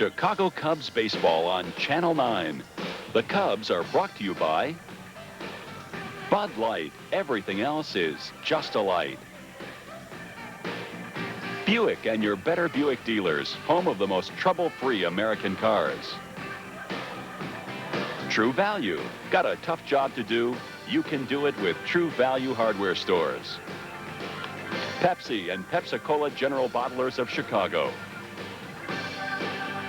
Chicago Cubs baseball on Channel 9. The Cubs are brought to you by Bud Light. Everything else is just a light. Buick and your better Buick dealers, home of the most trouble-free American cars. True Value. Got a tough job to do? You can do it with True Value hardware stores. Pepsi and Pepsi-Cola General Bottlers of Chicago.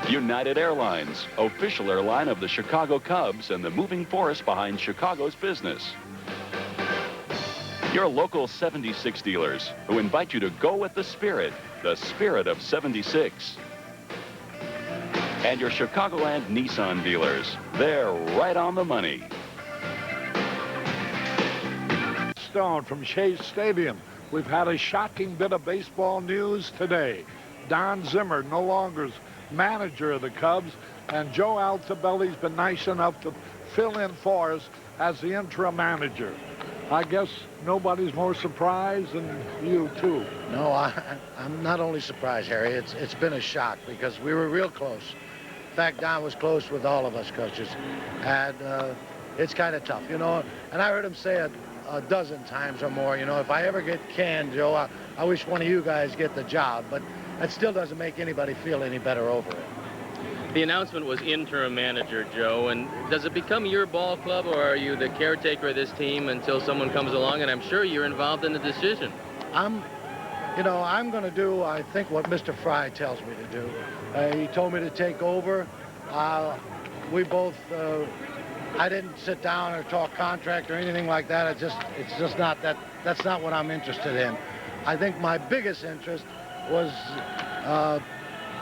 United Airlines, official airline of the Chicago Cubs and the moving force behind Chicago's business. Your local 76 dealers who invite you to go with the spirit of 76. And your Chicagoland Nissan dealers, they're right on the money. Stone from Shea Stadium. We've had a shocking bit of baseball news today. Don Zimmer no longer is manager of the Cubs, and Joe Altobelli's been nice enough to fill in for us as the interim manager. I guess nobody's more surprised than you, too. No, I'm not only surprised, Harry. It's been a shock because we were real close. In fact, Don was close with all of us coaches, and it's kind of tough, you know. And I heard him say it a dozen times or more, you know, if I ever get canned, Joe, I wish one of you guys get the job, but that still doesn't make anybody feel any better over it. The announcement was interim manager, Joe, and does it become your ball club, or are you the caretaker of this team until someone comes along? And I'm sure you're involved in the decision. I'm going to do, I think, what Mr. Fry tells me to do. He told me to take over. We both, I didn't sit down or talk contract or anything like that. It's just not that. That's not what I'm interested in. I think my biggest interest was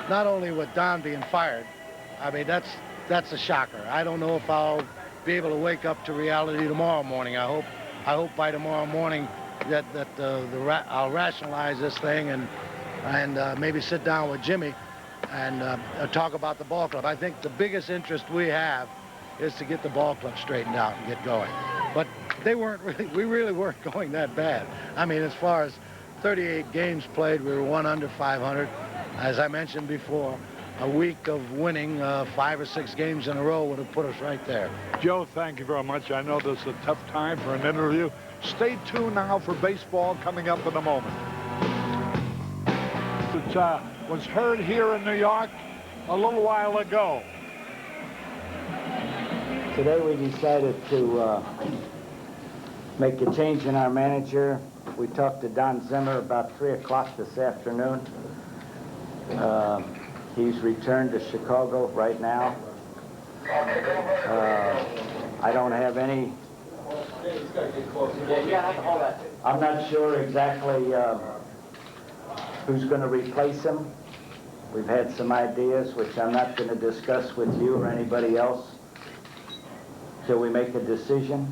not only with Don being fired. I mean, that's a shocker. I don't know if I'll be able to wake up to reality tomorrow morning. I hope by tomorrow morning that I'll rationalize this thing and maybe sit down with Jimmy and talk about the ball club. I think the biggest interest we have is to get the ball club straightened out and get going. But we really weren't going that bad. I mean, as far as 38 games played, we were 1 under 500. As I mentioned before, a week of winning 5 or 6 games in a row would have put us right there. Joe, thank you very much. I know this is a tough time for an interview. Stay tuned now for baseball coming up in a moment. It was heard here in New York a little while ago. Today we decided to make a change in our manager. We talked to Don Zimmer about 3 o'clock this afternoon. He's returned to Chicago right now. I don't have any... I'm not sure exactly who's going to replace him. We've had some ideas, which I'm not going to discuss with you or anybody else till we make a decision.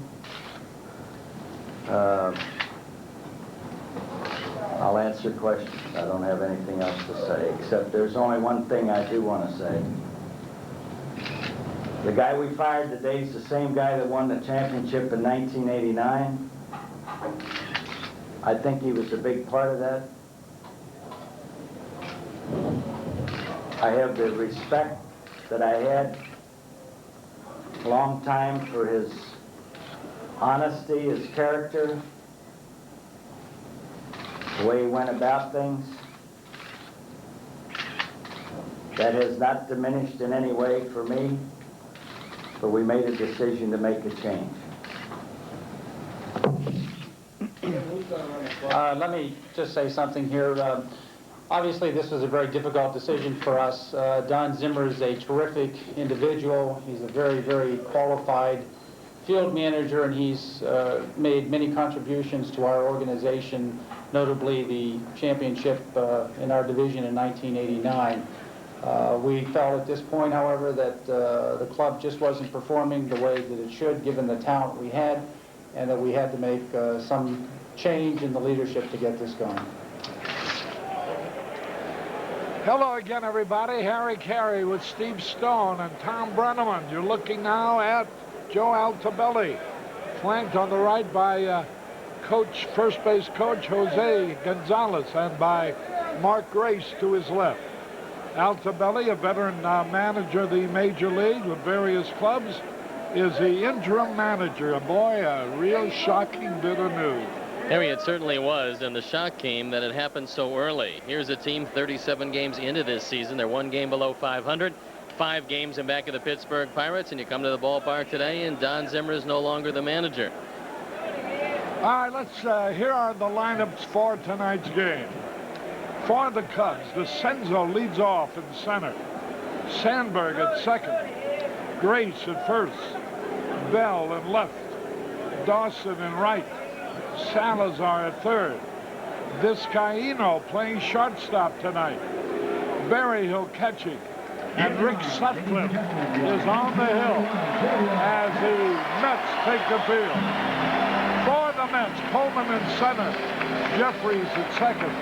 I'll answer questions. I don't have anything else to say, except there's only one thing I do want to say. The guy we fired today is the same guy that won the championship in 1989. I think he was a big part of that. I have the respect that I had a long time for his honesty, his character, the way he went about things. That has not diminished in any way for me, but we made a decision to make a change. Let me just say something here. Obviously, this was a very difficult decision for us. Don Zimmer is a terrific individual. He's a very, very qualified field manager, and he's made many contributions to our organization, notably the championship in our division in 1989. We felt at this point, however, that the club just wasn't performing the way that it should, given the talent we had, and that we had to make some change in the leadership to get this going. Hello again, everybody. Harry Carey with Steve Stone and Tom Brenneman. You're looking now at Joe Altobelli, flanked on the right by first base coach Jose Gonzalez, and by Mark Grace to his left. Altobelli, a veteran manager of the major league with various clubs, is the interim manager. And boy, a real shocking bit of news. Harry, it certainly was, and the shock came that it happened so early. Here's a team 37 games into this season. They're 1 game below 500, 5 games in back of the Pittsburgh Pirates, and you come to the ballpark today, and Don Zimmer is no longer the manager. All right, let's, here are the lineups for tonight's game. For the Cubs, DeCenzo leads off in center. Sandberg at second. Grace at first. Bell in left. Dawson in right. Salazar at third. Vizcaíno playing shortstop tonight. Berryhill catching. And Rick Sutcliffe is on the hill as the Mets take the field. For the Mets, Coleman in center. Jeffries at second.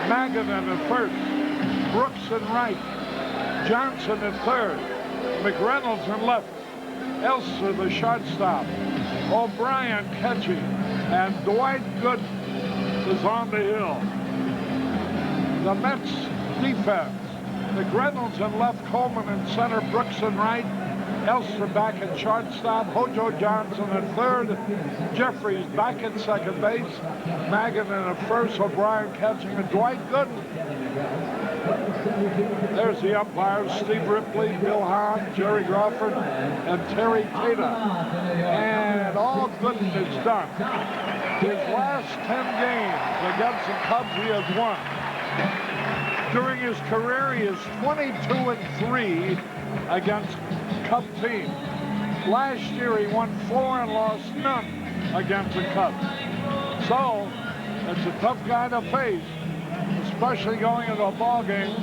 Magadan at first. Brooks in right. Johnson at third. McReynolds in left. Elster the shortstop. O'Brien catching. And Dwight Gooden is on the hill. The Mets defense. McReynolds in left, Coleman in center, Brooks in right, Elster back at shortstop, Hojo Johnson at third, Jeffries back at second base, Magadan at first, O'Brien catching, and Dwight Gooden. There's the umpires, Steve Ripley, Bill Hahn, Jerry Crawford, and Terry Tata. And all Gooden is done. His last 10 games against the Cubs, he has won. During his career, he is 22-3 against Cub teams. Last year, he won 4 and lost none against the Cubs. So, it's a tough guy to face, especially going into a ball game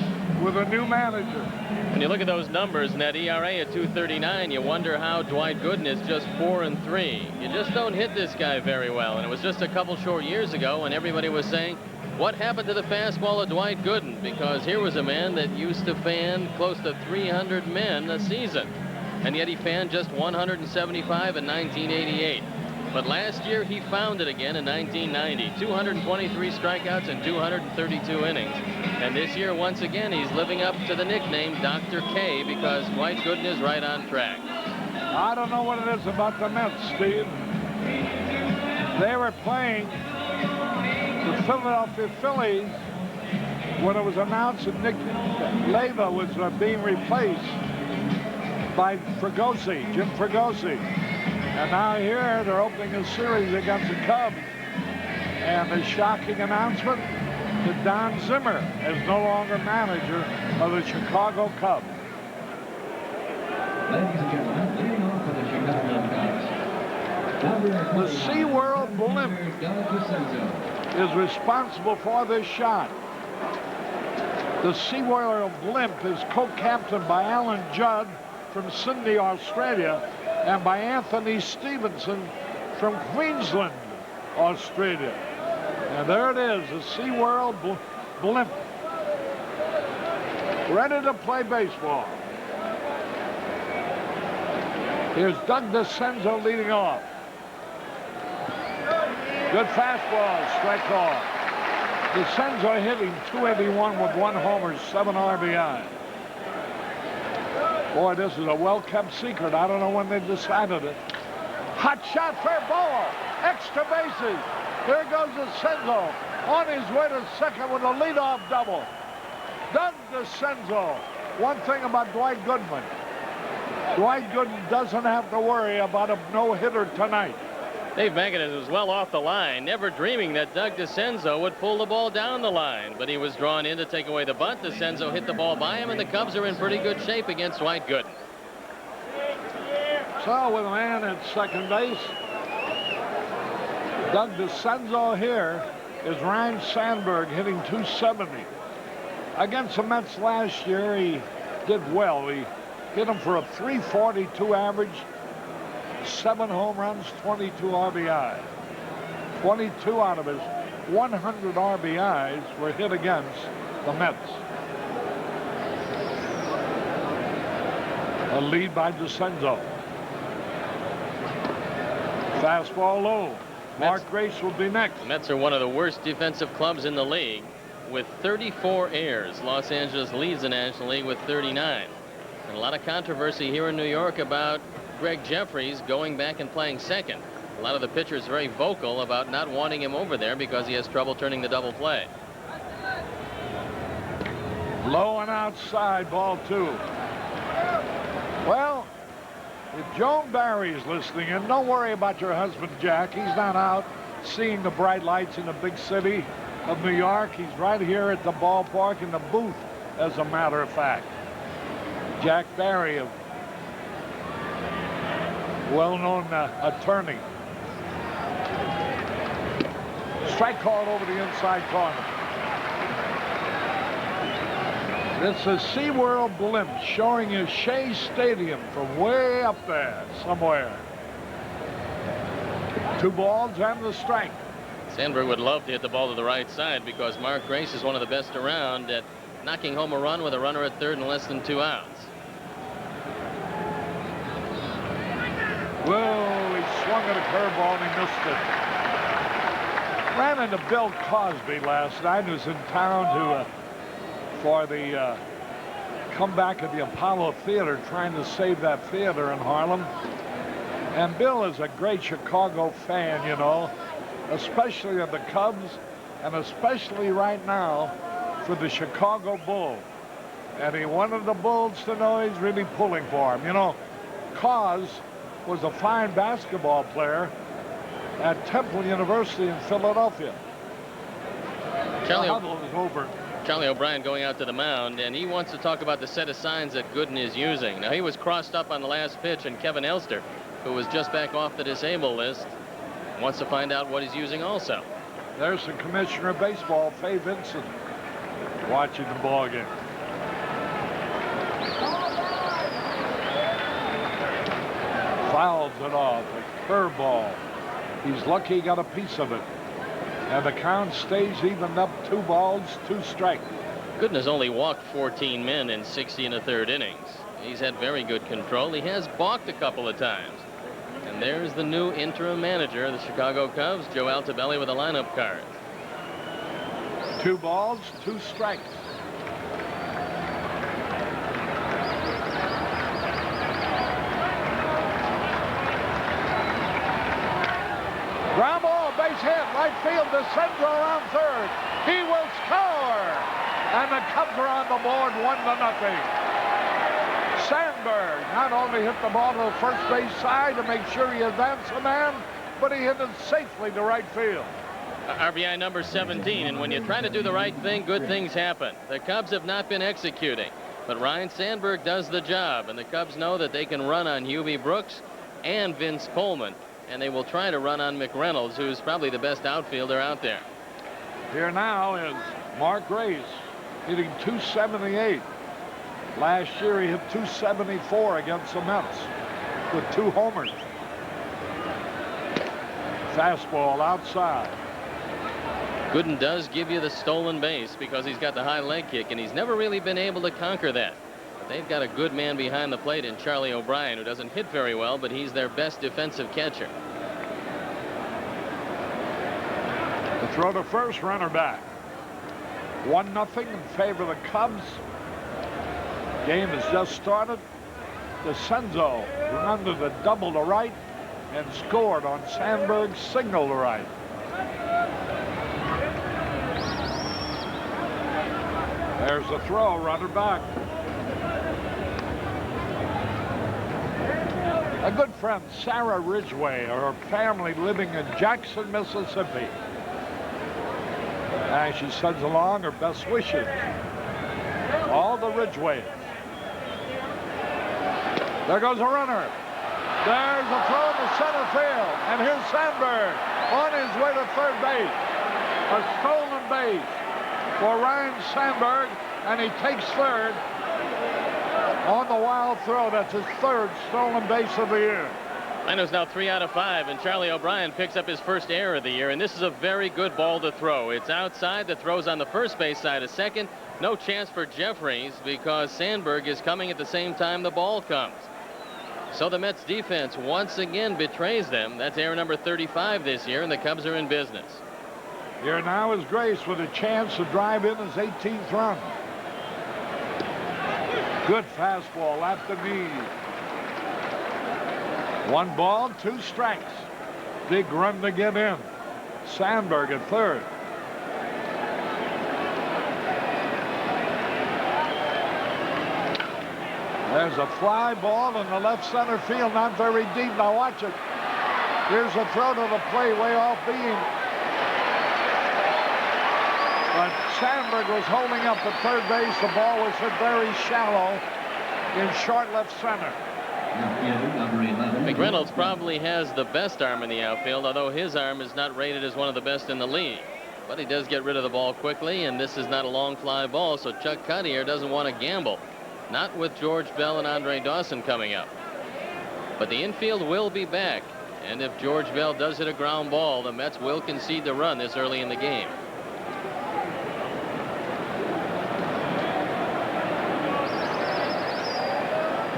with a new manager. When you look at those numbers and that ERA at 2.39, you wonder how Dwight Gooden is just 4-3. You just don't hit this guy very well. And it was just a couple short years ago when everybody was saying, what happened to the fastball of Dwight Gooden? Because here was a man that used to fan close to 300 men a season. And yet he fanned just 175 in 1988. But last year he found it again in 1990. 223 strikeouts and 232 innings. And this year, once again, he's living up to the nickname Dr. K because Dwight Gooden is right on track. I don't know what it is about the Mets, Steve. They were playing the Philadelphia Phillies when it was announced that Nick Leyva was being replaced by Jim Fregosi. And now here they're opening a series against the Cubs. And the shocking announcement that Don Zimmer is no longer manager of the Chicago Cubs. Ladies and gentlemen, leading off for the Chicago Cubs. The SeaWorld blimp is responsible for this shot. The SeaWorld blimp is co-captained by Alan Judd from Sydney, Australia, and by Anthony Stevenson from Queensland, Australia. And there it is, the SeaWorld blimp, ready to play baseball. Here's Doug DeCenzo leading off. Good fastball, strike call. DeCenzo hitting .281 with 1 homer, 7 RBI. Boy, this is a well-kept secret. I don't know when they decided it. Hot shot, fair ball, extra bases. Here goes DeCenzo on his way to second with a leadoff double. Doug DeCenzo. One thing about Dwight Gooden. Dwight Gooden doesn't have to worry about a no-hitter tonight. Dave Magadan was well off the line, never dreaming that Doug DeCenzo would pull the ball down the line. But he was drawn in to take away the bunt. DeCenzo hit the ball by him, and the Cubs are in pretty good shape against Dwight Gooden. So with a man at second base, Doug DeCenzo here is Ryan Sandberg hitting .270. Against the Mets last year, he did well. He hit him for a .342 average, 7 home runs, 22 RBI. 22 out of his 100 RBIs were hit against the Mets. A lead by DeCenzo. Fastball low. Mark Grace will be next. The Mets are one of the worst defensive clubs in the league. with 34 errors. Los Angeles leads the National League with 39. And a lot of controversy here in New York about Greg Jeffries going back and playing second. A lot of the pitchers very vocal about not wanting him over there because he has trouble turning the double play. Low and outside, ball 2. Well, if Joan Barry's listening in, don't worry about your husband, Jack. He's not out seeing the bright lights in the big city of New York. He's right here at the ballpark in the booth, as a matter of fact. Jack Barry, a well-known attorney. Strike called over the inside corner. This is SeaWorld blimp showing you Shea Stadium from way up there somewhere. 2 balls and the strike. Sandberg would love to hit the ball to the right side because Mark Grace is one of the best around at knocking home a run with a runner at third in less than 2 outs. Whoa, he swung at a curveball and he missed it. Ran into Bill Cosby last night, who's in town to for the comeback at the Apollo Theater, trying to save that theater in Harlem. And Bill is a great Chicago fan, you know, especially of the Cubs, and especially right now for the Chicago Bulls. And he wanted the Bulls to know he's really pulling for him. You know, Cos was a fine basketball player at Temple University in Philadelphia. Charlie O'Brien going out to the mound, and he wants to talk about the set of signs that Gooden is using. Now, he was crossed up on the last pitch, and Kevin Elster, who was just back off the disabled list, wants to find out what he's using also. There's the commissioner of baseball, Fay Vincent, watching the ball game. Fouls it off, a curveball. He's lucky he got a piece of it. And the count stays evened up, 2 balls, 2 strikes. Gooden has only walked 14 men in 60 1/3 innings. He's had very good control. He has balked a couple of times. And there's the new interim manager of the Chicago Cubs, Joe Altobelli, with a lineup card. 2 balls, 2 strikes. Ground ball, base hit, right field, DeCenzo around third. He will score! And the Cubs are on the board 1-0. Sandberg not only hit the ball to the first base side to make sure he advanced a man, but he hit it safely to right field. RBI number 17, and when you try to do the right thing, good things happen. The Cubs have not been executing, but Ryne Sandberg does the job, and the Cubs know that they can run on Hubie Brooks and Vince Coleman, and they will try to run on McReynolds, who's probably the best outfielder out there. Here now is Mark Grace hitting .278. Last year he hit .274 against the Mets with 2 homers. Fastball outside. Gooden does give you the stolen base because he's got the high leg kick, and he's never really been able to conquer that. But they've got a good man behind the plate in Charlie O'Brien, who doesn't hit very well, but he's their best defensive catcher. The throw to first, runner back. 1-0 in favor of the Cubs. Game has just started. DeCenzo grounded a double to right and scored on Sandberg's signal to right. There's the throw, runner back. A good friend, Sarah Ridgway, her family living in Jackson, Mississippi. And she sends along her best wishes. All the Ridgways. There goes a runner. There's a throw to center field. And here's Sandberg on his way to third base. A stolen base for Ryne Sandberg, and he takes third on the wild throw. That's his 3rd stolen base of the year. Lino's now 3 out of 5, and Charlie O'Brien picks up his first error of the year, and this is a very good ball to throw. It's outside. The throw's on the first base side of second. No chance for Jeffries because Sandberg is coming at the same time the ball comes. So the Mets defense once again betrays them. That's error number 35 this year, and the Cubs are in business. Here now is Grace with a chance to drive in his 18th run. Good fastball at the knee. 1 ball, 2 strikes. Big run to get in. Sandberg at third. There's a fly ball in the left center field, not very deep. Now watch it. Here's a throw to the plate, way off beam. But Sandberg was holding up at third base. The ball was hit very shallow in short left center. McReynolds probably has the best arm in the outfield, although his arm is not rated as one of the best in the league. But he does get rid of the ball quickly, and this is not a long fly ball, so Chuck Cottier doesn't want to gamble. Not with George Bell and Andre Dawson coming up. But the infield will be back, and if George Bell does hit a ground ball, the Mets will concede the run this early in the game.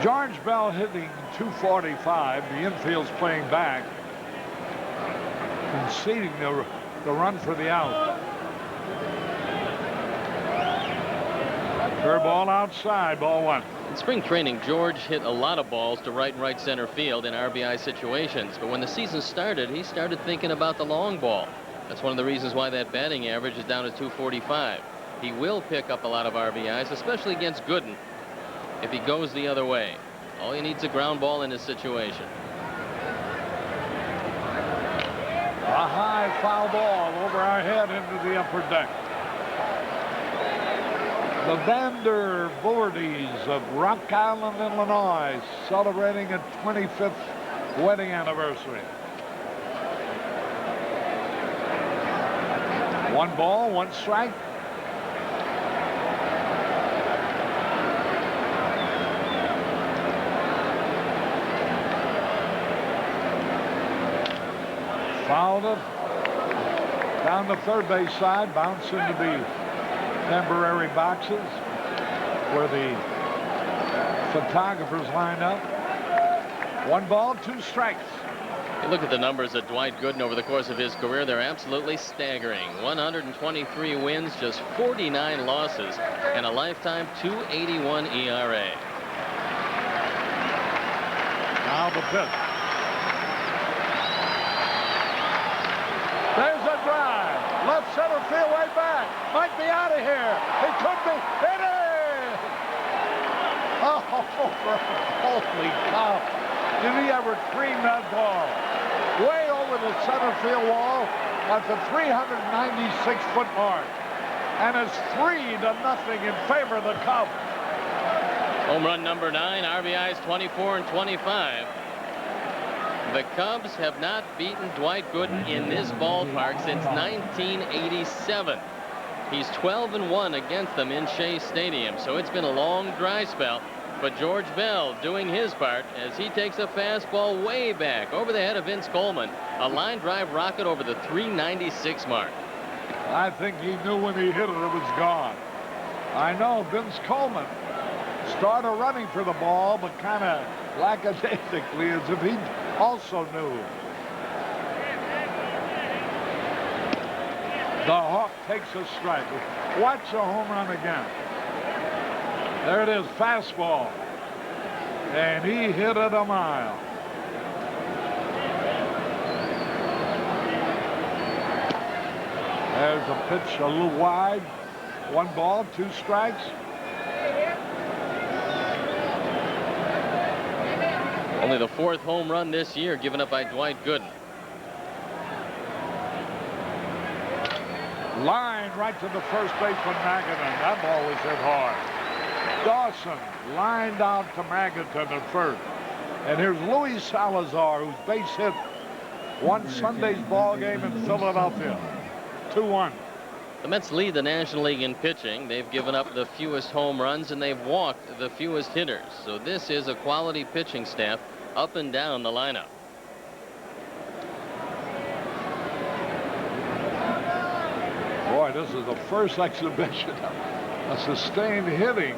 George Bell hitting .245. The infield's playing back, conceding the run for the out. Curveball outside, ball 1. In spring training, George hit a lot of balls to right and right center field in RBI situations. But when the season started, he started thinking about the long ball. That's one of the reasons why that batting average is down to .245. He will pick up a lot of RBIs, especially against Gooden, if he goes the other way. All he needs is a ground ball in his situation. A high foul ball over our head into the upper deck. The Vandervoorts of Rock Island, Illinois, celebrating a 25th wedding anniversary. 1 ball, 1 strike. Fouled it down the third base side, bounce into the temporary boxes where the photographers line up. 1 ball, 2 strikes. You look at the numbers of Dwight Gooden over the course of his career, they're absolutely staggering. 123 wins, just 49 losses, and a lifetime .281 ERA. Now the pitch. There's a drive. Left center field way back. Might be out of here. It could be. It is! Oh, holy cow. Did he ever cream that ball? Way over the center field wall at the 396-foot mark. And it's 3-0 in favor of the Cubs. Home run number 9, RBIs 24 and 25. The Cubs have not beaten Dwight Gooden in this ballpark since 1987. He's 12-1 against them in Shea Stadium, so it's been a long dry spell. But George Bell doing his part as he takes a fastball way back over the head of Vince Coleman. A line drive rocket over the 396 mark. I think he knew when he hit it, it was gone. I know Vince Coleman started running for the ball, but kind of lackadaisically, as if he also knew. The Hawk takes a strike. Watch the home run again. There it is, fastball. And he hit it a mile. There's a pitch a little wide. 1 ball, 2 strikes. Only the 4th home run this year given up by Dwight Gooden. Line right to the first baseman, Magadan. That ball was hit hard. Dawson lined out to Magadan at first. And here's Luis Salazar, who's base hit one Sunday's ball game in Philadelphia. 2-1. The Mets lead the National League in pitching. They've given up the fewest home runs and they've walked the fewest hitters. So this is a quality pitching staff up and down the lineup. Boy, this is the first exhibition of sustained hitting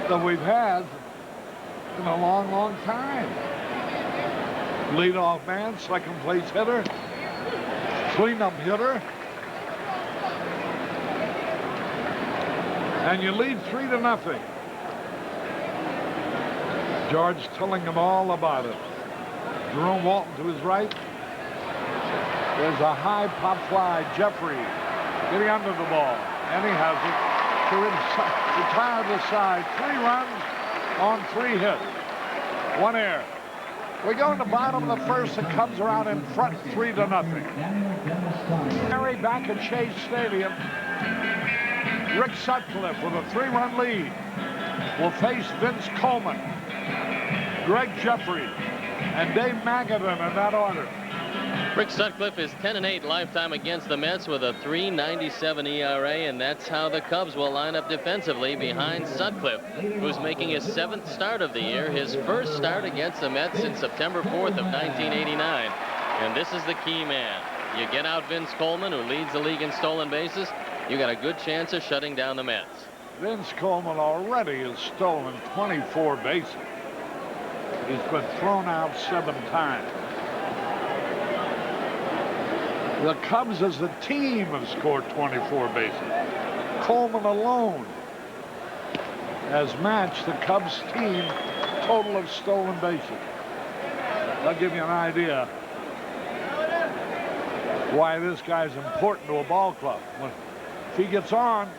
that we've had in a long, long time. Leadoff man, second place hitter. Cleanup hitter. And you lead 3-0. George telling them all about it. Jerome Walton to his right. There's a high pop fly. Jeffrey getting under the ball. And he has it to retire the side. 3 runs on 3 hits. 1 error. We go in the bottom of the first. The Cubs are out in front 3-0. Harry back at Shea Stadium. Rick Sutcliffe with a 3-run lead will face Vince Coleman, Greg Jeffrey, and Dave Magadan in that order. Rick Sutcliffe is 10-8 lifetime against the Mets with a 3.97 ERA, and that's how the Cubs will line up defensively behind Sutcliffe, who's making his 7th start of the year, his first start against the Mets since September 4th of 1989. And this is the key man. You get out Vince Coleman, who leads the league in stolen bases, you got a good chance of shutting down the Mets. Vince Coleman already has stolen 24 bases. He's been thrown out 7 times. The Cubs as a team have scored 24 bases. Coleman alone has matched the Cubs team total of stolen bases. That'll give you an idea why this guy's important to a ball club. If he gets on,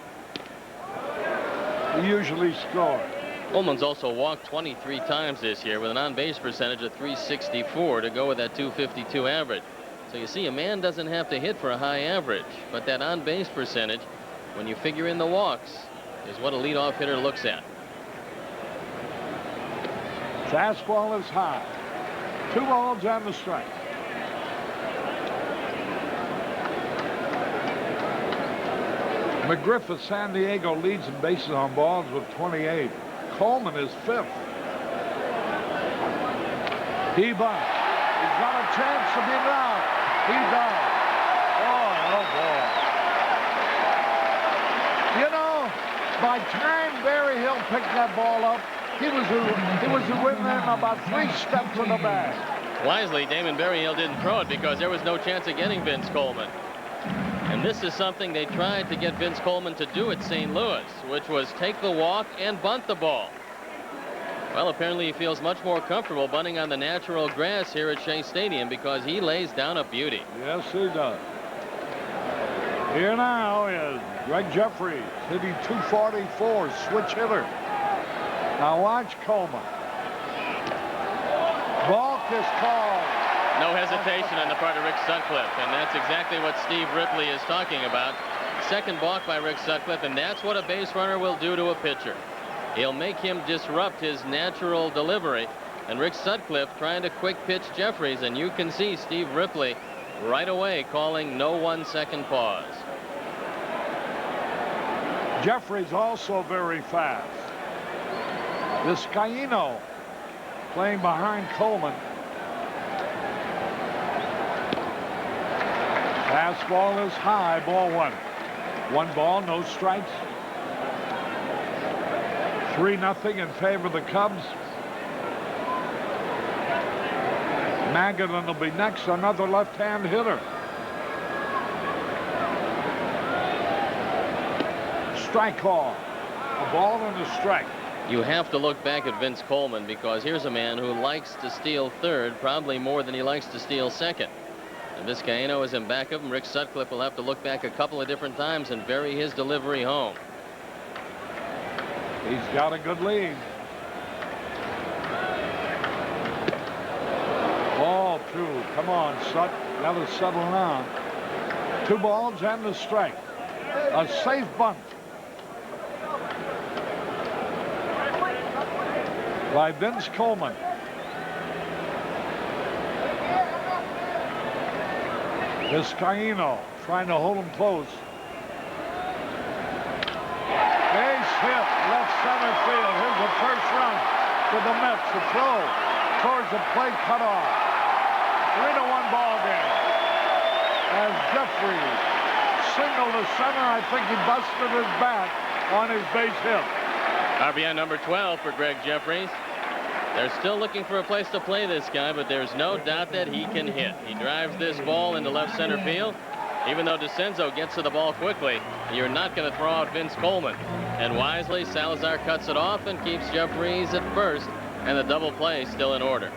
he usually scores. Coleman's also walked 23 times this year with an on-base percentage of .364 to go with that .252 average. So you see, a man doesn't have to hit for a high average, but that on-base percentage, when you figure in the walks, is what a leadoff hitter looks at. Fastball is high. 2 balls and the strike. McGriff of San Diego leads in bases on balls with 28. Coleman is 5th. He bunts. He's got a chance to beat it out. He does. Oh boy. You know, by time Barry Hill picked that ball up, he was within about 3 steps of the bag. Wisely, Damon Berryhill didn't throw it because there was no chance of getting Vince Coleman. And this is something they tried to get Vince Coleman to do at St. Louis, which was take the walk and bunt the ball. Well, apparently he feels much more comfortable bunting on the natural grass here at Shea Stadium because he lays down a beauty. Yes, he does. Here now is Greg Jeffrey, hitting .244, switch hitter. Now watch Coleman. Balk is called. No hesitation on the part of Rick Sutcliffe, and that's exactly what Steve Ripley is talking about. Second balk by Rick Sutcliffe, and that's what a base runner will do to a pitcher. He'll make him disrupt his natural delivery, and Rick Sutcliffe trying to quick pitch Jeffries, and you can see Steve Ripley right away calling no 1-second pause. Jeffries also very fast. Vizcaino playing behind Coleman. Fastball is high, ball 1. 1 ball, no strikes. 3-0 in favor of the Cubs. Magadan will be next, another left-hand hitter. Strike call. A ball and a strike. You have to look back at Vince Coleman because here's a man who likes to steal third probably more than he likes to steal second. And Vizcaino is in back of him. Rick Sutcliffe will have to look back a couple of different times and vary his delivery home. He's got a good lead. Ball 2. Come on, Sut. Got to settle down. 2 balls and a strike. A safe bunt by Vince Coleman. Vizcaino trying to hold him close. Base hit, left center field. Here's the first run for the Mets. The throw towards the plate cutoff. 3-1 ball game. As Jeffrey singled to center, I think he busted his bat on his base hit. RBI number 12 for Greg Jeffries. They're still looking for a place to play this guy, but there's no doubt that he can hit. He drives this ball into left center field. Even though DeCenzo gets to the ball quickly, you're not going to throw out Vince Coleman. And wisely, Salazar cuts it off and keeps Jeffries at first, and the double play still in order.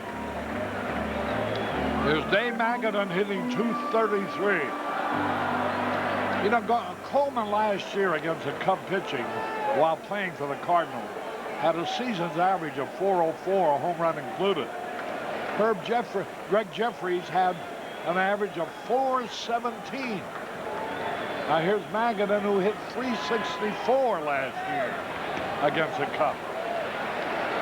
Here's Dave Magadan hitting .233. You know, Coleman last year against the Cub pitching while playing for the Cardinals had a season's average of .404, a home run included. Greg Jeffries had an average of .417. Now here's Magadan, who hit .364 last year against the Cubs.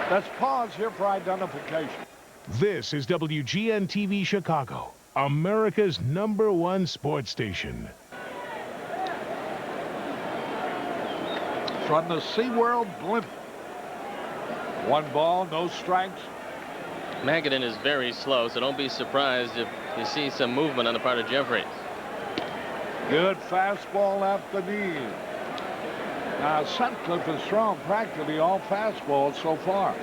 Let's pause here for identification. This is WGN TV Chicago, America's #1 sports station. From the SeaWorld blimp. 1 ball, no strikes. Magadan is very slow, so don't be surprised if you see some movement on the part of Jeffries. Good fastball at the knees. Now, Sutcliffe has thrown practically all fastballs so far.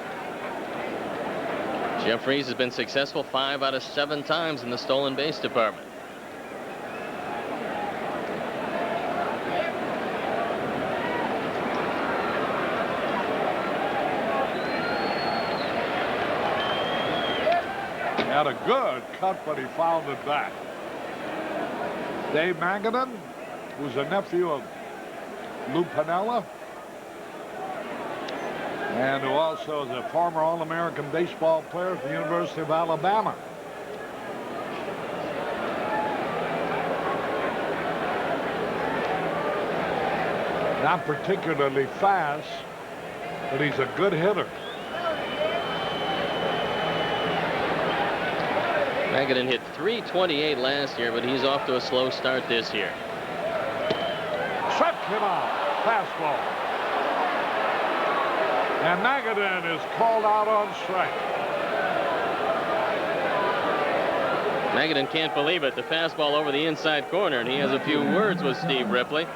Jeffries has been successful 5 out of 7 times in the stolen base department. Had a good cut, but he fouled it back. Dave Magadan, who's a nephew of Lou Piniella, and who also is a former All-American baseball player at the University of Alabama. Not particularly fast, but he's a good hitter. Magadan hit .328 last year, but he's off to a slow start this year. Struck him out. Fastball. And Magadan is called out on strike. Magadan can't believe it. The fastball over the inside corner, and he has a few words with Steve Ripley.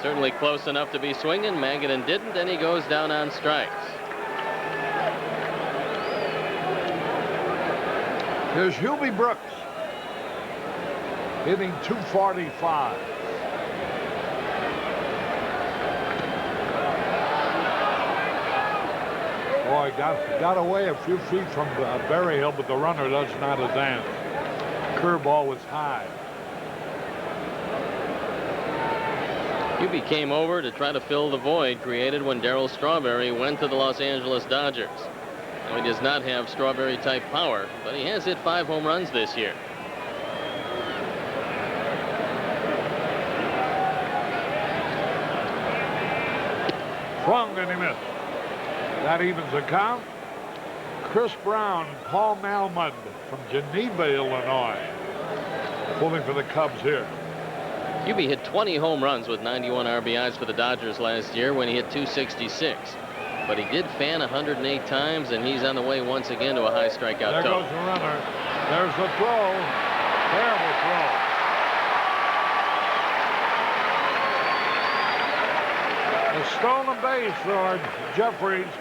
Certainly close enough to be swinging. Magadan didn't, and he goes down on strikes. Here's Hubie Brooks hitting .245. Boy, got away a few feet from Berryhill, but the runner does not advance. Curveball was high. Hubie came over to try to fill the void created when Darryl Strawberry went to the Los Angeles Dodgers. Now, he does not have Strawberry-type power, but he has hit 5 home runs this year. Swung and he missed. That evens the count. Chris Brown, Paul Malmund from Geneva, Illinois, pulling for the Cubs here. Hubie hit 20 home runs with 91 RBIs for the Dodgers last year when he hit .266. But he did fan 108 times, and he's on the way once again to a high strikeout There total. goes the runner. There's the throw. Terrible throw. The stolen base for Jeffries.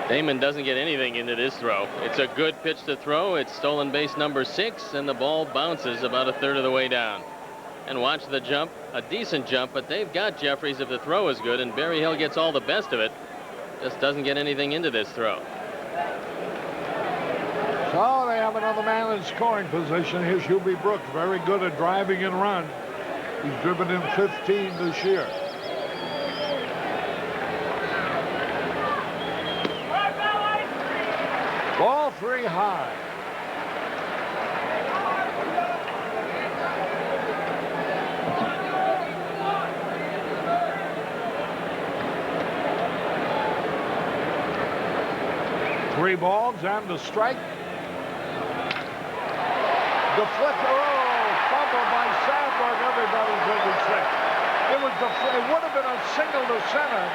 Damon doesn't get anything into this throw. It's a good pitch to throw. It's stolen base number 6, and the ball bounces about a third of the way down. And watch the jump, a decent jump, but they've got Jeffries if the throw is good, and Berryhill gets all the best of it. Just doesn't get anything into this throw. So they have another man in scoring position. Here's Hubie Brooks, very good at driving and run. He's driven in 15 this year. Ball 3 high. Three balls and the strike. Deflector, fumble by Sandberg. Everybody's going to be sick. It would have been a single to center.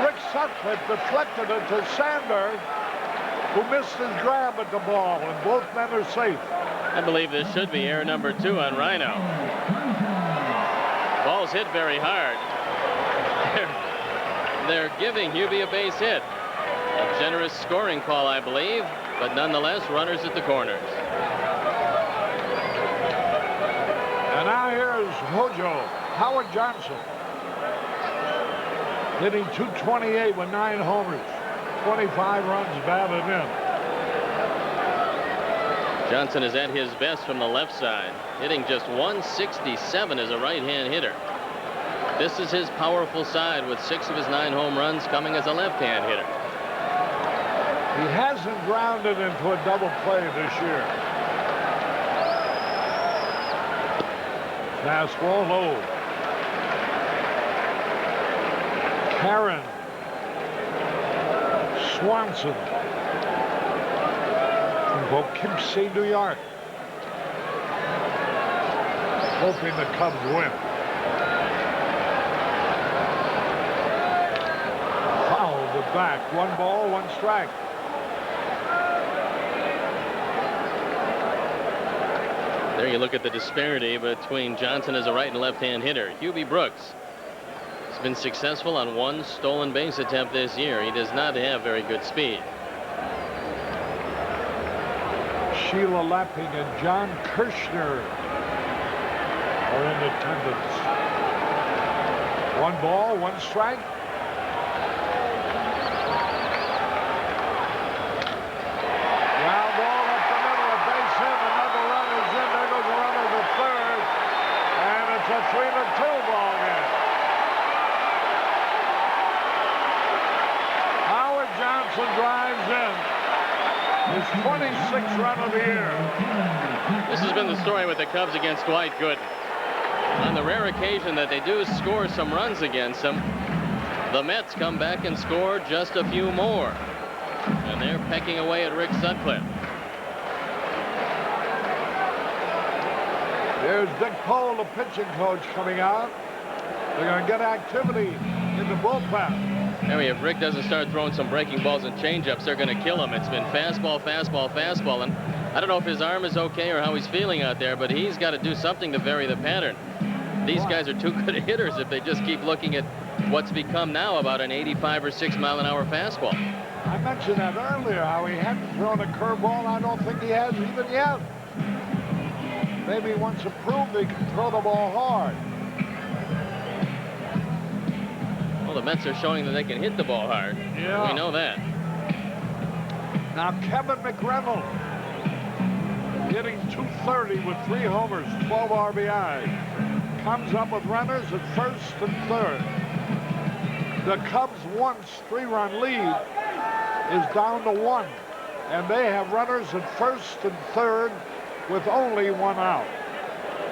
Rick Sutcliffe deflected it to Sandberg, who missed his grab at the ball, and both men are safe. I believe this should be error number 2 on Rhino. Ball's hit very hard. they're giving Hubie a base hit. A generous scoring call, I believe, but nonetheless, runners at the corners. And now here's Hojo, Howard Johnson, hitting .228 with 9 homers, 25 runs batted in. Johnson is at his best from the left side, hitting just .167 as a right-hand hitter. This is his powerful side, with 6 of his 9 home runs coming as a left-hand hitter. He hasn't grounded into a double play this year. Fastball low. Karen. Swanson. From Poughkeepsie, New York. Hoping the Cubs win. Fouled it back. 1 ball, 1 strike. There you look at the disparity between Johnson as a right and left-hand hitter. Hubie Brooks has been successful on 1 stolen base attempt this year. He does not have very good speed. Sheila Lapping and John Kirshner are in attendance. 1 ball, 1 strike. Ground ball up the middle, a base hit, another run is in. There goes a runner to third, and it's a 3-2 ball game. Howard Johnson drives in. His 26th run of the year. This has been the story with the Cubs against Dwight Gooden. On the rare occasion that they do score some runs against him, the Mets come back and score just a few more. And they're pecking away at Rick Sutcliffe. There's Dick Pohl, the pitching coach, coming out. They're going to get activity in the bullpen. Harry, if Rick doesn't start throwing some breaking balls and changeups, they're going to kill him. It's been fastball, fastball, fastball. And I don't know if his arm is okay or how he's feeling out there, but he's got to do something to vary the pattern. These guys are too good hitters if they just keep looking at what's become now about an 85 or 6 mile an hour fastball. I mentioned that earlier, how he hadn't thrown a curveball. I don't think he has even yet. Maybe he wants to prove he can throw the ball hard. Well, the Mets are showing that they can hit the ball hard. Yeah. We know that. Now Kevin McReynolds hitting .230 with 3 homers, 12 RBIs. Comes up with runners at first and third. The Cubs' once 3-run lead is down to 1. And they have runners at first and third with only 1 out.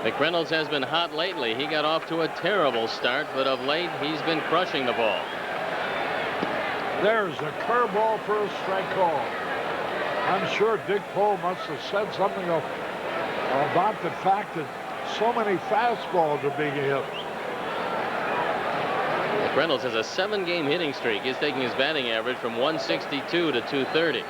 McReynolds has been hot lately. He got off to a terrible start, but of late he's been crushing the ball. There's a curveball for a strike call. I'm sure Dick Pohl must have said something about the fact that so many fastballs are being hit. McReynolds has a 7-game hitting streak. He's taking his batting average from 162 to 230.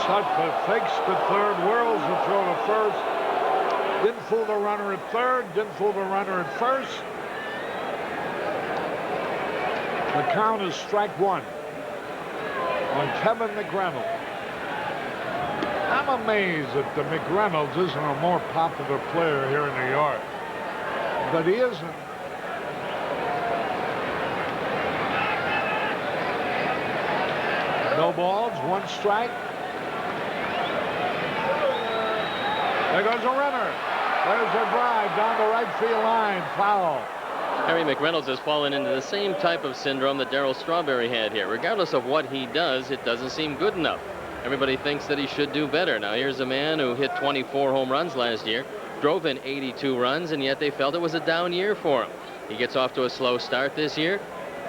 Sutcliffe fakes to third, whirls the throw to first. Didn't fool the runner at third, didn't fool the runner at first. The count is strike 1 on Kevin McReynolds. I'm amazed that the McReynolds isn't a more popular player here in New York. But he isn't. No balls, 1 strike. There goes a runner. There's a drive down the right field line. Foul. Harry McReynolds has fallen into the same type of syndrome that Darryl Strawberry had here. Regardless of what he does, it doesn't seem good enough. Everybody thinks that he should do better. Now here's a man who hit 24 home runs last year, drove in 82 runs, and yet they felt it was a down year for him. He gets off to a slow start this year.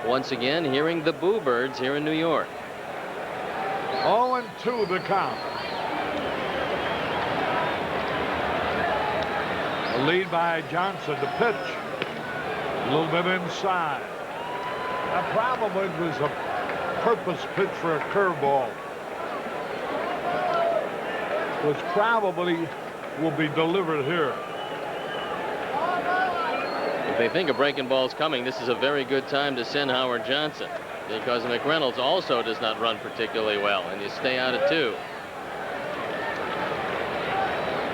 Once again, hearing the Boo Birds here in New York. 0-2 the count. The lead by Johnson to pitch. A little bit inside. That probably was a purpose pitch for a curveball, which probably will be delivered here. If they think a breaking ball's coming, this is a very good time to send Howard Johnson, because McReynolds also does not run particularly well, and you stay out of 2.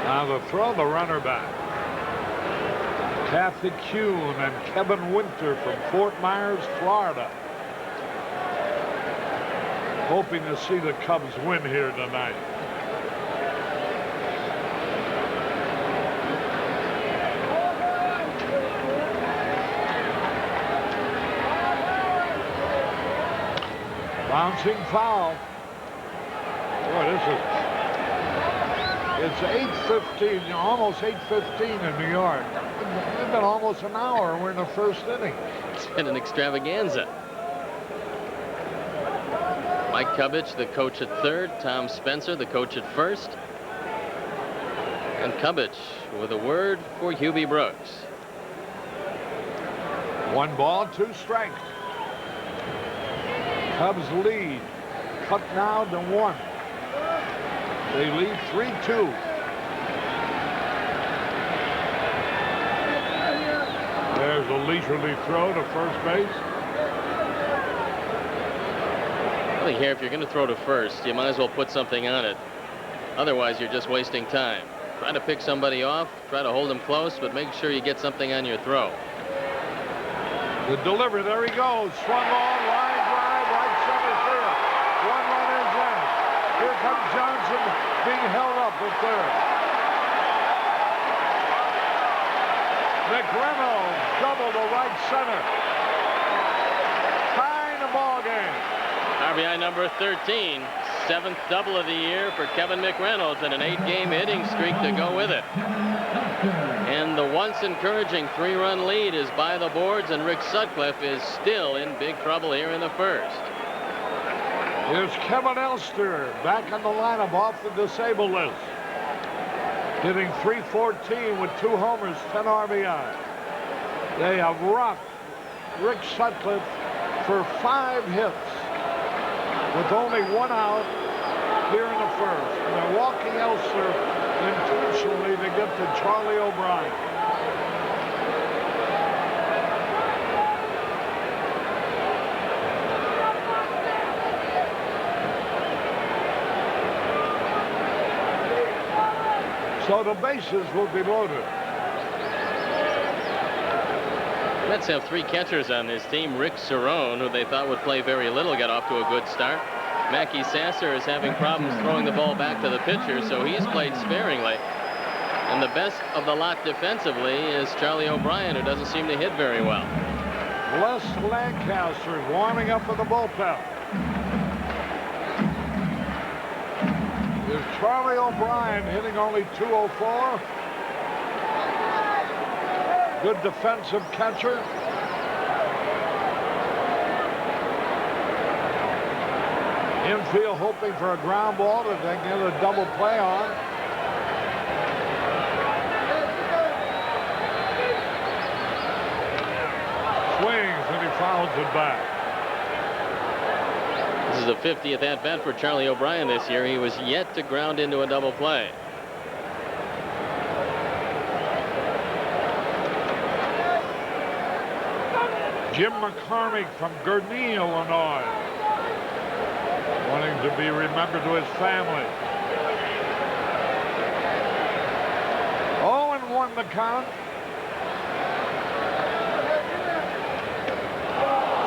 Now the throw, the runner back. Kathy Kuhn and Kevin Winter from Fort Myers, Florida. Hoping to see the Cubs win here tonight. Bouncing foul. Boy, it's 8:15, almost 8:15 in New York. It's been almost an hour. We're in the first inning. It's been an extravaganza. Mike Kubich, the coach at third. Tom Spencer, the coach at first. And Kubich with a word for Hubie Brooks. 1 ball, 2 strikes. Cubs lead, cut now to 1. They lead 3-2. There's a leisurely throw to first base. I think here, if you're going to throw to first, you might as well put something on it. Otherwise, you're just wasting time. Try to pick somebody off, try to hold them close, but make sure you get something on your throw. The delivery, there he goes. Swung on, line drive, right center field. 1 runner's in. Here comes Johnson being held up at third. McReynolds double to right center. Tying the ball game. RBI number 13, 7th double of the year for Kevin McReynolds, and an 8-game hitting streak to go with it. And the once encouraging 3-run lead is by the boards, and Rick Sutcliffe is still in big trouble here in the first. Here's Kevin Elster back on the lineup off the disabled list. Hitting .314 with 2 homers, 10 RBI. They have rocked Rick Sutcliffe for 5 hits with only 1 out here in the first. And they're walking Elster intentionally to get to Charlie O'Brien. So the bases will be loaded. Mets have 3 catchers on this team. Rick Cerrone, who they thought would play very little, got off to a good start. Mackey Sasser is having problems throwing the ball back to the pitcher, so he's played sparingly. And the best of the lot defensively is Charlie O'Brien, who doesn't seem to hit very well. Les Lancaster is warming up with the bullpen. Here's Charlie O'Brien hitting only .204. Good defensive catcher. Infield hoping for a ground ball that they can get a double play on. Swings and he fouls it back. This is the 50th at-bat for Charlie O'Brien this year. He was yet to ground into a double play. Jim McCormick from Gurnee, Illinois, wanting to be remembered to his family. 0-1 the count.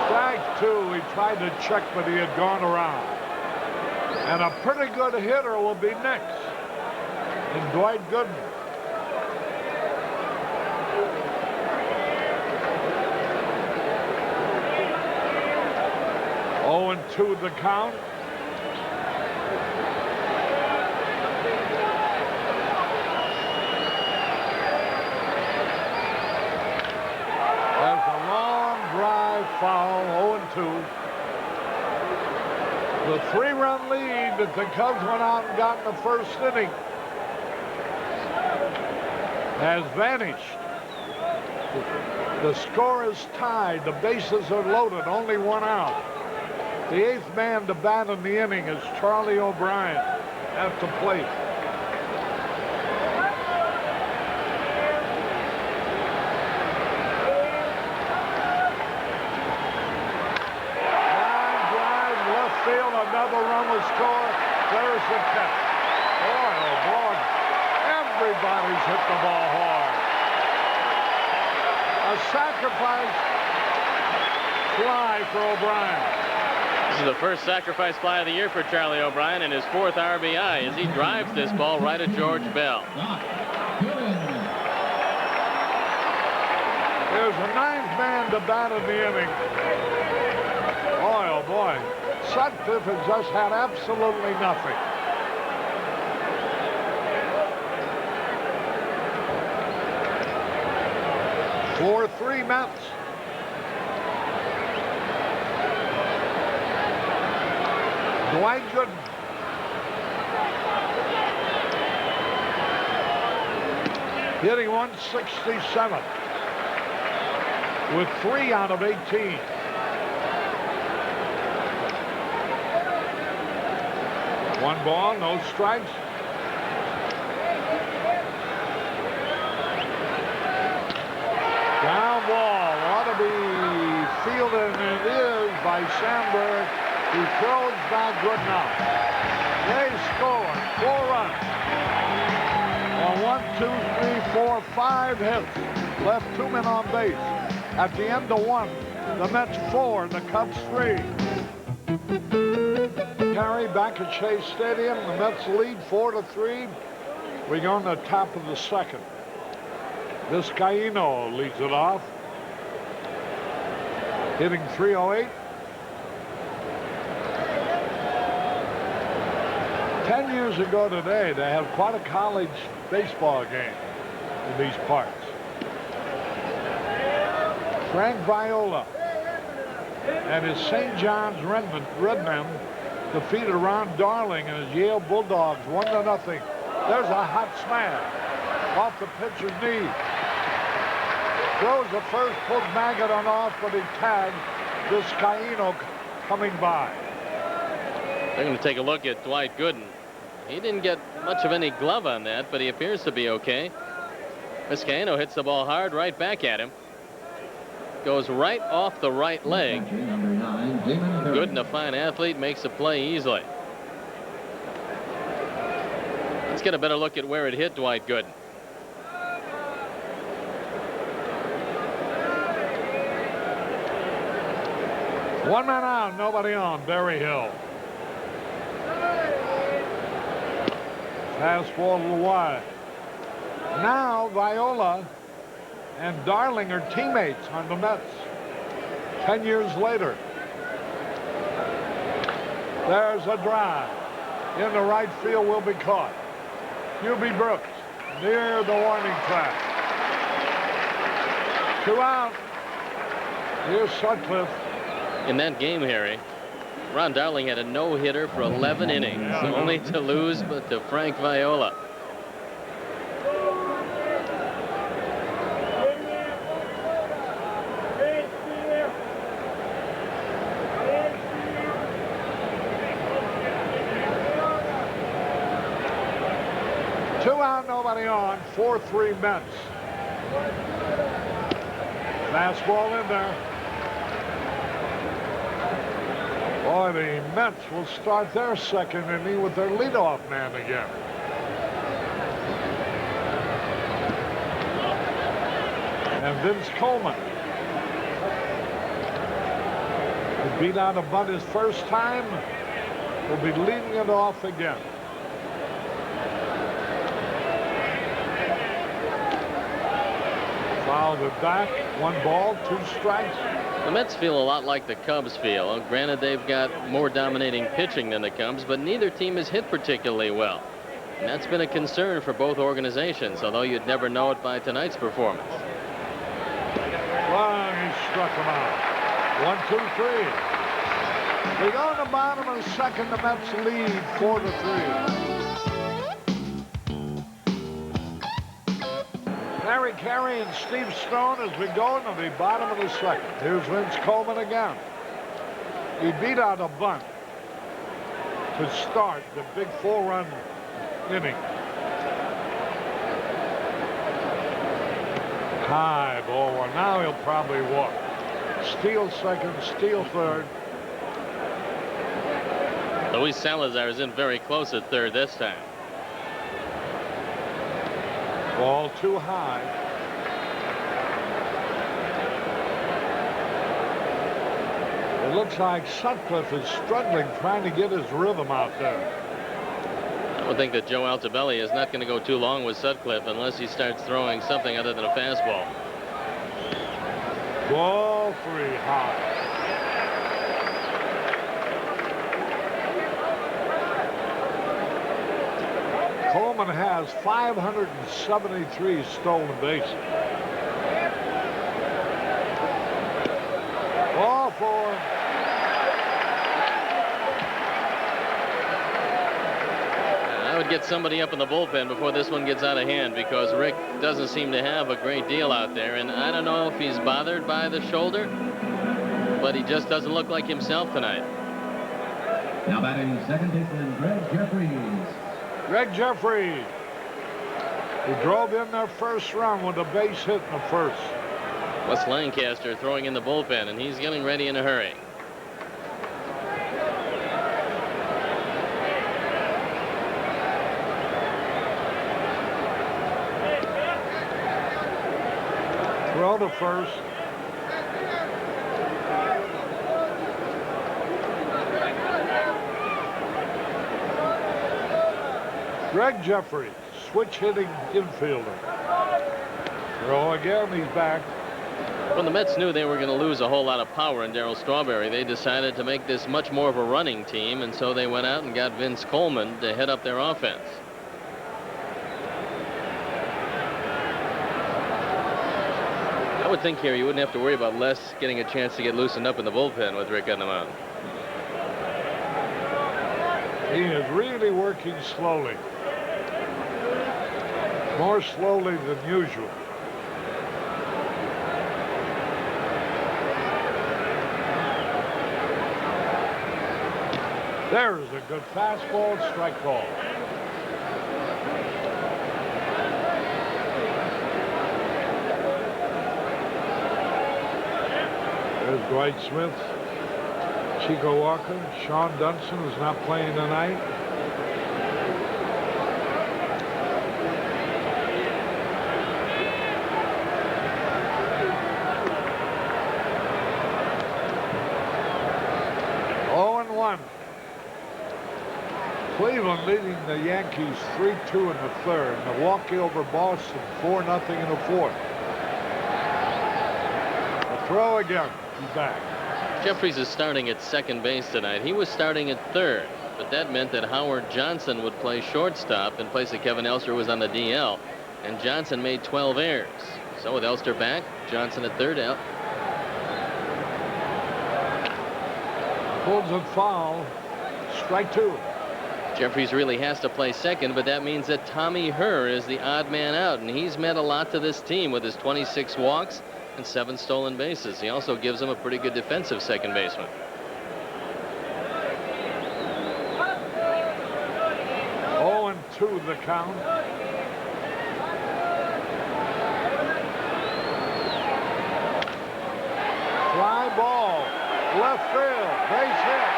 Strike 2. He tried to check, but he had gone around. And a pretty good hitter will be next in Dwight Gooden. Oh, and 2 the count. There's a long drive foul, 0-2. The 3-run lead that the Cubs went out and got in the first inning has vanished. The score is tied. The bases are loaded, only 1 out. The 8th man to bat in the inning is Charlie O'Brien at the plate. another run will score. There's the catch. Boy, oh boy. Everybody's hit the ball hard. A sacrifice fly for O'Brien. This is the first sacrifice fly of the year for Charlie O'Brien and his 4th RBI as he drives this ball right at George Bell. There's a 9th man to bat in the inning. Boy, oh boy. Sutcliffe has just had absolutely nothing. For 3 Mets. Dwight Gooden. Hitting 167 with 3 out of 18. One ball, no strikes. Ground ball ought to be fielded, and it is by Sandberg. He throws back good enough. They score 4 runs. On 1, 2, 3, 4, 5 hits. Left 2 men on base. At the end of 1, the Mets 4, the Cubs 3. Carey back at Shea Stadium. The Mets lead 4-3. We go on the top of the 2nd. Vizcaino leads it off. Hitting .308. 10 years ago today, they had quite a college baseball game in these parts. Frank Viola and his St. John's Redmen defeated Ron Darling and his Yale Bulldogs 1-0. There's a hot smash off the pitcher's knee. Throws the first, pulls Maggot on off, but he tags Vizcaino coming by. They're going to take a look at Dwight Gooden. He didn't get much of any glove on that, but he appears to be okay. Vizcaino hits the ball hard right back at him. Goes right off the right leg. Gooden, a fine athlete, makes the play easily. Let's get a better look at where it hit Dwight Gooden. One man out, nobody on. Berry Hill. Fastball a little wide. Now Viola and Darling are teammates on the Mets 10 years later. There's a drive. In the right field will be caught. Hubie Brooks near the warning track. 2 out. Here's Sutcliffe. In that game, Harry, Ron Darling had a no-hitter for 11 innings, only to lose but to Frank Viola. Two out, nobody on. 4-3 Mets. Fastball in there. Boy, the Mets will start their 2nd inning with their leadoff man again. And Vince Coleman. He beat out a bunt his first time. Will be leading it off again. Fouled it back. 1 ball, 2 strikes. The Mets feel a lot like the Cubs feel. Granted, they've got more dominating pitching than the Cubs, but neither team has hit particularly well. And that's been a concern for both organizations, although you'd never know it by tonight's performance. Well, he struck him out. 1, 2, 3. We go to the bottom of the 2nd. The Mets lead 4-3. Harry Carey and Steve Stone as we go into the bottom of the 2nd. Here's Vince Coleman again. He beat out a bunt to start the big 4-run inning. High ball one. Now he'll probably walk. Steele 2nd, Steele 3rd. Luis Salazar is in very close at third this time. Ball too high. It looks like Sutcliffe is struggling trying to get his rhythm out there. I would think that Joe Altobelli is not going to go too long with Sutcliffe unless he starts throwing something other than a fastball. Ball 3 high. Coleman has 573 stolen bases. Ball 4. I would get somebody up in the bullpen before this one gets out of hand, because Rick doesn't seem to have a great deal out there, and I don't know if he's bothered by the shoulder, but he just doesn't look like himself tonight. Now batting second baseman Greg Jeffries. Greg Jeffries, who drove in their first run with a base hit in the first. Wes Lancaster throwing in the bullpen, and he's getting ready in a hurry. Throw to first. Greg Jeffries, switch hitting infielder. Throw again, he's back. When the Mets knew they were going to lose a whole lot of power in Darryl Strawberry, they decided to make this much more of a running team, and so they went out and got Vince Coleman to head up their offense. I would think here you wouldn't have to worry about Les getting a chance to get loosened up in the bullpen with Rick on the mound. He is really working slowly. More slowly than usual. There's a good fastball, strike ball. There's Dwight Smith, Chico Walker. Sean Dunson is not playing tonight. Cleveland leading the Yankees 3-2 in the third. Milwaukee over Boston 4-0 in the fourth. The throw again. He's back. Jeffries is starting at second base tonight. He was starting at third, but that meant that Howard Johnson would play shortstop in place of Kevin Elster, who was on the DL, and Johnson made 12 errors. So with Elster back, Johnson at third out. Pulls it foul. Strike 2. Jeffries really has to play second, but that means that Tommy Herr is the odd man out, and he's meant a lot to this team with his 26 walks and 7 stolen bases. He also gives him a pretty good defensive second baseman. Oh, 0-2 the count. Fly ball, left field, base hit.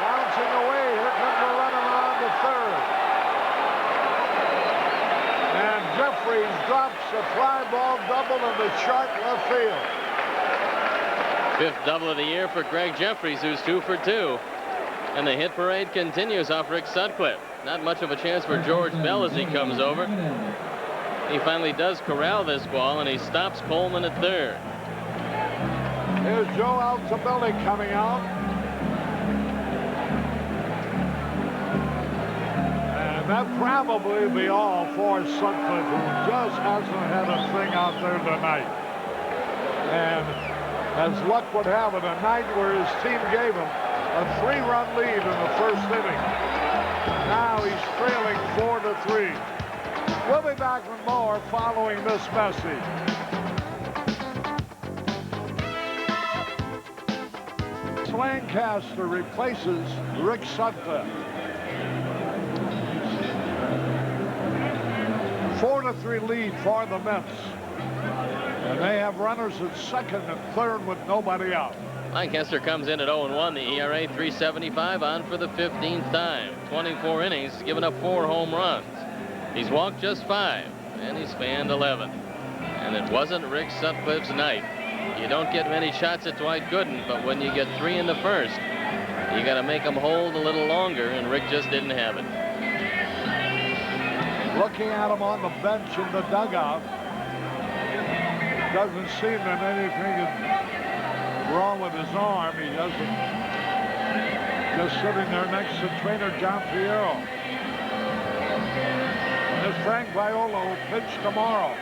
Bouncing away, here comes the runner around the third. And Jeffries drops a fly ball double in the sharp left field. 5th double of the year for Greg Jeffries, who's 2 for 2. And the hit parade continues off Rick Sutcliffe. Not much of a chance for George Bell as he comes over. He finally does corral this ball, and he stops Coleman at third. Here's Joe Altobelli coming out. That probably be all for Sutcliffe, who just hasn't had a thing out there tonight. And as luck would have it, a night where his team gave him a 3-run lead in the first inning. Now he's trailing 4-3. We'll be back with more following this message. Lancaster replaces Rick Sutcliffe. 4-3 lead for the Mets. And they have runners at second and third with nobody out. Lancaster comes in at 0-1. The ERA 3.75, on for the 15th time. 24 innings, given up 4 home runs. He's walked just 5, and he's fanned 11. And it wasn't Rick Sutcliffe's night. You don't get many shots at Dwight Gooden, but when you get 3 in the first, you got to make them hold a little longer, and Rick just didn't have it. Looking at him on the bench in the dugout, doesn't seem that anything is wrong with his arm. He doesn't. Just sitting there next to trainer John Fierro. And this Frank Viola will pitch tomorrow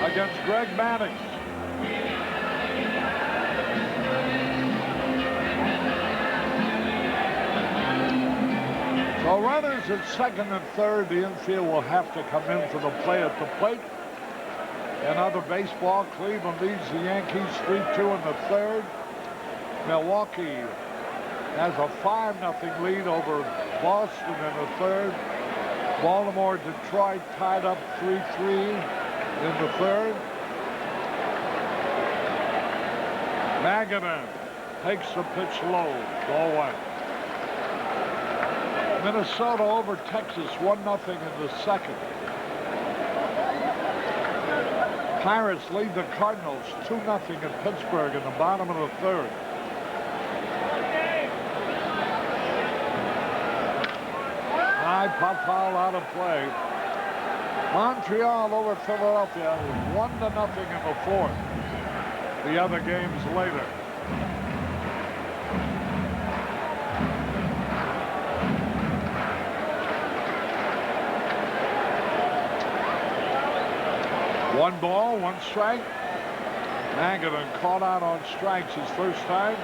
against Greg Maddux. So runners at second and third. The infield will have to come in for the play at the plate. In other baseball, Cleveland leads the Yankees 3-2 in the third. Milwaukee has a 5-0 lead over Boston in the third. Baltimore, Detroit tied up 3-3 in the third. Magadan takes the pitch low, ball 1. Minnesota over Texas 1-0 in the second. Pirates lead the Cardinals 2-0 in Pittsburgh in the bottom of the third. High pop foul out of play. Montreal over Philadelphia 1-0 in the fourth. The other games later. One ball, one strike. Magadan caught out on strikes his first time,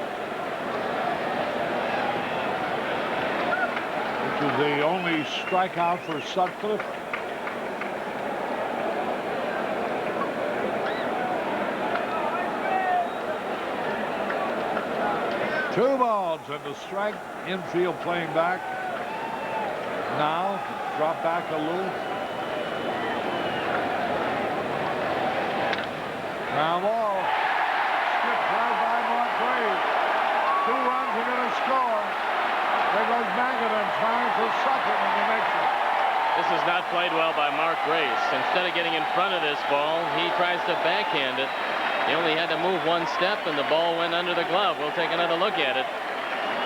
which is the only strikeout for Sutcliffe. Two balls and the strike. Infield playing back. Now drop back a little. Now ball. Skip right by Mark Graves. 2 runs are going to score. There goes Magadan trying for second in the next one. This is not played well by Mark Grace. Instead of getting in front of this ball, he tries to backhand it. He only had to move 1 step, and the ball went under the glove. We'll take another look at it.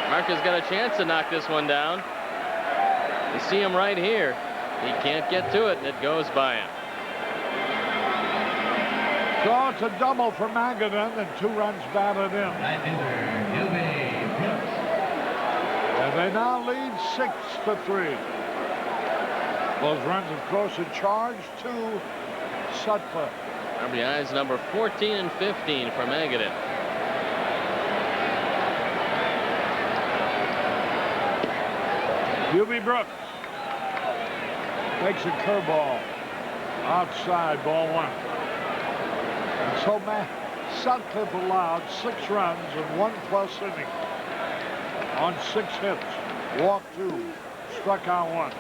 Mark has got a chance to knock this one down. You see him right here. He can't get to it, and it goes by him. So it's a double for Magadan and 2 runs batted in. And they now lead 6-3. Those runs, of course, are charged to Sutcliffe. RBIs number 14 and 15 for Magadan. Hubie Brooks takes a curveball outside, ball 1. And so Sutcliffe allowed 6 runs in 1+ inning on 6 hits. Walked 2, struck out 1.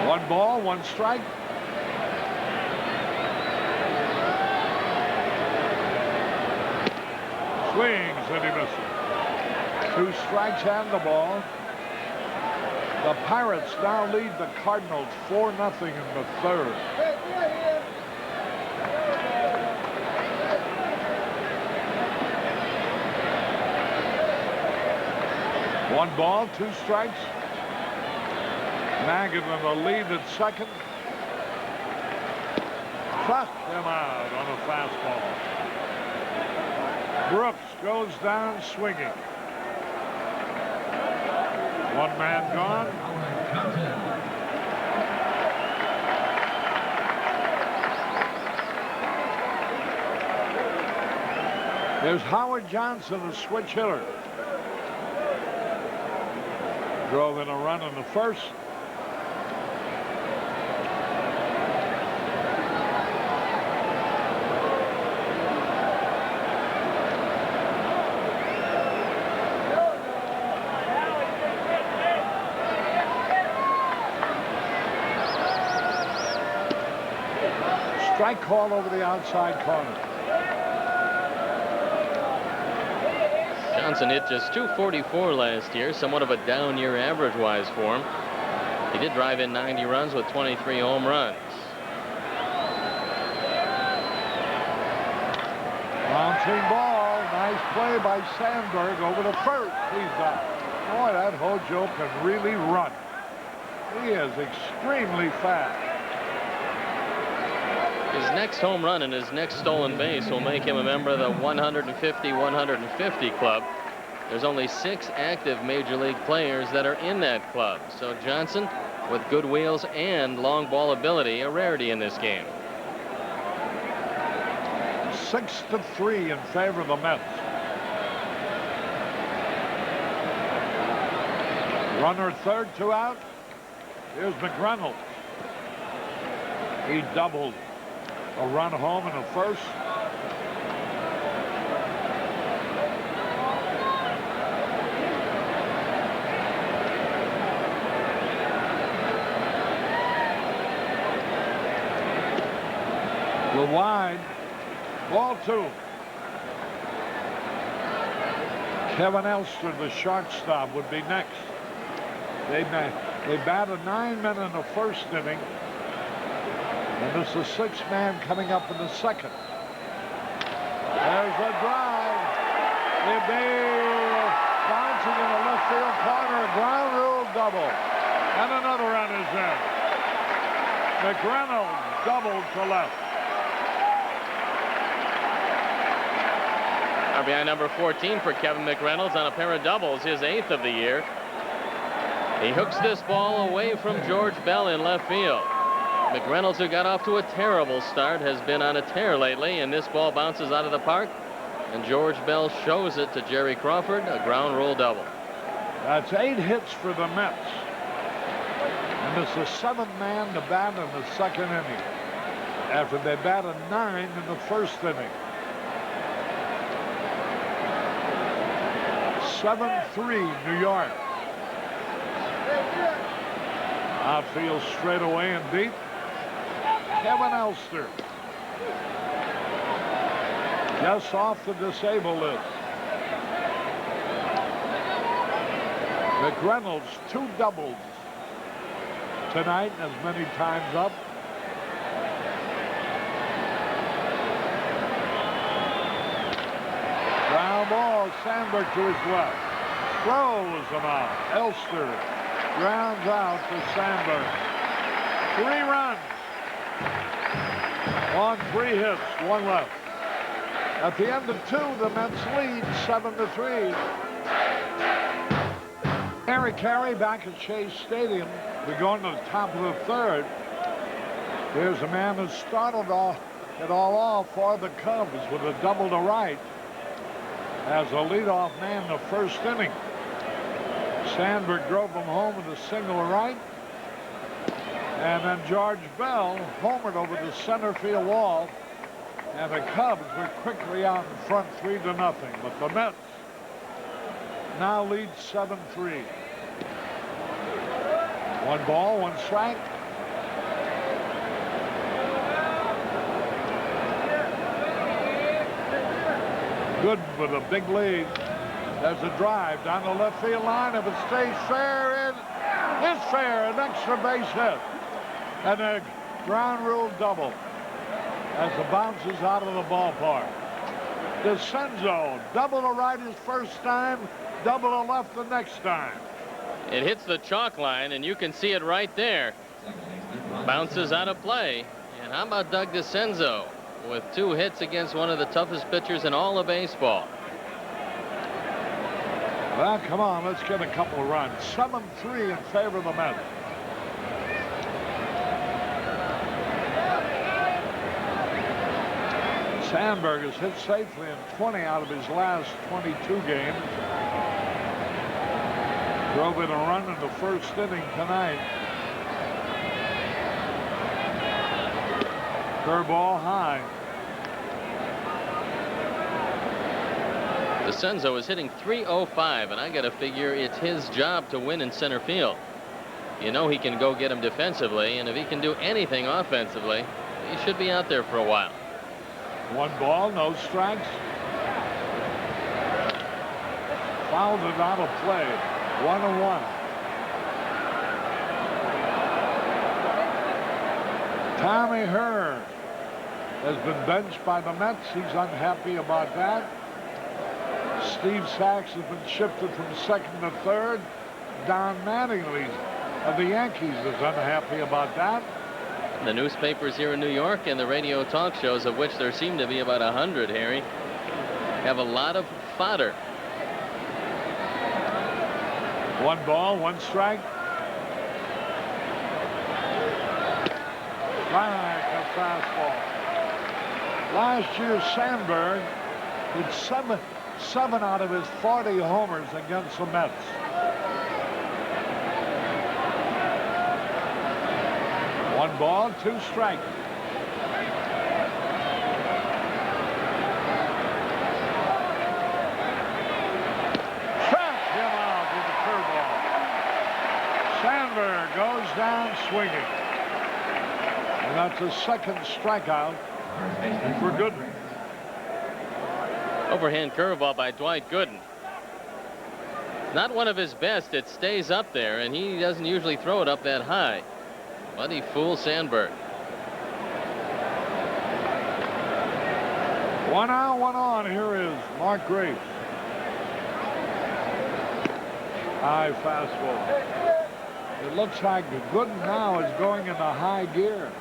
One ball, 1 strike. Swings and he misses. 2 strikes and the ball. The Pirates now lead the Cardinals 4-0 in the third. One ball, 2 strikes. Magadan the lead at second. Fucked him out on a fastball. Brooks goes down swinging. 1 man gone. There's Howard Johnson, a switch hitter. Drove in a run in the first. Strike call over the outside corner. Johnson hit just .244 last year, somewhat of a down year average-wise for him. He did drive in 90 runs with 23 home runs. Bouncing ball. Nice play by Sandberg over to first. He's out. Boy, that Hojo can really run. He is extremely fast. His next home run and his next stolen base will make him a member of the 150-150 club. There's only 6 active Major League players that are in that club. So Johnson, with good wheels and long ball ability, a rarity in this game. 6-3 in favor of the Mets. Runner third, 2 out. Here's McReynolds. He doubled a run home in the first. We're wide. Ball 2. Kevin Elster, the shortstop, would be next. They batted 9 men in the first inning. And this is 6 man coming up in the second. There's a drive. It'd be bouncing in the left field corner. A ground rule double. And another run is in. McReynolds doubled to left. RBI number 14 for Kevin McReynolds on a pair of doubles, his 8th of the year. He hooks this ball away from George Bell in left field. McReynolds, who got off to a terrible start, has been on a tear lately, and this ball bounces out of the park, and George Bell shows it to Jerry Crawford, a ground rule double. That's 8 hits for the Mets. And this is 7th man to bat in the second inning, after they batted 9 in the first inning. 7-3 New York. Outfield straight away and deep. Kevin Elster. Just off the disabled list. McReynolds, 2 doubles tonight, as many times up. Ground ball, Sandberg to his left. Throws him out. Elster grounds out to Sandberg. 3 runs on 3 hits, 1 left. At the end of 2, the Mets lead 7-3. Harry Carey back at Shea Stadium. We're going to the top of the 3rd. Here's a man who started it all off for the Cubs with a double to right as a leadoff man in the first inning. Sandberg drove him home with a single to right. And then George Bell homered over the center field wall. And the Cubs were quickly out in front 3-0. But the Mets now lead 7-3. 1 ball, 1 strike. Good with a big lead. There's a drive down the left field line. If it stays fair, it's fair. An extra base hit. And a ground rule double as it bounces out of the ballpark. DeCenzo, double to right his first time, double to left the next time. It hits the chalk line, and you can see it right there. Bounces out of play. And how about Doug DeCenzo with 2 hits against one of the toughest pitchers in all of baseball? Well, come on, let's get a couple of runs. 7-3 in favor of the Mets. Sandberg has hit safely in 20 out of his last 22 games. Drove in a run in the first inning tonight. Curveball high. DeCenzo is hitting .305, and I got to figure it's his job to win in center field. You know he can go get him defensively, and if he can do anything offensively, He should be out there for a while. 1 ball, no strikes. Fouled it out of play. 1-1. Tommy Hearn has been benched by the Mets. He's unhappy about that. Steve Sachs has been shifted from second to third. Don Mattingly of the Yankees is unhappy about that. The newspapers here in New York and the radio talk shows, of which there seem to be about 100, Harry, have a lot of fodder. 1 ball, 1 strike. Like a fastball. Last year, Sandberg hit 7 out of his 40 homers against the Mets. One ball, 2 strikes. Struck him out with a curveball. Sandberg goes down swinging. And that's a second strikeout for Gooden. Overhand curveball by Dwight Gooden. Not one of his best. It stays up there, and he doesn't usually throw it up that high. But he fools Sandberg. 1 out, 1 on. Here is Mark Graves. High fastball. It looks like Gooden now is going into high gear.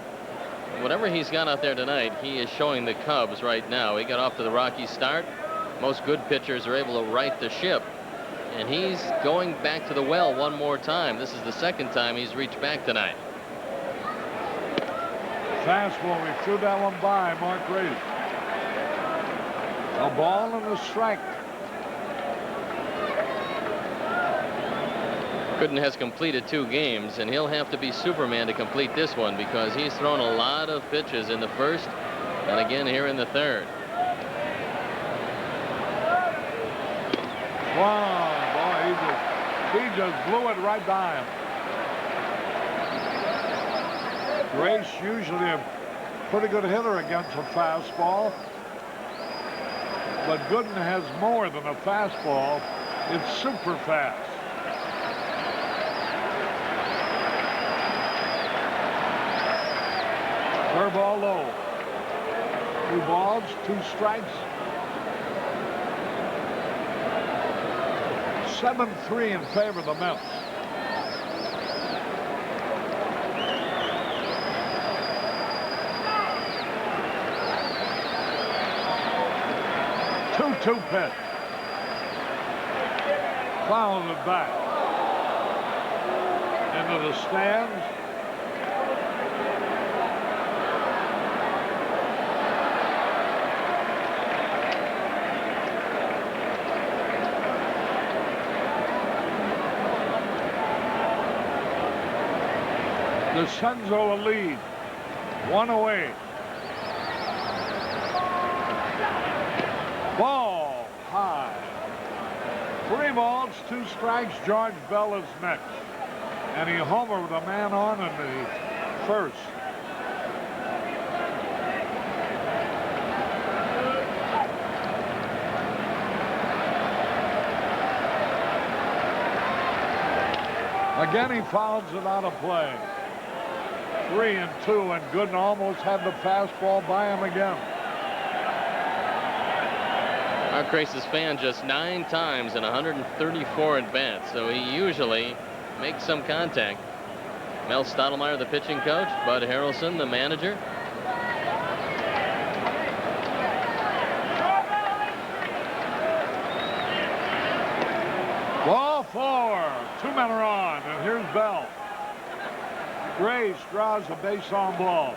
Whatever he's got out there tonight, he is showing the Cubs right now. He got off to the rocky start. Most good pitchers are able to right the ship. And he's going back to the well one more time. This is the second time he's reached back tonight. Fastball, we threw that one by Mark Graves. A ball and a strike. Gooden has completed 2 games, and he'll have to be Superman to complete this one because he's thrown a lot of pitches in the first and again here in the third. Wow, boy, he just blew it right by him. Grace usually a pretty good hitter against a fastball, but Gooden has more than a fastball. It's super fast. Curveball low. 2 balls, 2 strikes. 7-3 in favor of the Mets. Two pitch. Fouls it back. Into the stands. The Senzo a lead. 1 away. Ball high. 3 balls, 2 strikes. George Bell is next. And he homered with a man on in the first. Again, he fouls it out of play. 3-2, and Gooden almost had the fastball by him again. Mark Grace has fanned just 9 times in 134 at-bats, so he usually makes some contact. Mel Stottlemyre, the pitching coach, Bud Harrelson, the manager. Ball 4. 2 men are on, and here's Bell. Grace draws a base on ball.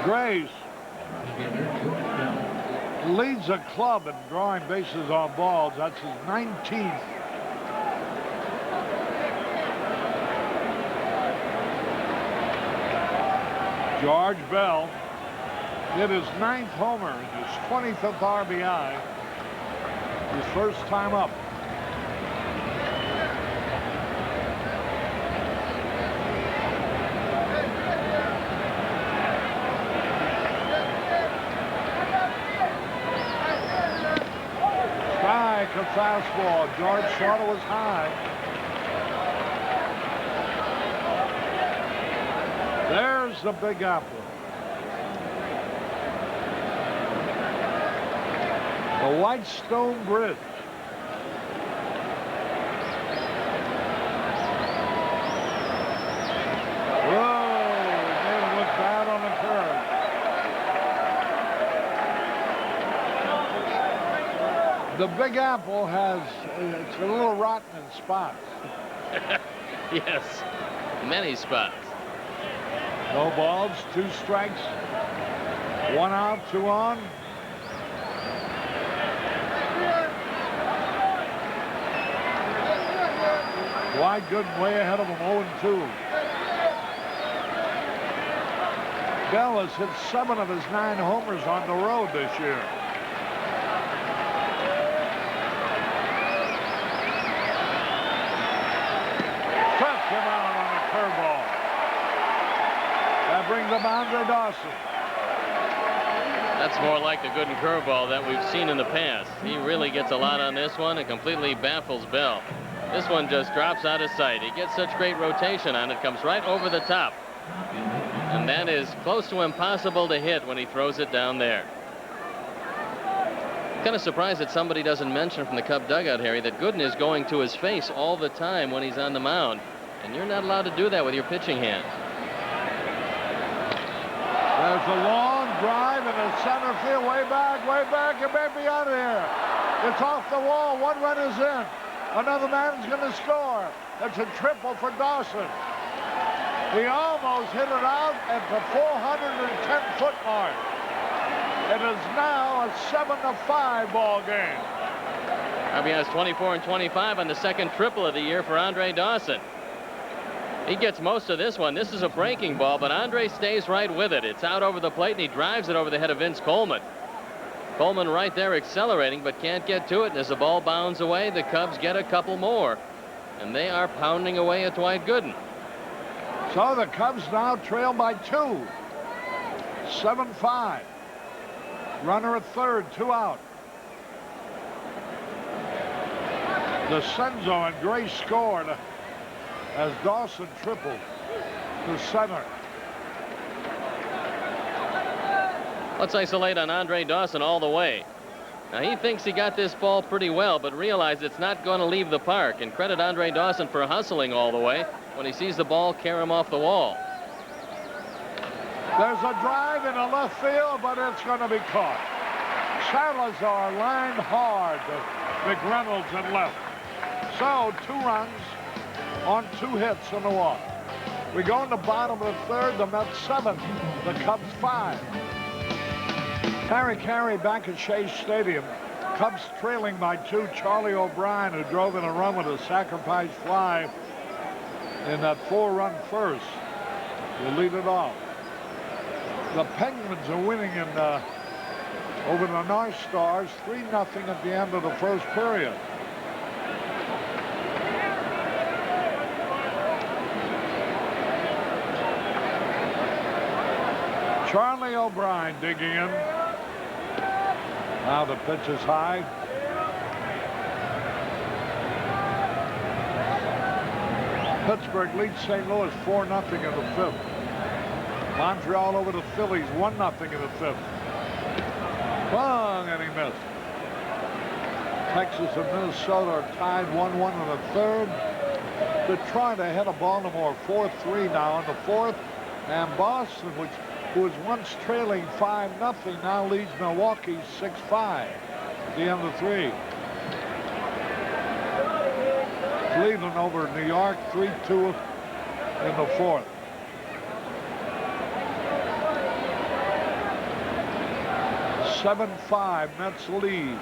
Grace leads the club in drawing bases on balls. That's his 19th. George Bell hit his 9th homer, his 25th RBI, his first time up. fastball. George thought it was high. There's the Big Apple. The White Stone Bridge. The Big Apple has, it's a little rotten in spots. Yes, many spots. No balls, 2 strikes, 1 out, 2 on. Dwight Gooden way ahead of him, 0-2. Bell has hit 7 of his 9 homers on the road this year. Him out on a curveball. That brings up Andre Dawson. That's more like the Gooden curveball that we've seen in the past. He really gets a lot on this one and completely baffles Bell. This one just drops out of sight. He gets such great rotation on it, comes right over the top. And that is close to impossible to hit when he throws it down there. Kind of surprised that somebody doesn't mention from the Cub dugout, Harry, that Gooden is going to his face all the time when he's on the mound. And you're not allowed to do that with your pitching hand. There's a long drive in the center field, way back, it may be out of here. It's off the wall, 1 run is in. Another man's going to score. It's a triple for Dawson. He almost hit it out at the 410-foot mark. It is now a 7-5 ball game. RBI's 24 and 25 on the second triple of the year for Andre Dawson. He gets most of this one. This is a breaking ball, but Andre stays right with it. It's out over the plate, and he drives it over the head of Vince Coleman. Coleman right there accelerating, but can't get to it. And as the ball bounds away, the Cubs get a couple more. And they are pounding away at Dwight Gooden. So the Cubs now trail by 2. 7-5. Runner at third, 2 out. DeCenzo and Gray scored as Dawson tripled to center. Let's isolate on Andre Dawson all the way. Now he thinks he got this ball pretty well, but realized it's not going to leave the park. And credit Andre Dawson for hustling all the way when he sees the ball carry him off the wall. There's a drive in the left field, but it's going to be caught. Salazar lined hard to McReynolds and left. So 2 runs on 2 hits on the walk. We go in the bottom of the third. The Mets 7, the Cubs 5. Harry Carey back at Shea Stadium. Cubs trailing by 2. Charlie O'Brien, who drove in a run with a sacrifice fly in that 4-run first, will lead it off. The Penguins are winning in over the North Stars 3-0 at the end of the first period. Charlie O'Brien digging in. Now the pitch is high. Pittsburgh leads St. Louis 4-0 in the 5th. Montreal over the Phillies 1-0 in the 5th. Bang, and he missed. Texas and Minnesota are tied 1-1 in the 3rd. Detroit ahead of Baltimore 4-3 now in the 4th. And Boston, who was once trailing 5-0, now leads Milwaukee 6-5 at the end of 3. Cleveland over New York 3-2 in the 4th. (7-5) Mets lead.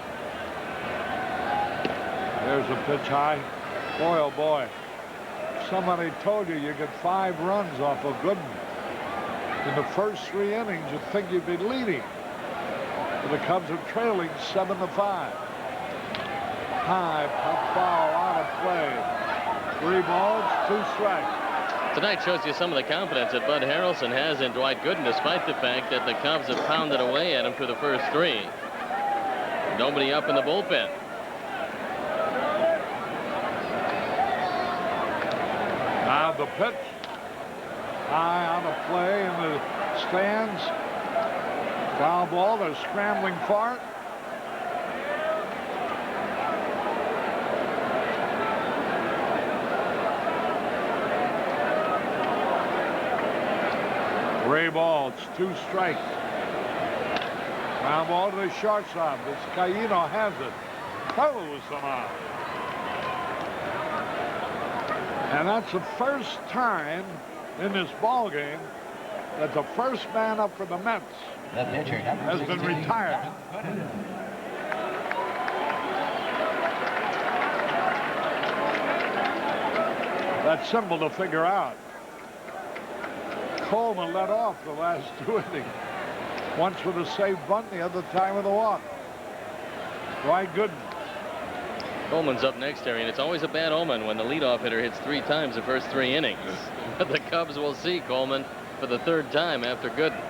There's a pitch high. Boy, oh boy. Somebody told you you get 5 runs off of Gooden. In the first 3 innings, you'd think you'd be leading. But the Cubs are trailing 7-5. High, pop foul, out of play. 3 balls, 2 strikes. Tonight shows you some of the confidence that Bud Harrelson has in Dwight Gooden, despite the fact that the Cubs have pounded away at him through the first 3. Nobody up in the bullpen. the pitch. High out of play in the stands. Foul ball. They're scrambling for it. Gray ball. It's 2 strikes. Ground ball to the shortstop. Vizcaíno has it. Throws them out. And that's the first time in this ball game that the first man up for the Mets has been retired. That's simple to figure out. Coleman led off the last 2 innings. Once with a safe bunt, the other time with a walk. Dwight Gooden. Coleman's up next, Terry, and it's always a bad omen when the leadoff hitter hits 3 times the first 3 innings. But the Cubs will see Coleman for the 3rd time after Gooden.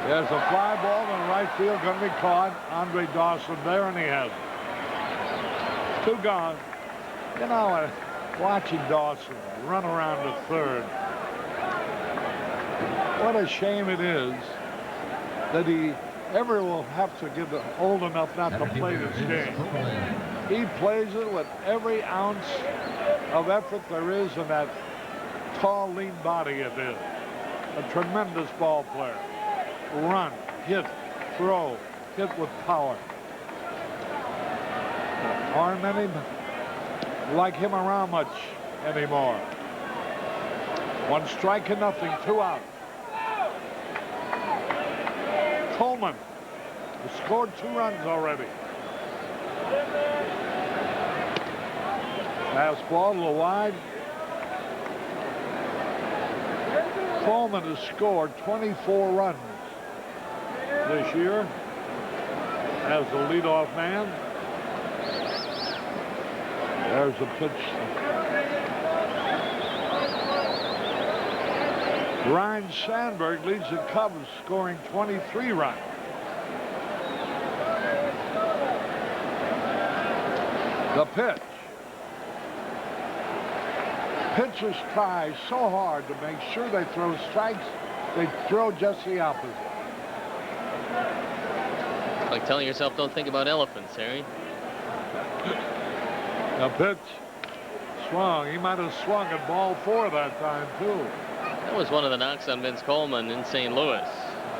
There's a fly ball in right field, going to be caught. Andre Dawson there, and he has it. 2 gone. You know, watching Dawson run around to third. What a shame it is that he ever will have to get old enough not to play this game. He plays it with every ounce of effort there is in that tall, lean body it is. A tremendous ball player. Run, hit, throw, hit with power. Aren't many like him around much anymore. 1 strike and nothing, 2 out. Coleman has scored 2 runs already. Fastball a little wide. Coleman has scored 24 runs this year as the leadoff man. There's a pitch. Ryan Sandberg leads the Cubs, scoring 23 runs. The pitch. Pitchers try so hard to make sure they throw strikes, they throw just the opposite. Like telling yourself, don't think about elephants, Harry. The pitch swung. He might have swung at ball 4 that time, too. That was one of the knocks on Vince Coleman in St. Louis.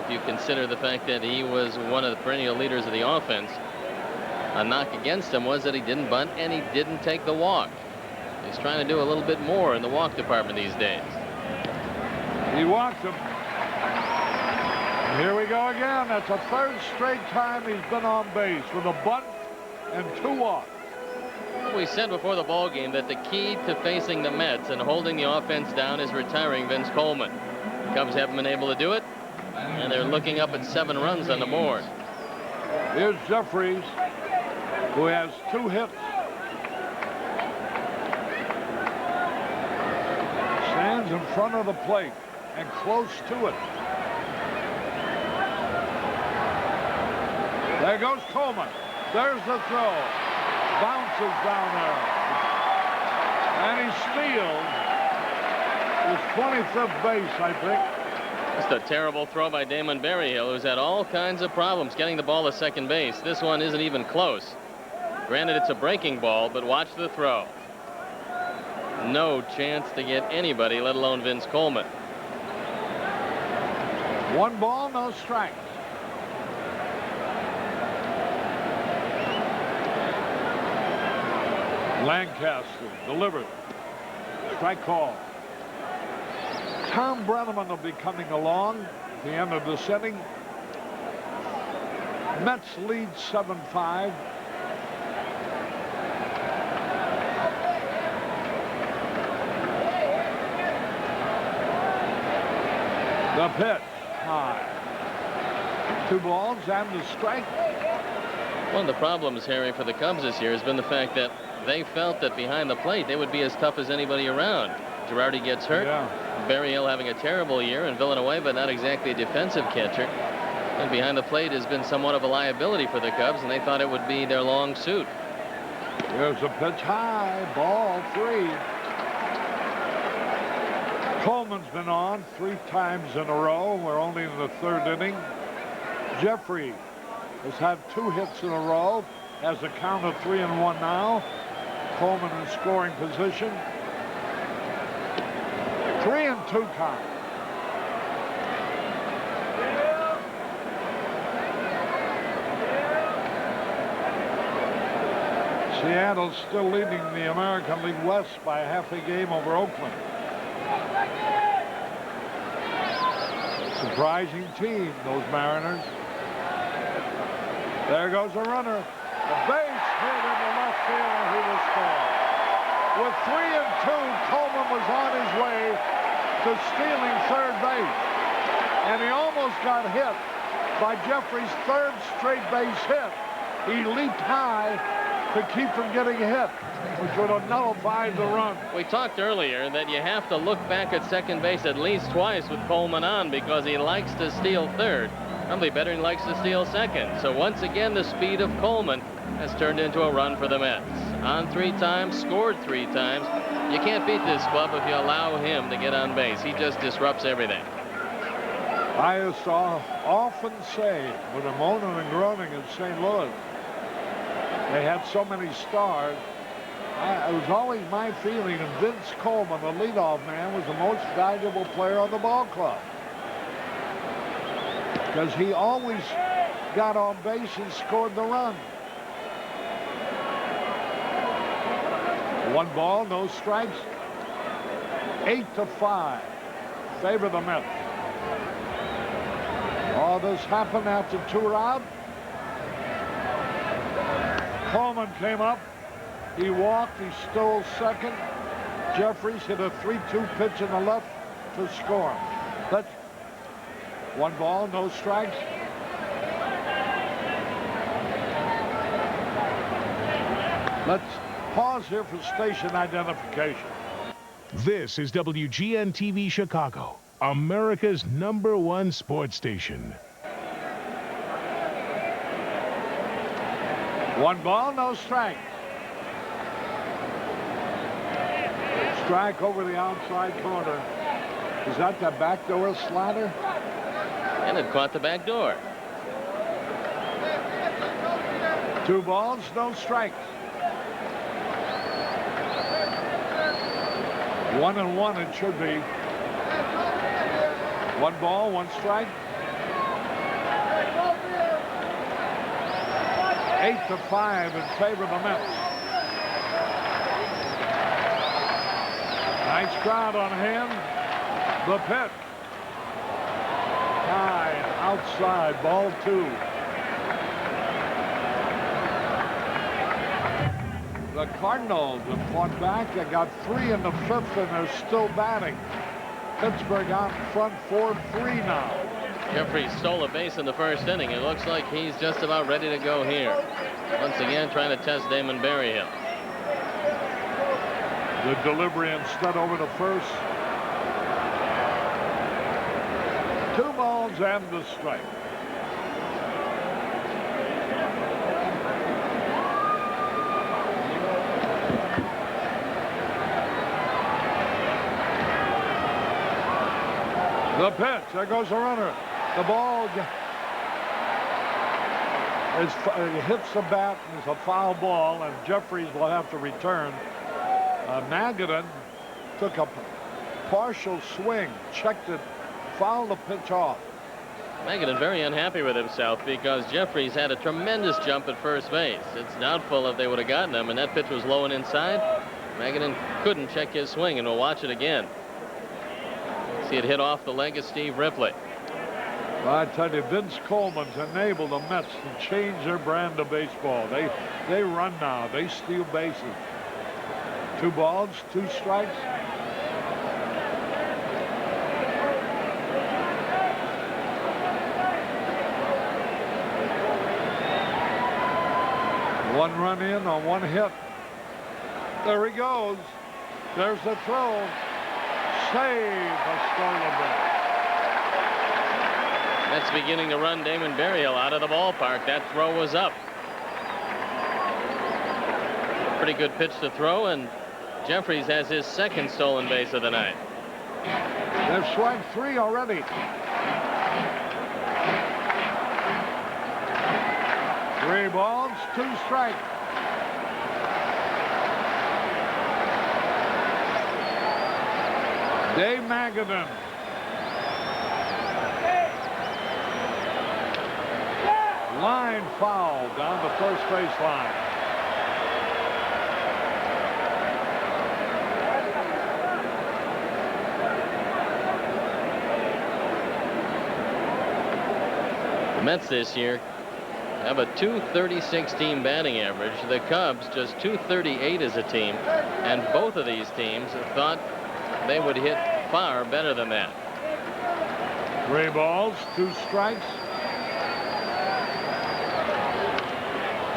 If you consider the fact that he was one of the perennial leaders of the offense, a knock against him was that he didn't bunt and he didn't take the walk. He's trying to do a little bit more in the walk department these days. He walked him. Here we go again. That's the 3rd straight time he's been on base with a bunt and 2 walks. We said before the ball game that the key to facing the Mets and holding the offense down is retiring Vince Coleman. The Cubs haven't been able to do it, and they're looking up at 7 runs on the board. Here's Jeffries, who has 2 hits. Stands in front of the plate and close to it. There goes Coleman. There's the throw. Bounces down there. And he steals his 25th base, I think. Just a terrible throw by Damon Berryhill, who's had all kinds of problems getting the ball to second base. This one isn't even close. Granted, it's a breaking ball, but watch the throw. No chance to get anybody, let alone Vince Coleman. 1 ball, no strikes. Lancaster delivered. Strike call. Tom Brenneman will be coming along at the end of this inning. Mets lead 7-5. The pitch, high. 2 balls and the strike. One of the problems, Harry, for the Cubs this year has been the fact that they felt that behind the plate they would be as tough as anybody around. Girardi gets hurt. Yeah. Berryhill having a terrible year, and Villanueva not exactly a defensive catcher. And behind the plate has been somewhat of a liability for the Cubs, and they thought it would be their long suit. There's a pitch high, ball 3. Coleman's been on 3 times in a row. We're only in the 3rd inning. Jeffrey has had 2 hits in a row. Has a count of 3-1 now. Coleman in scoring position. 3-2 count. Seattle's still leading the American League West by half a game over Oakland. Surprising team, those Mariners. There goes a runner. A base hit in the left field, and he was scored. With 3-2, Coleman was on his way to stealing 3rd base. And he almost got hit by Jeffrey's 3rd straight base hit. He leaped high to keep from getting hit, which would have nullified the run. We talked earlier that you have to look back at second base at least twice with Coleman on because he likes to steal 3rd. Probably better he likes to steal 2nd. So once again, the speed of Coleman has turned into a run for the Mets. On 3 times, scored 3 times. You can't beat this club if you allow him to get on base. He just disrupts everything. I used to often say, with the moaning and groaning in St. Louis, they had so many stars. It was always my feeling that Vince Coleman, the leadoff man, was the most valuable player on the ball club. Because he always got on base and scored the run. 1 ball, no strikes. 8-5. Favor the Mets. All this happened after 2 outs. Coleman came up. He walked. He stole 2nd. Jeffries hit a 3-2 pitch in the left to score. That's 1 ball, no strikes. Let's pause here for station identification. This is WGN TV Chicago, America's #1 sports station. 1 ball, no strike. Strike over the outside corner. Is that the backdoor slider? And it caught the back door. 2 balls, no strikes. 1-1 it should be. 1 ball, 1 strike. 8-5 in favor of the Mets. Nice crowd on hand. The pitch. High, outside, ball 2. The Cardinals have fought back. They got 3 in the 5th, and they're still batting. Pittsburgh out in front 4-3 now. Jeffrey stole a base in the 1st inning. It looks like he's just about ready to go here. Once again, trying to test Damon Berryhill. The delivery instead over the 1st. 2 balls and the strike. The pitch. There goes the runner. The ball hits the bat, and it's a foul ball, and Jeffries will have to return. Magadan took a partial swing, checked it, fouled the pitch off. Magadan very unhappy with himself because Jeffries had a tremendous jump at 1st base. It's doubtful if they would have gotten him, and that pitch was low and inside. Magadan couldn't check his swing, and we'll watch it again. See it hit off the leg of Steve Ripley. Well, I tell you, Vince Coleman's enabled the Mets to change their brand of baseball. They run now. They steal bases. 2 balls, 2 strikes. One run in on 1 hit. There he goes. There's the throw. Save a stolen base. That's beginning to run Damon Berryhill out of the ballpark. That throw was up. Pretty good pitch to throw, and Jeffries has his 2nd stolen base of the night. They've swung 3 already. Three balls, 2 strikes. Dave Magadan. Line foul down the first base line. The Mets this year have a .236 team batting average. The Cubs just .238 as a team, and both of these teams thought they would hit far better than that. 3 balls, 2 strikes.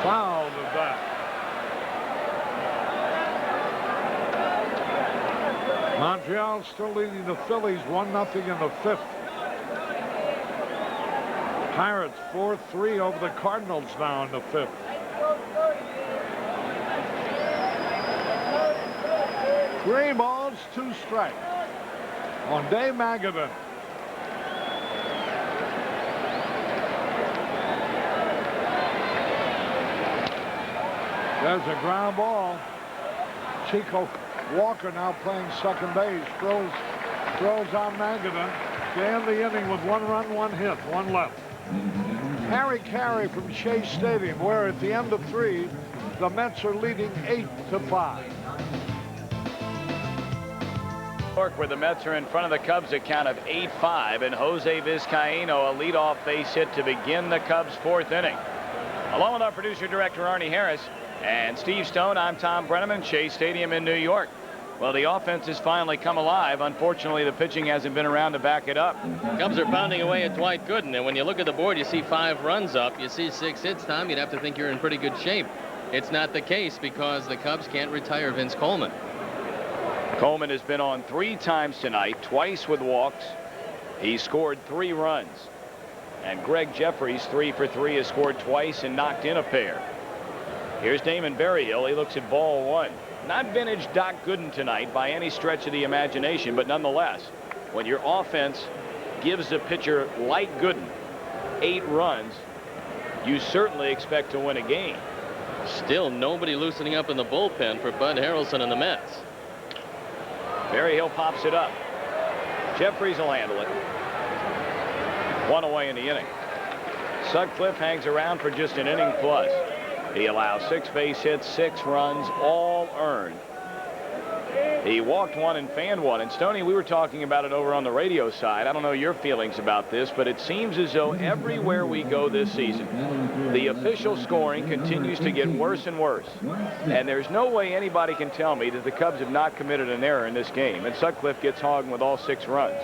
Foul to that. Montreal still leading the Phillies 1-0 in the 5th. Pirates 4-3 over the Cardinals now in the 5th. Three balls, 2 strikes on Dave Magadan. There's a ground ball. Chico Walker now playing second base. Throws on Magadan to end the inning with 1 run, 1 hit, 1 left. Harry Carey from Shea Stadium, where at the end of 3, the Mets are leading 8-5. Where the Mets are in front of the Cubs at count of 8-5, and Jose Vizcaíno a leadoff base hit to begin the Cubs' 4th inning. Along with our producer director Arnie Harris and Steve Stone, I'm Tom Brenneman, Shea Stadium in New York. Well, the offense has finally come alive. Unfortunately, the pitching hasn't been around to back it up. Cubs are pounding away at Dwight Gooden, and when you look at the board, you see 5 runs up, you see 6 hits, Tom, you'd have to think you're in pretty good shape. It's not the case because the Cubs can't retire Vince Coleman. Coleman has been on 3 times tonight, twice with walks. He scored 3 runs. And Greg Jeffries, 3 for 3, has scored twice and knocked in a pair. Here's Damon Berryhill. He looks at ball 1. Not vintage Doc Gooden tonight by any stretch of the imagination, but nonetheless, when your offense gives a pitcher like Gooden 8 runs, you certainly expect to win a game. Still nobody loosening up in the bullpen for Bud Harrelson and the Mets. Berryhill pops it up. Jeffries will handle it. 1 away in the inning. Sutcliffe hangs around for just an inning plus. He allows 6 base hits, 6 runs, all earned. He walked 1 and fanned 1. And Stoney, we were talking about it over on the radio side. I don't know your feelings about this, but it seems as though everywhere we go this season, the official scoring continues to get worse and worse. And there's no way anybody can tell me that the Cubs have not committed an error in this game. And Sutcliffe gets hogged with all 6 runs.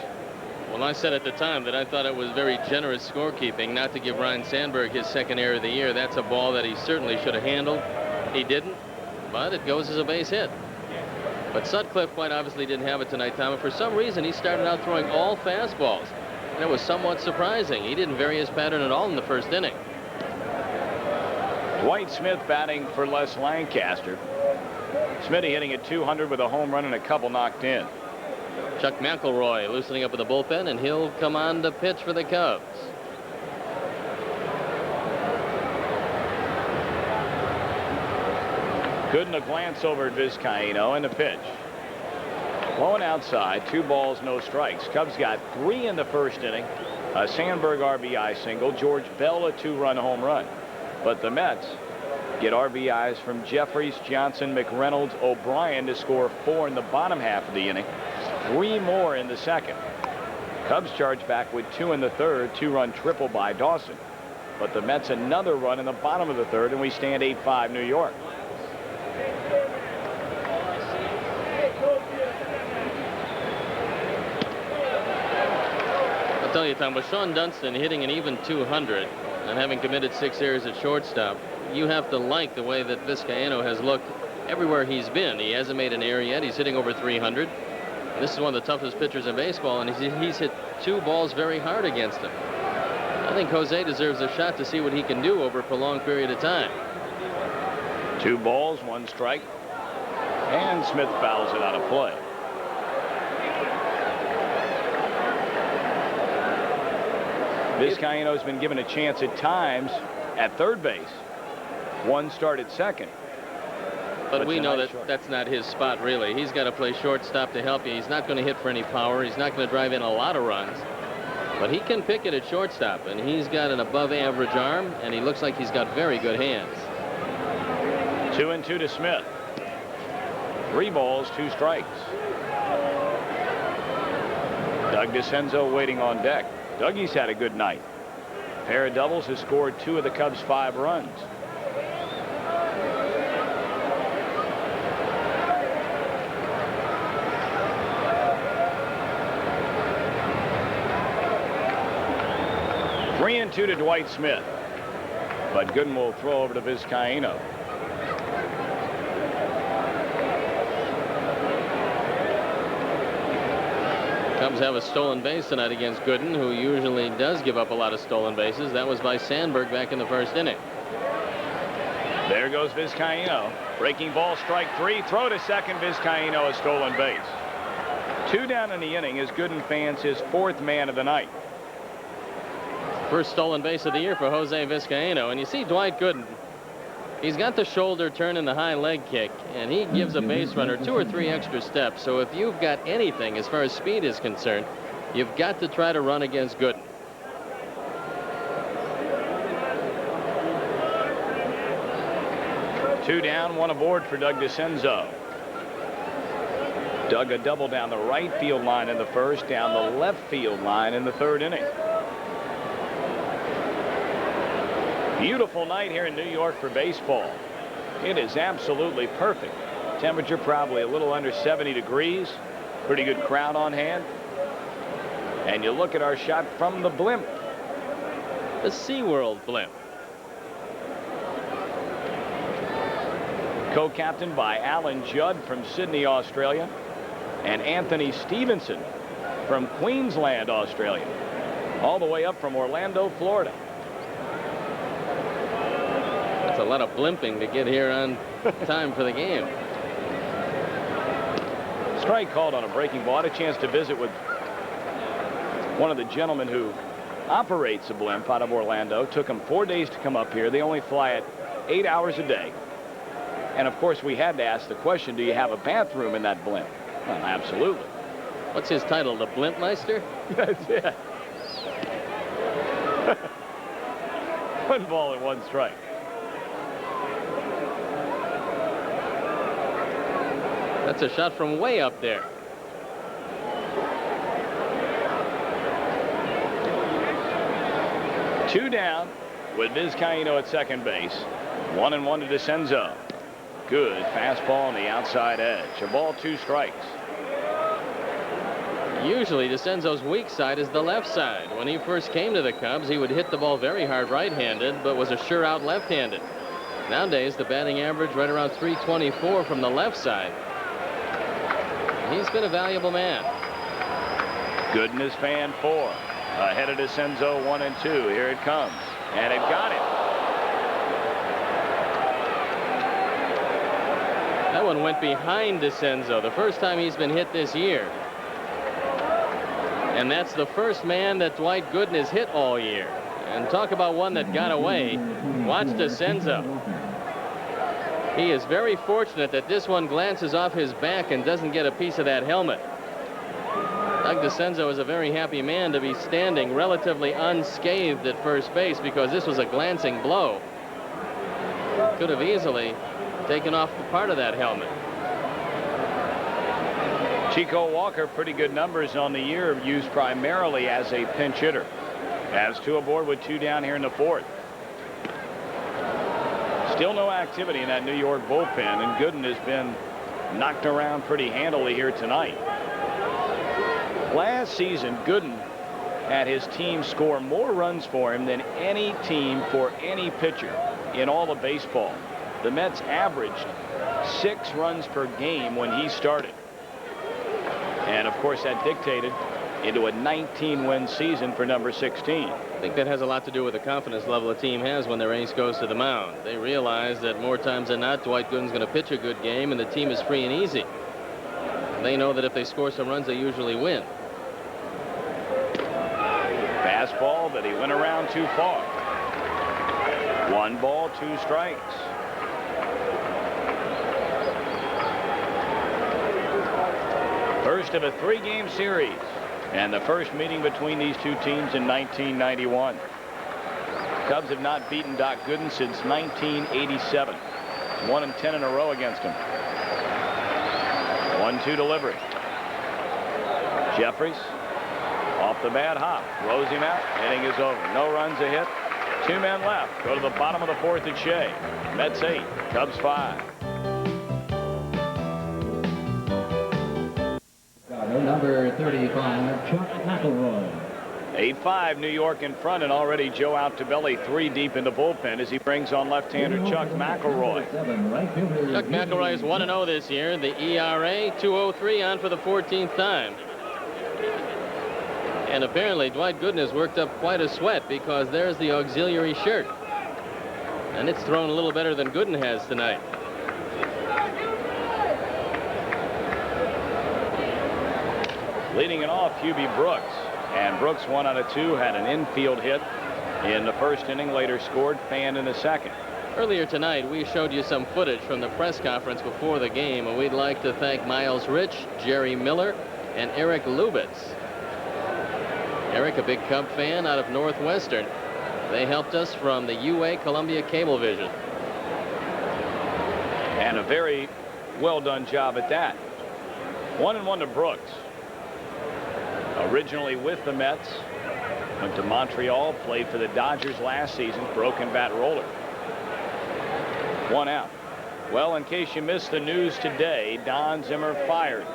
Well, I said at the time that I thought it was very generous scorekeeping not to give Ryan Sandberg his 2nd error of the year. That's a ball that he certainly should have handled. He didn't, but it goes as a base hit. But Sutcliffe quite obviously didn't have it tonight, Tom. And for some reason, he started out throwing all fastballs. And it was somewhat surprising. He didn't vary his pattern at all in the 1st inning. Dwight Smith batting for Les Lancaster. Smitty hitting at 200 with a home run and a couple knocked in. Chuck McElroy loosening up in the bullpen, and he'll come on to pitch for the Cubs. Gooden a glance over at Vizcaíno and the pitch. Blowing outside, 2 balls, no strikes. Cubs got 3 in the 1st inning. A Sandberg RBI single, George Bell a 2-run home run. But the Mets get RBIs from Jeffries, Johnson, McReynolds, O'Brien to score 4 in the bottom half of the inning. 3 more in the 2nd. Cubs charge back with 2 in the 3rd, 2-run triple by Dawson. But the Mets another run in the bottom of the 3rd, and we stand 8-5 New York. I'll tell you, Tom, with Sean Dunston hitting an even 200 and having committed 6 errors at shortstop, you have to like the way that Vizcaíno has looked everywhere he's been. He hasn't made an error yet. He's hitting over 300. This is one of the toughest pitchers in baseball, and he's hit 2 balls very hard against him. I think Jose deserves a shot to see what he can do over a prolonged period of time. 2 balls, 1 strike. And Smith fouls it out of play. Vizcaino's been given a chance at times at third base. One start at second. But we know that that's not his spot, really. He's got to play shortstop to help you. He's not going to hit for any power. He's not going to drive in a lot of runs. But he can pick it at shortstop, and he's got an above-average arm, and he looks like he's got very good hands. 2-2 to Smith. 3 balls, 2 strikes. Doug DeCenzo waiting on deck. Dougie's had a good night. Pair of doubles has scored 2 of the Cubs' 5 runs. Three and 2 to Dwight Smith. But Gooden will throw over to Vizcaino. Cubs have a stolen base tonight against Gooden, who usually does give up a lot of stolen bases. That was by Sandberg back in the first inning. There goes Vizcaino. Breaking ball, strike 3. Throw to second. Vizcaino, a stolen base. 2 down in the inning as Gooden fans his 4th man of the night. First stolen base of the year for Jose Vizcaino. And you see Dwight Gooden. He's got the shoulder turn and the high leg kick, and he gives a base runner 2 or 3 extra steps. So if you've got anything as far as speed is concerned, you've got to try to run against Gooden. Two down, 1 aboard for Doug DeCenzo. Dug a double down the right field line in the first, down the left field line in the 3rd inning. Beautiful night here in New York for baseball. It is absolutely perfect. Temperature probably a little under 70 degrees. Pretty good crowd on hand. And you look at our shot from the blimp. The SeaWorld blimp. Co-captained by Alan Judd from Sydney, Australia, and Anthony Stevenson from Queensland, Australia, all the way up from Orlando, Florida. It's a lot of blimping to get here on time for the game. Strike called on a breaking ball. Had a chance to visit with one of the gentlemen who operates a blimp out of Orlando. Took them 4 days to come up here. They only fly it 8 hours a day. And of course we had to ask the question, do you have a bathroom in that blimp? Well, absolutely. What's his title, the Blimpmeister? That's it. 1 ball and 1 strike. That's a shot from way up there. Two down with Vizcaino at second base. 1-1 to DeCenzo. Good fastball on the outside edge. A ball, 2 strikes. Usually DeCenzo's weak side is the left side. When he first came to the Cubs, he would hit the ball very hard right-handed, but was a sure out left-handed. Nowadays, the batting average right around 324 from the left side. He's been a valuable man. Gooden is fan 4. Ahead of DeCenzo, 1 and 2. Here it comes. And it got him. That one went behind DeCenzo, the first time he's been hit this year. And that's the first man that Dwight Gooden has hit all year. And talk about one that got away. Watch DeCenzo. He is very fortunate that this one glances off his back and doesn't get a piece of that helmet. Doug DeCenzo is a very happy man to be standing relatively unscathed at first base because this was a glancing blow. Could have easily taken off part of that helmet. Chico Walker, pretty good numbers on the year, used primarily as a pinch hitter. Has 2 aboard with 2 down here in the 4th. Still no activity in that New York bullpen, and Gooden has been knocked around pretty handily here tonight. Last season, Gooden had his team score more runs for him than any team for any pitcher in all of baseball. The Mets averaged 6 runs per game when he started. And of course that dictated into a 19-win season for number 16. I think that has a lot to do with the confidence level the team has when their ace goes to the mound. They realize that more times than not, Dwight Gooden's going to pitch a good game and the team is free and easy. They know that if they score some runs, they usually win. Fastball, but he went around too far. 1 ball, 2 strikes. First of a 3-game series, and the first meeting between these two teams in 1991. Cubs have not beaten Doc Gooden since 1987. 1-10 in a row against him. 1-2 delivery. Jeffries off the bad hop, throws him out. Inning is over. No runs, a hit. 2 men left. Go to the bottom of the 4th at Shea. Mets 8, Cubs 5. Number 35, Chuck McElroy. 8-5, New York in front, and already Joe Altobelli 3 deep in the bullpen as he brings on left-hander Chuck McElroy. Chuck McElroy is 1-0 this year. The ERA 2.03 on for the 14th time. And apparently Dwight Gooden has worked up quite a sweat because there's the auxiliary shirt. And it's thrown a little better than Gooden has tonight. Leading it off, Hubie Brooks. And Brooks, 1 out of 2, had an infield hit in the first inning, later scored, fanned in the second. Earlier tonight, we showed you some footage from the press conference before the game, and we'd like to thank Miles Rich, Jerry Miller, and Eric Lubitz. Eric, a big Cub fan out of Northwestern. They helped us from the UA Columbia Cablevision. And a very well done job at that. 1-1 to Brooks. Originally with the Mets, went to Montreal, played for the Dodgers last season, broken bat roller. 1 out. Well, in case you missed the news today, Don Zimmer fired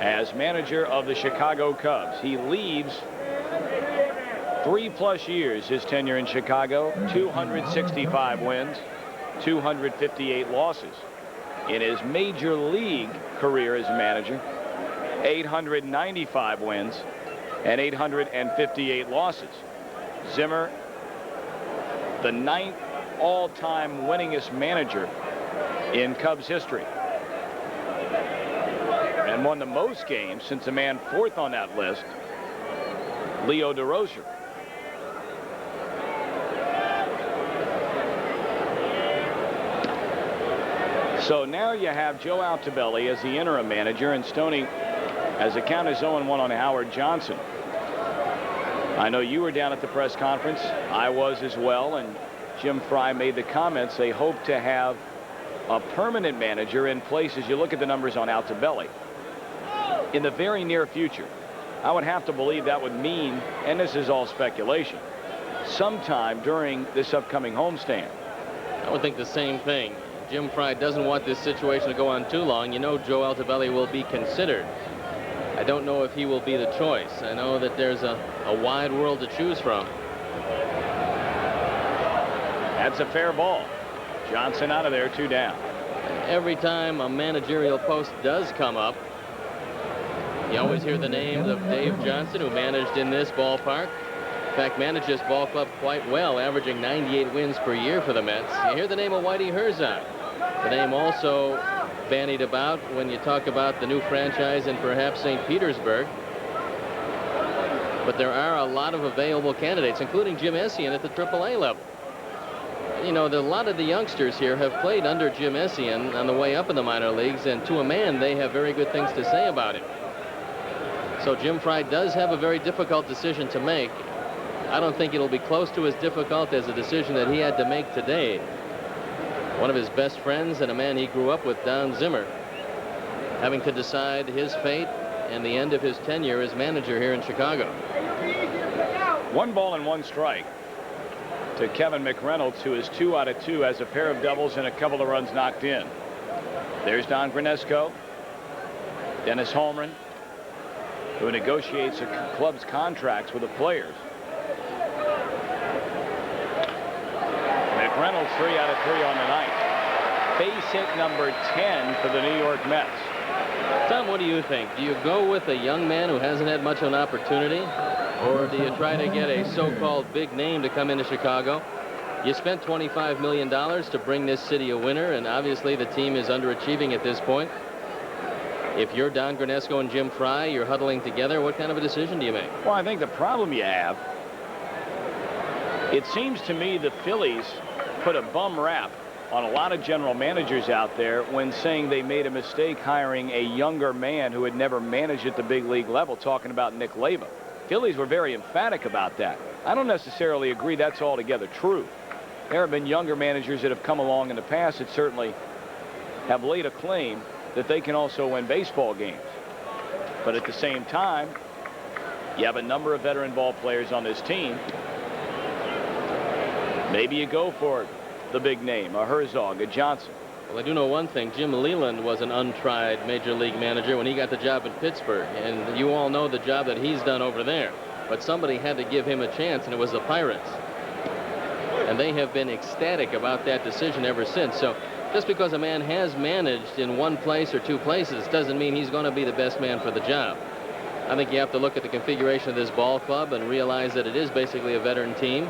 as manager of the Chicago Cubs. He leaves 3+ years his tenure in Chicago, 265 wins, 258 losses. In his major league career as a manager, 895 wins and 858 losses. Zimmer, the 9th all-time winningest manager in Cubs history, and won the most games since a man 4th on that list, Leo DeRozier. So now you have Joe Altobelli as the interim manager, and Stoney, as the count is 0-1 on Howard Johnson. I know you were down at the press conference. I was as well, and Jim Fry made the comments they hope to have a permanent manager in place as you look at the numbers on Altobelli in the very near future. I would have to believe that would mean, and this is all speculation, sometime during this upcoming homestand. I would think the same thing. Jim Fry doesn't want this situation to go on too long. You know Joe Altobelli will be considered. I don't know if he will be the choice. I know that there's a wide world to choose from. That's a fair ball. Johnson out of there, 2 down. Every time a managerial post does come up, you always hear the name of Dave Johnson, who managed in this ballpark. In fact, managed this ball club quite well, averaging 98 wins per year for the Mets. You hear the name of Whitey Herzog. The name also bandied about when you talk about the new franchise in perhaps St. Petersburg. But there are a lot of available candidates, including Jim Essien at the AAA level. You know, a lot of the youngsters here have played under Jim Essien on the way up in the minor leagues, and to a man, they have very good things to say about him. So Jim Fry does have a very difficult decision to make. I don't think it'll be close to as difficult as a decision that he had to make today. One of his best friends and a man he grew up with, Don Zimmer, having to decide his fate and the end of his tenure as manager here in Chicago. 1 ball and 1 strike to Kevin McReynolds, who is 2 out of 2, has a pair of doubles and a couple of runs knocked in. There's Don Granesco, Dennis Holmgren, who negotiates the club's contracts with the players. McReynolds 3 out of 3 on the night. Base hit number 10 for the New York Mets. Tom, what do you think? Do you go with a young man who hasn't had much of an opportunity, or do you try to get a so-called big name to come into Chicago? You spent $25 million to bring this city a winner, and obviously the team is underachieving at this point. If you're Don Granesco and Jim Fry, you're huddling together, what kind of a decision do you make? Well, I think the problem you have It seems to me the Phillies put a bum rap on a lot of general managers out there when saying they made a mistake hiring a younger man who had never managed at the big league level, talking about Nick Leyva. Phillies were very emphatic about that. I don't necessarily agree that's altogether true. There have been younger managers that have come along in the past that certainly have laid a claim that they can also win baseball games. But at the same time, you have a number of veteran ball players on this team. Maybe you go for the big name, a Herzog, a Johnson. Well, I do know one thing. Jim Leland was an untried major league manager when he got the job in Pittsburgh. And you all know the job that he's done over there. But somebody had to give him a chance, and it was the Pirates. And they have been ecstatic about that decision ever since. So just because a man has managed in one place or two places doesn't mean he's going to be the best man for the job. I think you have to look at the configuration of this ball club and realize that it is basically a veteran team.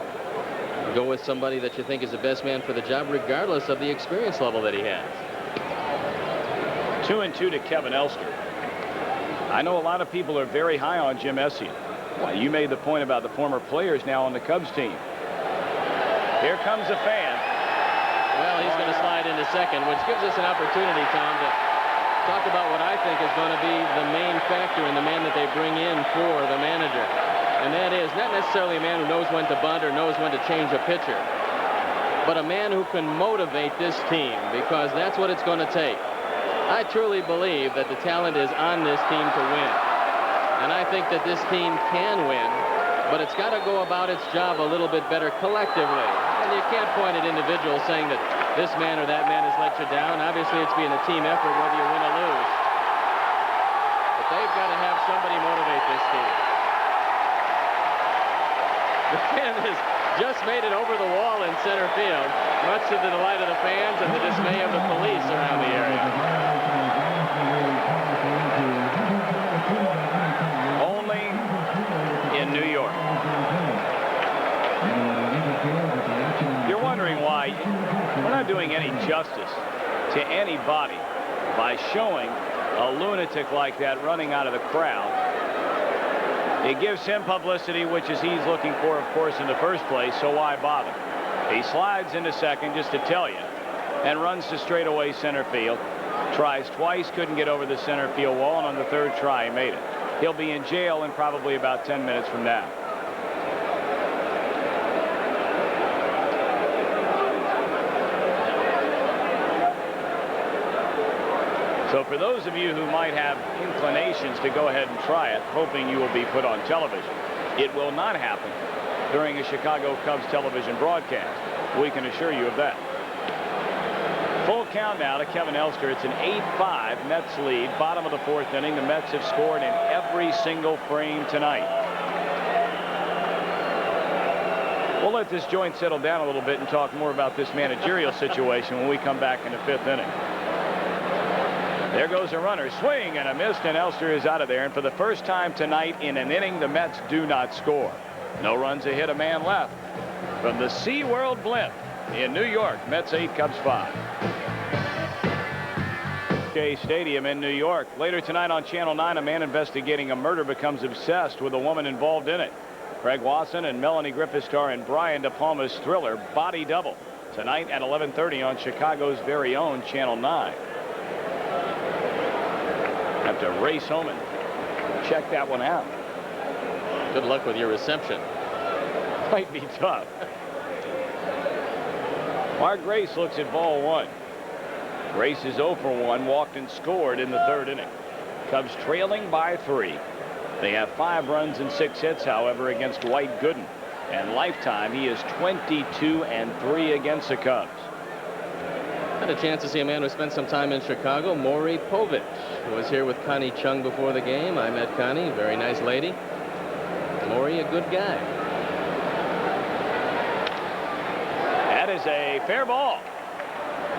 Go with somebody that you think is the best man for the job, regardless of the experience level that he has. 2-2 to Kevin Elster. I know a lot of people are very high on Jim Essien. Well, you made the point about the former players now on the Cubs team. Here comes a fan. Well, he's going to slide into second, which gives us an opportunity, Tom, to talk about what I think is going to be the main factor in the man that they bring in for the manager. And that is not necessarily a man who knows when to bunt or knows when to change a pitcher, but a man who can motivate this team, because that's what it's going to take. I truly believe that the talent is on this team to win. And I think that this team can win, but it's got to go about its job a little bit better collectively. And you can't point at individuals saying that this man or that man has let you down. Obviously, it's being a team effort whether you win or lose. But they've got to have somebody motivate this team. The pin has just made it over the wall in center field, much to the delight of the fans and the dismay of the police around the area. Only in New York. You're wondering why we're not doing any justice to anybody by showing a lunatic like that running out of the crowd. It gives him publicity, which is he's looking for, of course, in the first place, so why bother? He slides into second, just to tell you, and runs to straightaway center field. Tries twice, couldn't get over the center field wall, and on the third try, he made it. He'll be in jail in probably about 10 minutes from now. So for those of you who might have inclinations to go ahead and try it, hoping you will be put on television, it will not happen during a Chicago Cubs television broadcast. We can assure you of that. Full count now to Kevin Elster. It's an 8-5 Mets lead. Bottom of the fourth inning. The Mets have scored in every single frame tonight. We'll let this joint settle down a little bit and talk more about this managerial situation when we come back in the fifth inning. There goes a runner, swing and a miss, and Elster is out of there. And for the first time tonight in an inning, the Mets do not score. No runs, a hit, a man left. From the SeaWorld blimp in New York, Mets 8, Cubs 5. Shea Stadium in New York. Later tonight on Channel 9, a man investigating a murder becomes obsessed with a woman involved in it. Craig Wasson and Melanie Griffith star in Brian De Palma's thriller Body Double, tonight at 11:30 on Chicago's very own Channel 9. Have to race home and check that one out. Good luck with your reception. Might be tough. Mark Grace looks at ball one. Grace is 0 for 1, walked and scored in the third inning. Cubs trailing by 3. They have 5 runs and 6 hits, however, against Dwight Gooden. And lifetime, he is 22-3 against the Cubs. Had a chance to see a man who spent some time in Chicago, Maury Povich, who was here with Connie Chung before the game. I met Connie, very nice lady. Maury, a good guy. That is a fair ball.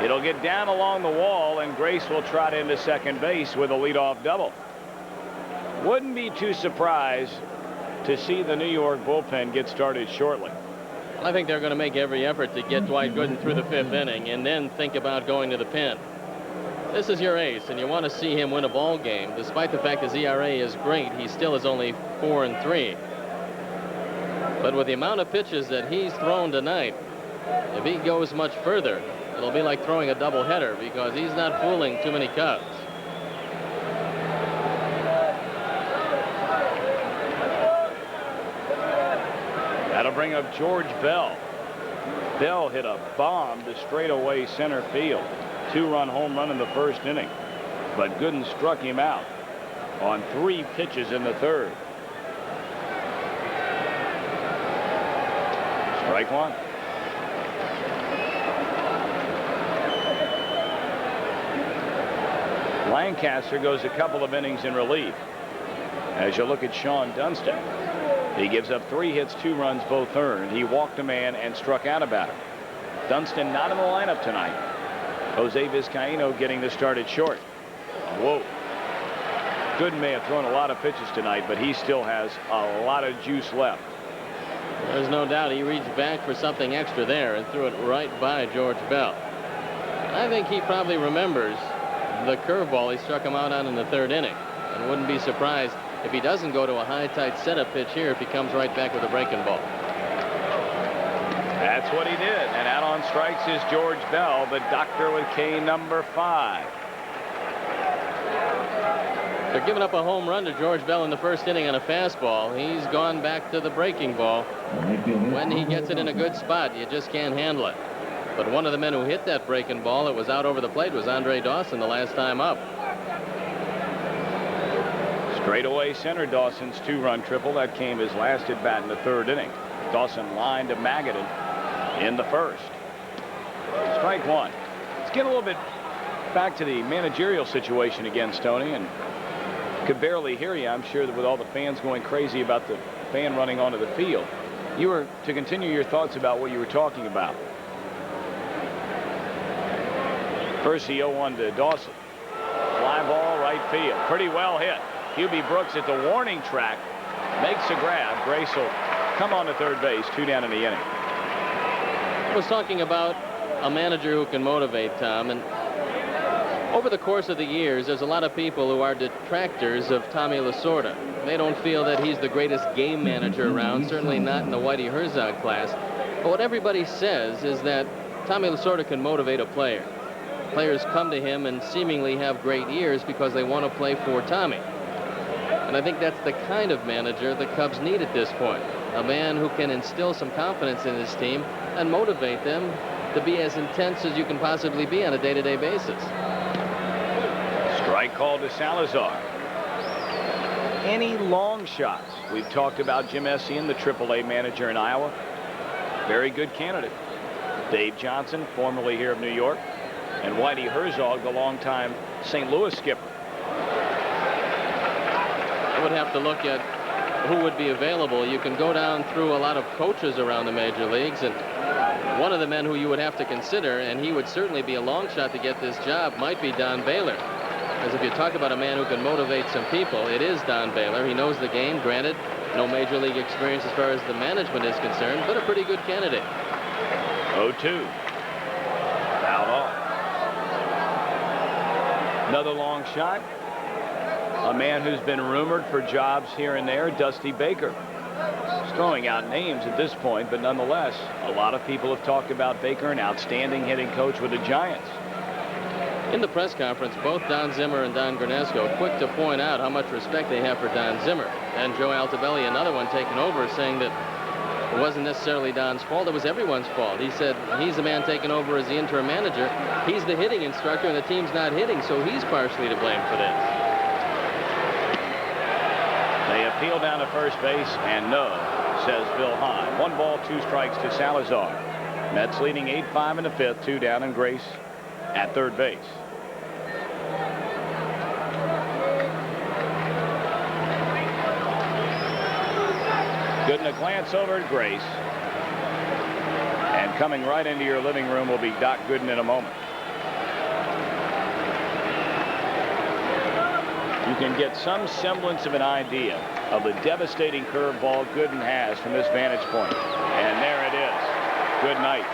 It'll get down along the wall, and Grace will trot into second base with a leadoff double. Wouldn't be too surprised to see the New York bullpen get started shortly. I think they're going to make every effort to get Dwight Gooden through the fifth inning and then think about going to the pen. This is your ace, and you want to see him win a ball game. Despite the fact his ERA is great, he still is only 4-3. But with the amount of pitches that he's thrown tonight, if he goes much further, it'll be like throwing a doubleheader because he's not fooling too many Cubs. That'll bring up George Bell. Bell hit a bomb to straightaway center field. 2-run home run in the first inning. But Gooden struck him out on 3 pitches in the third. Strike one. Lancaster goes a couple of innings in relief. As you look at Sean Dunston, he gives up 3 hits, 2 runs, both earned. He walked a man and struck out about him. Dunston not in the lineup tonight. Jose Vizcaíno getting the start at short. Whoa. Gooden may have thrown a lot of pitches tonight, but he still has a lot of juice left. There's no doubt he reached back for something extra there and threw it right by George Bell. I think he probably remembers the curveball he struck him out on in the third inning, and wouldn't be surprised if he doesn't go to a high tight setup pitch here if he comes right back with a breaking ball. That's what he did. And out on strikes is George Bell, the doctor with K number 5. They're giving up a home run to George Bell in the first inning on a fastball. He's gone back to the breaking ball. When he gets it in a good spot, you just can't handle it. But one of the men who hit that breaking ball that was out over the plate was Andre Dawson the last time up. Straightaway center, Dawson's 2-run triple. That came his last at bat in the third inning. Dawson lined to Magadan in the first. Strike one. Let's get a little bit back to the managerial situation again, Stoney, and could barely hear you. I'm sure that with all the fans going crazy about the fan running onto the field, you were to continue your thoughts about what you were talking about. First, the 0-1 to Dawson. Fly ball, right field. Pretty well hit. Hubie Brooks at the warning track makes a grab. Grace will come on to third base. 2 down in the inning. I was talking about a manager who can motivate, Tom, and over the course of the years, there's a lot of people who are detractors of Tommy Lasorda. They don't feel that he's the greatest game manager around, certainly not in the Whitey Herzog class. But what everybody says is that Tommy Lasorda can motivate a player. Players come to him and seemingly have great years because they want to play for Tommy. And I think that's the kind of manager the Cubs need at this point. A man who can instill some confidence in his team and motivate them to be as intense as you can possibly be on a day-to-day basis. Strike call to Salazar. Any long shots? We've talked about Jim Essien, the AAA manager in Iowa. Very good candidate. Dave Johnson, formerly here of New York. And Whitey Herzog, the longtime St. Louis skipper. I would have to look at who would be available. You can go down through a lot of coaches around the major leagues, and one of the men who you would have to consider, and he would certainly be a long shot to get this job, might be Don Baylor. Because if you talk about a man who can motivate some people, it is Don Baylor. He knows the game, granted, no major league experience as far as the management is concerned, but a pretty good candidate. 0-2. Fouled off. Another long shot. A man who's been rumored for jobs here and there, Dusty Baker. He's throwing out names at this point, but nonetheless, a lot of people have talked about Baker, an outstanding hitting coach with the Giants. In the press conference, both Don Zimmer and Don Garnesco quick to point out how much respect they have for Don Zimmer. And Joe Altobelli, another one taking over, saying that it wasn't necessarily Don's fault, it was everyone's fault. He said he's the man taking over as the interim manager. He's the hitting instructor, and the team's not hitting, so he's partially to blame for this. They appeal down to first base, and no, says Bill Hahn. 1 ball, 2 strikes to Salazar. Mets leading 8-5 in the 5th, 2 down, and Grace at third base. Gooden a glance over at Grace. And coming right into your living room will be Doc Gooden in a moment. You can get some semblance of an idea of the devastating curveball Gooden has from this vantage point. And there it is. Good night.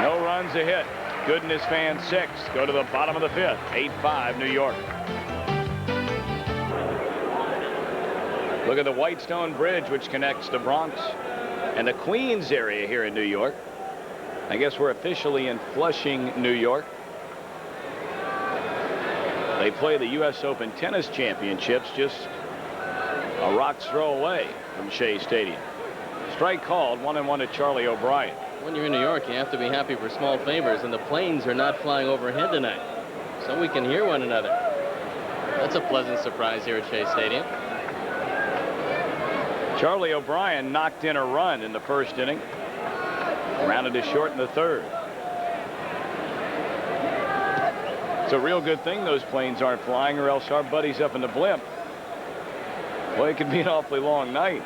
No runs, a hit. Gooden is fan 6. Go to the bottom of the 5th. 8-5 New York. Look at the Whitestone Bridge, which connects the Bronx and the Queens area here in New York. I guess we're officially in Flushing, New York. They play the U.S. Open Tennis Championships just a rock's throw away from Shea Stadium. Strike called, 1-1 to Charlie O'Brien. When you're in New York, you have to be happy for small favors, and the planes are not flying overhead tonight, so we can hear one another. That's a pleasant surprise here at Shea Stadium. Charlie O'Brien knocked in a run in the first inning. Rounded to short in the third. It's a real good thing those planes aren't flying, or else our buddies up in the blimp, well, it could be an awfully long night.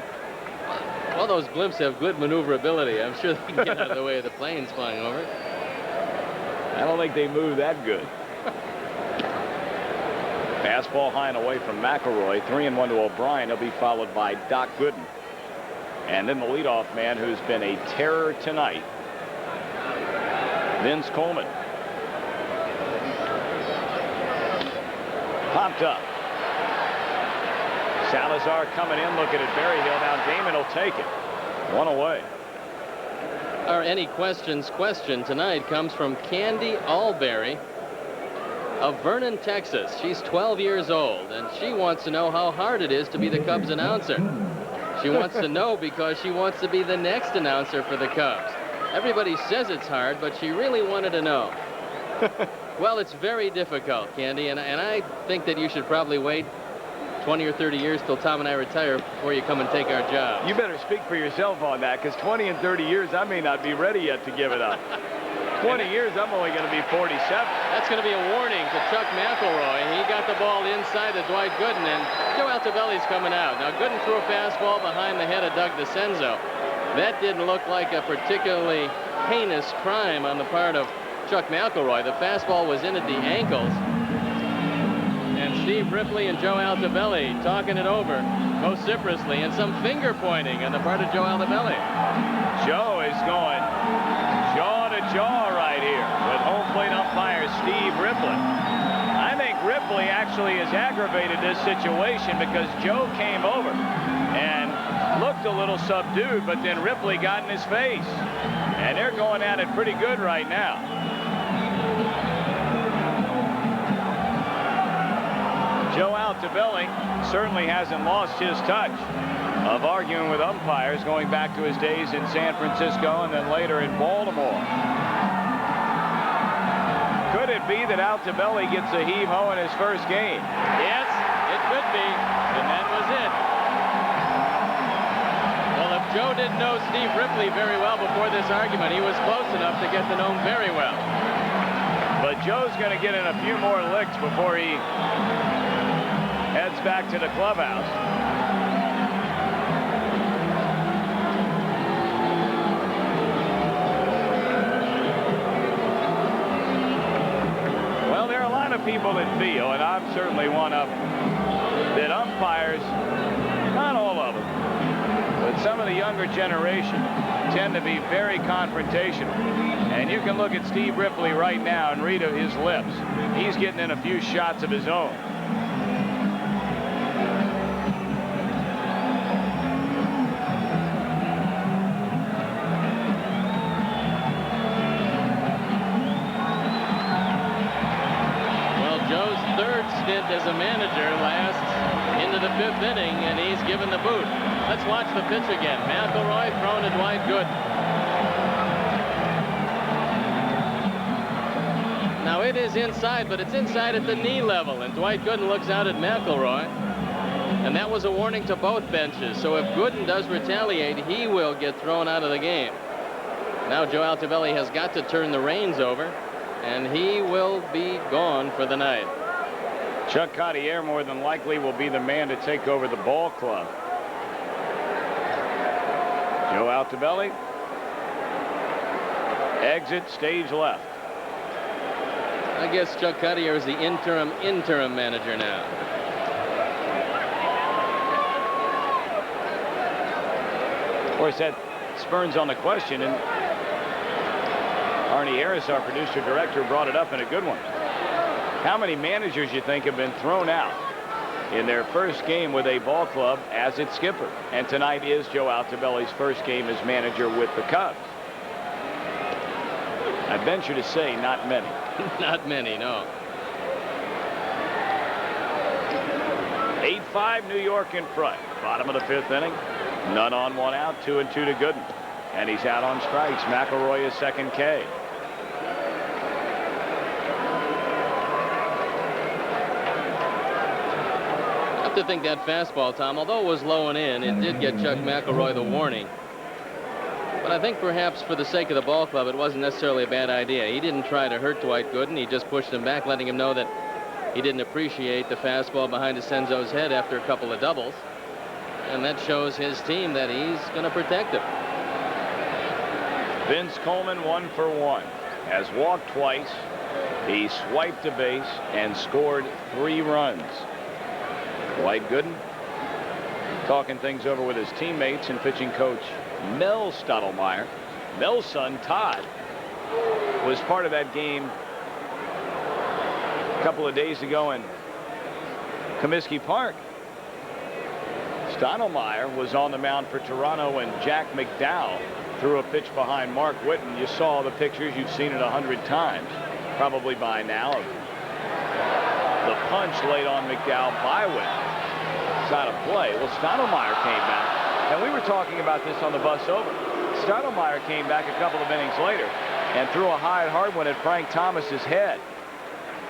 Well, those blimps have good maneuverability. I'm sure they can get out of the way of the planes flying over. I don't think they move that good. Fastball high and away from McElroy. 3-1 to O'Brien. He'll be followed by Doc Gooden. And then the leadoff man who's been a terror tonight, Vince Coleman. Popped up. Salazar coming in, looking at Berryhill. Now Damon will take it. One away. Our Any Questions question tonight comes from Candy Alberry of Vernon, Texas. She's 12 years old, and she wants to know how hard it is to be the Cubs announcer. She wants to know because she wants to be the next announcer for the Cubs. Everybody says it's hard, but she really wanted to know. Well, it's very difficult, Candy, and I think that you should probably wait 20 or 30 years till Tom and I retire before you come and take our job. You better speak for yourself on that, because 20 and 30 years, I may not be ready yet to give it up. 20 years, I'm only going to be 47. That's going to be a warning to Chuck McElroy. He got the ball inside of Dwight Gooden, and Joe Altobelli's coming out. Now, Gooden threw a fastball behind the head of Doug DeCenzo. That didn't look like a particularly heinous crime on the part of Chuck McElroy. The fastball was in at the ankles. And Steve Ripley and Joe Altobelli talking it over vociferously, and some finger pointing on the part of Joe Altobelli. Joe is going jaw to jaw right here with home plate umpire Steve Ripley. I think Ripley actually has aggravated this situation because Joe came over and looked a little subdued, but then Ripley got in his face. And they're going at it pretty good right now. Joe Altobelli certainly hasn't lost his touch of arguing with umpires going back to his days in San Francisco and then later in Baltimore. Could it be that Altobelli gets a heave-ho in his first game? Yes, it could be, and that was it. Well, if Joe didn't know Steve Ripley very well before this argument, he was close enough to get to know him very well. But Joe's going to get in a few more licks before he heads back to the clubhouse. Well, there are a lot of people that feel, and I'm certainly one of them, that umpires, not all of them, but some of the younger generation tend to be very confrontational. And you can look at Steve Ripley right now and read his lips. He's getting in a few shots of his own. As a manager lasts into the 5th inning, and he's given the boot. Let's watch the pitch again. McElroy thrown to Dwight Gooden. Now it is inside, but it's inside at the knee level, and Dwight Gooden looks out at McElroy, and that was a warning to both benches. So if Gooden does retaliate, he will get thrown out of the game. Now Joe Altobelli has got to turn the reins over, and he will be gone for the night. Chuck Cottier more than likely will be the man to take over the ball club. Joe Altobelli, exit stage left. I guess Chuck Cottier is the interim manager now. Of course, that spurns on the question, and Arnie Harris, our producer director, brought it up in a good one. How many managers you think have been thrown out in their first game with a ball club as its skipper. And tonight is Joe Altobelli's first game as manager with the Cubs. I venture to say not many. Not many, no. 8-5 New York in front. Bottom of the 5th inning. None on, 1 out, 2-2 to Gooden. And he's out on strikes. McElroy is second K. I have to think that fastball, Tom, although it was low and in, it did get Chuck McElroy the warning. But I think perhaps for the sake of the ball club, it wasn't necessarily a bad idea. He didn't try to hurt Dwight Gooden. He just pushed him back, letting him know that he didn't appreciate the fastball behind Asenzo's head after a couple of doubles. And that shows his team that he's going to protect him. Vince Coleman 1 for 1. Has walked twice. He swiped a base and scored 3 runs. Dwight Gooden talking things over with his teammates and pitching coach Mel Stottlemyre. Mel's son Todd was part of that game a couple of days ago in Comiskey Park. Stottlemyre was on the mound for Toronto, and Jack McDowell threw a pitch behind Mark Whitten. You saw the pictures. You've seen it 100 times probably by now. The punch laid on McDowell by Whitten. It's out of play. Well, Stottlemyre came back, and we were talking about this on the bus over. Stottlemyre came back a couple of innings later and threw a high hard one at Frank Thomas's head.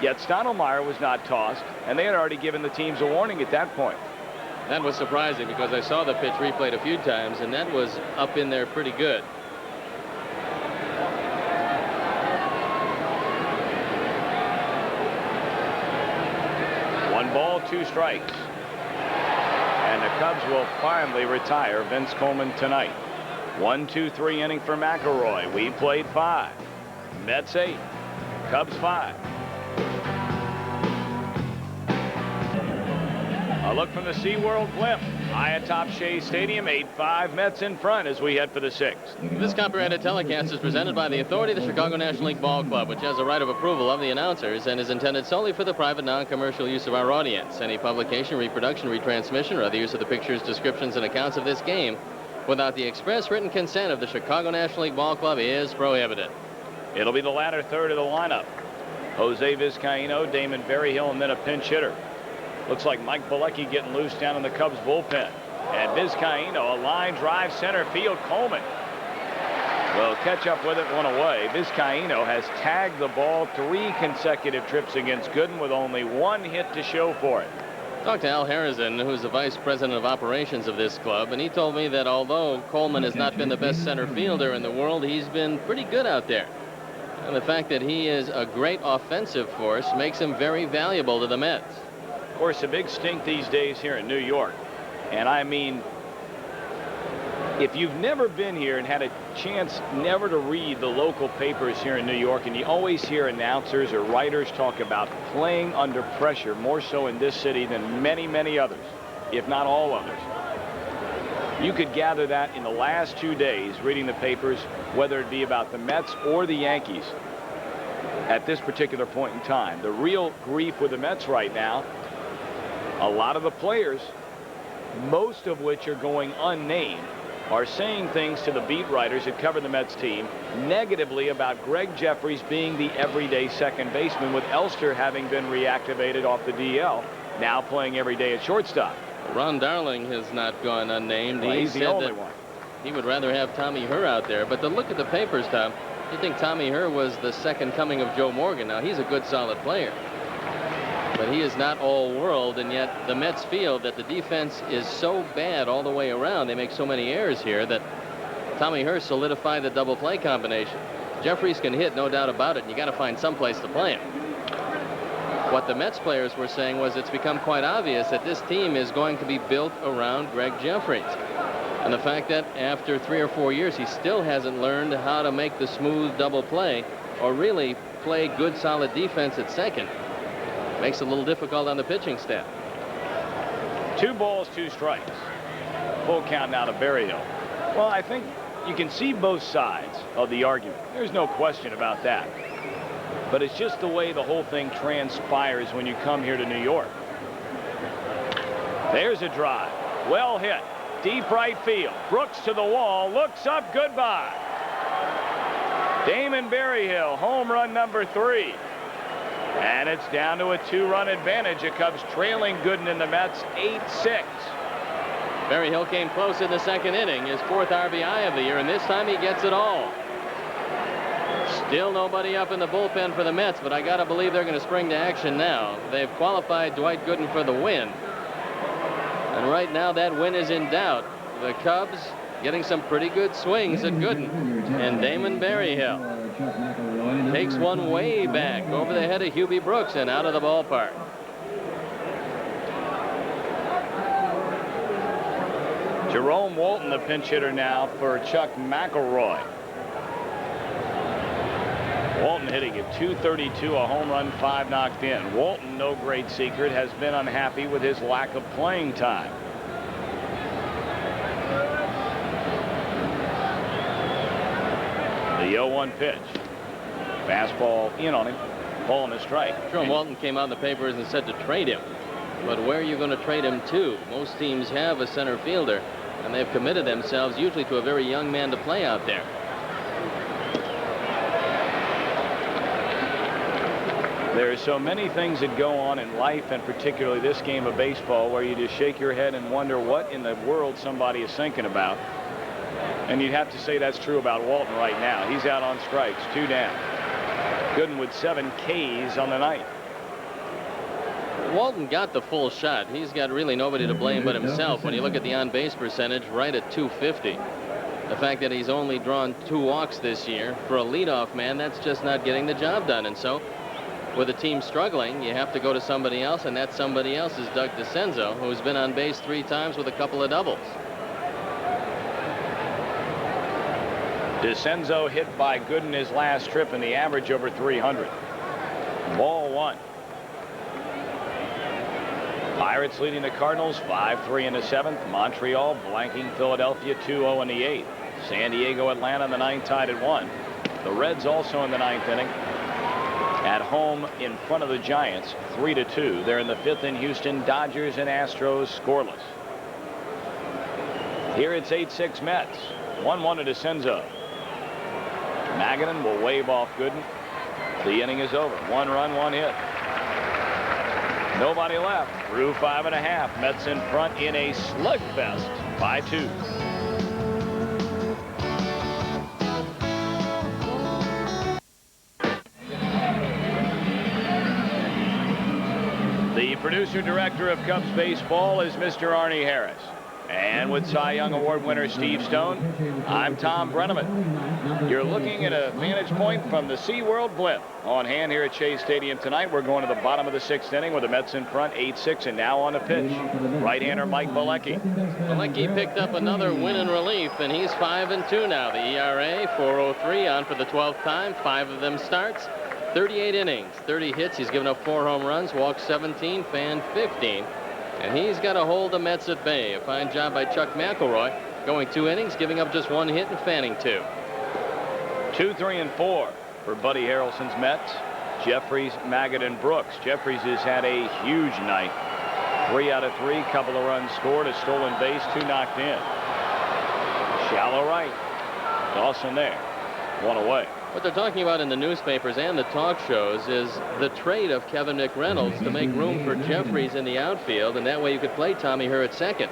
Yet Stottlemyre was not tossed, and they had already given the teams a warning at that point. That was surprising because I saw the pitch replayed a few times, and that was up in there pretty good. One ball, 2 strikes. And the Cubs will finally retire Vince Coleman tonight. 1-2-3 inning for McElroy. We played 5. Mets 8. Cubs 5. A look from the SeaWorld blimp. High atop Shea Stadium, 8-5 Mets in front as we head for the 6th. This copyrighted telecast is presented by the authority of the Chicago National League Ball Club, which has a right of approval of the announcers and is intended solely for the private, non-commercial use of our audience. Any publication, reproduction, retransmission, or other use of the pictures, descriptions, and accounts of this game without the express written consent of the Chicago National League Ball Club is prohibited. It'll be the latter third of the lineup. Jose Vizcaino, Damon Berryhill, and then a pinch hitter. Looks like Mike Bilecki getting loose down in the Cubs bullpen. And Vizcaino, a line drive center field. Coleman will catch up with it, 1 away. Vizcaino has tagged the ball 3 consecutive trips against Gooden with only 1 hit to show for it. Talked to Al Harrison, who's the vice president of operations of this club, and he told me that although Coleman has not been the best center fielder in the world, he's been pretty good out there. And the fact that he is a great offensive force makes him very valuable to the Mets. Of course, a big stink these days here in New York. And I mean, if you've never been here and had a chance never to read the local papers here in New York, and you always hear announcers or writers talk about playing under pressure, more so in this city than many, many others, if not all others. You could gather that in the last 2 days reading the papers, whether it be about the Mets or the Yankees at this particular point in time. The real grief with the Mets right now, a lot of the players, most of which are going unnamed, are saying things to the beat writers that cover the Mets team negatively about Greg Jeffries being the everyday second baseman, with Elster having been reactivated off the DL, now playing every day at shortstop. Ron Darling has not gone unnamed. Well, he's the only one. He would rather have Tommy Herr out there. But to look at the papers, Tom, you think Tommy Herr was the second coming of Joe Morgan. Now, he's a good, solid player. But he is not all world, and yet the Mets feel that the defense is so bad all the way around. They make so many errors here that Tommy Herr solidified the double play combination. Jeffries can hit, no doubt about it, and you got to find some place to play him. What the Mets players were saying was it's become quite obvious that this team is going to be built around Greg Jeffries. And the fact that after 3 or 4 years he still hasn't learned how to make the smooth double play or really play good, solid defense at second makes it a little difficult on the pitching staff. 2 balls, 2 strikes. Full count now to Berryhill. Well, I think you can see both sides of the argument. There's no question about that. But it's just the way the whole thing transpires when you come here to New York. There's a drive. Well hit. Deep right field. Brooks to the wall. Looks up. Goodbye. Damon Berryhill, home run number 3. And it's down to a 2-run advantage. The Cubs trailing Gooden and the Mets 8-6. Berryhill came close in the second inning, his 4th RBI of the year, and this time he gets it all. Still nobody up in the bullpen for the Mets, but I got to believe they're going to spring to action now. They've qualified Dwight Gooden for the win. And right now that win is in doubt. The Cubs getting some pretty good swings at Gooden. And Damon Berryhill takes one way back over the head of Hubie Brooks and out of the ballpark. Jerome Walton, the pinch hitter now for Chuck McElroy. Walton hitting at .232, a home run, 5 knocked in. Walton, no great secret, has been unhappy with his lack of playing time. The 0-1 pitch. Fastball in on him. Ball and a strike. Jerome Walton came out in the papers and said to trade him. But where are you going to trade him to? Most teams have a center fielder, and they've committed themselves usually to a very young man to play out there. There are so many things that go on in life, and particularly this game of baseball, where you just shake your head and wonder what in the world somebody is thinking about. And you'd have to say that's true about Walton right now. He's out on strikes, 2 down. Gooden with 7 Ks on the night. Walton got the full shot. He's got really nobody to blame but himself when you look at the on-base percentage, right at .250. The fact that he's only drawn 2 walks this year, for a leadoff man, that's just not getting the job done. And so, with the team struggling, you have to go to somebody else, and that somebody else is Doug DeCenzo, who's been on base 3 times with a couple of doubles. DeCenzo hit by Gooden his last trip, and the average over 300. Ball 1. Pirates leading the Cardinals 5-3 in the 7th. Montreal blanking Philadelphia 2-0 in the 8th. San Diego, Atlanta in the 9th tied at 1. The Reds also in the 9th inning. At home in front of the Giants 3-2. They're in the 5th in Houston. Dodgers and Astros scoreless. Here it's 8-6 Mets. 1-1 to DeCenzo. Magadan will wave off Gooden. The inning is over. 1 run, 1 hit. Nobody left. Through 5.5. Mets in front in a slugfest by 2. The producer-director of Cubs baseball is Mr. Arnie Harris. And with Cy Young Award winner Steve Stone, I'm Tom Brenneman. You're looking at a vantage point from the SeaWorld Blimp. On hand here at Shea Stadium tonight, we're going to the bottom of the 6th inning with the Mets in front 8-6, and now on the pitch, right-hander Mike Bilecki. Bilecki picked up another win in relief, and he's 5-2 now. The ERA 4.03, on for the 12th time. 5 of them starts. 38 innings, 30 hits. He's given up 4 home runs, walked 17, fanned 15. And he's got to hold the Mets at bay. A fine job by Chuck McElroy, going 2 innings, giving up just 1 hit and fanning 2. 2, 3, and 4 for Buddy Harrelson's Mets. Jeffries, Magadan, Brooks. Jeffries has had a huge night. 3 out of 3, couple of runs scored, a stolen base, 2 knocked in. Shallow right. Dawson there. 1 away. What they're talking about in the newspapers and the talk shows is the trade of Kevin McReynolds to make room for Jeffries in the outfield, and that way you could play Tommy Herr at second.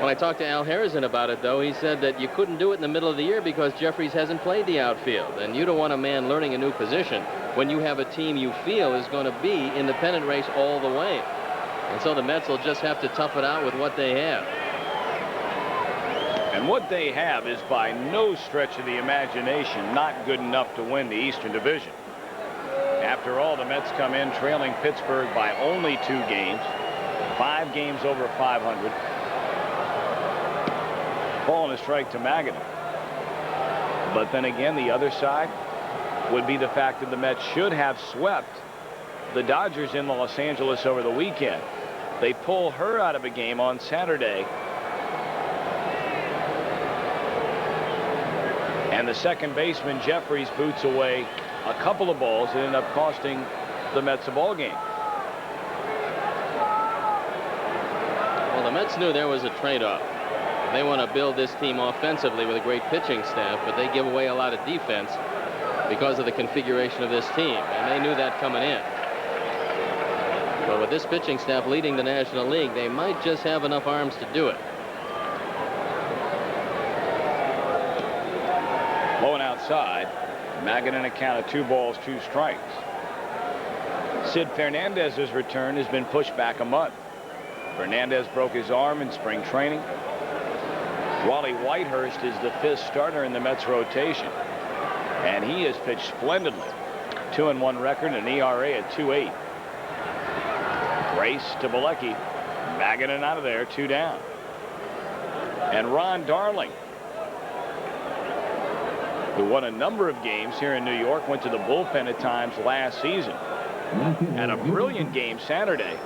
When I talked to Al Harrison about it, though, he said that you couldn't do it in the middle of the year because Jeffries hasn't played the outfield, and you don't want a man learning a new position when you have a team you feel is going to be in the pennant race all the way. And so the Mets will just have to tough it out with what they have. And what they have is by no stretch of the imagination not good enough to win the Eastern Division. After all, the Mets come in trailing Pittsburgh by only 2 games, 5 games over 500. Ball and a strike to Magadan. But then again, the other side would be the fact that the Mets should have swept the Dodgers in Los Angeles over the weekend. They pull her out of a game on Saturday. And the second baseman, Jeffries, boots away a couple of balls that end up costing the Mets a ball game. Mets knew there was a trade-off. They want to build this team offensively with a great pitching staff, but they give away a lot of defense because of the configuration of this team, and they knew that coming in. But with this pitching staff leading the National League, they might just have enough arms to do it. Low and outside. Maggin in a count of 2 balls, 2 strikes. Sid Fernandez's return has been pushed back a month. Fernandez broke his arm in spring training. Wally Whitehurst is the 5th starter in the Mets rotation, and he has pitched splendidly. 2-1 record, an ERA at 2.8. Race to Bilecki. Maggin out of there, 2 down. And Ron Darling, who won a number of games here in New York, went to the bullpen at times last season. Had a brilliant game Saturday,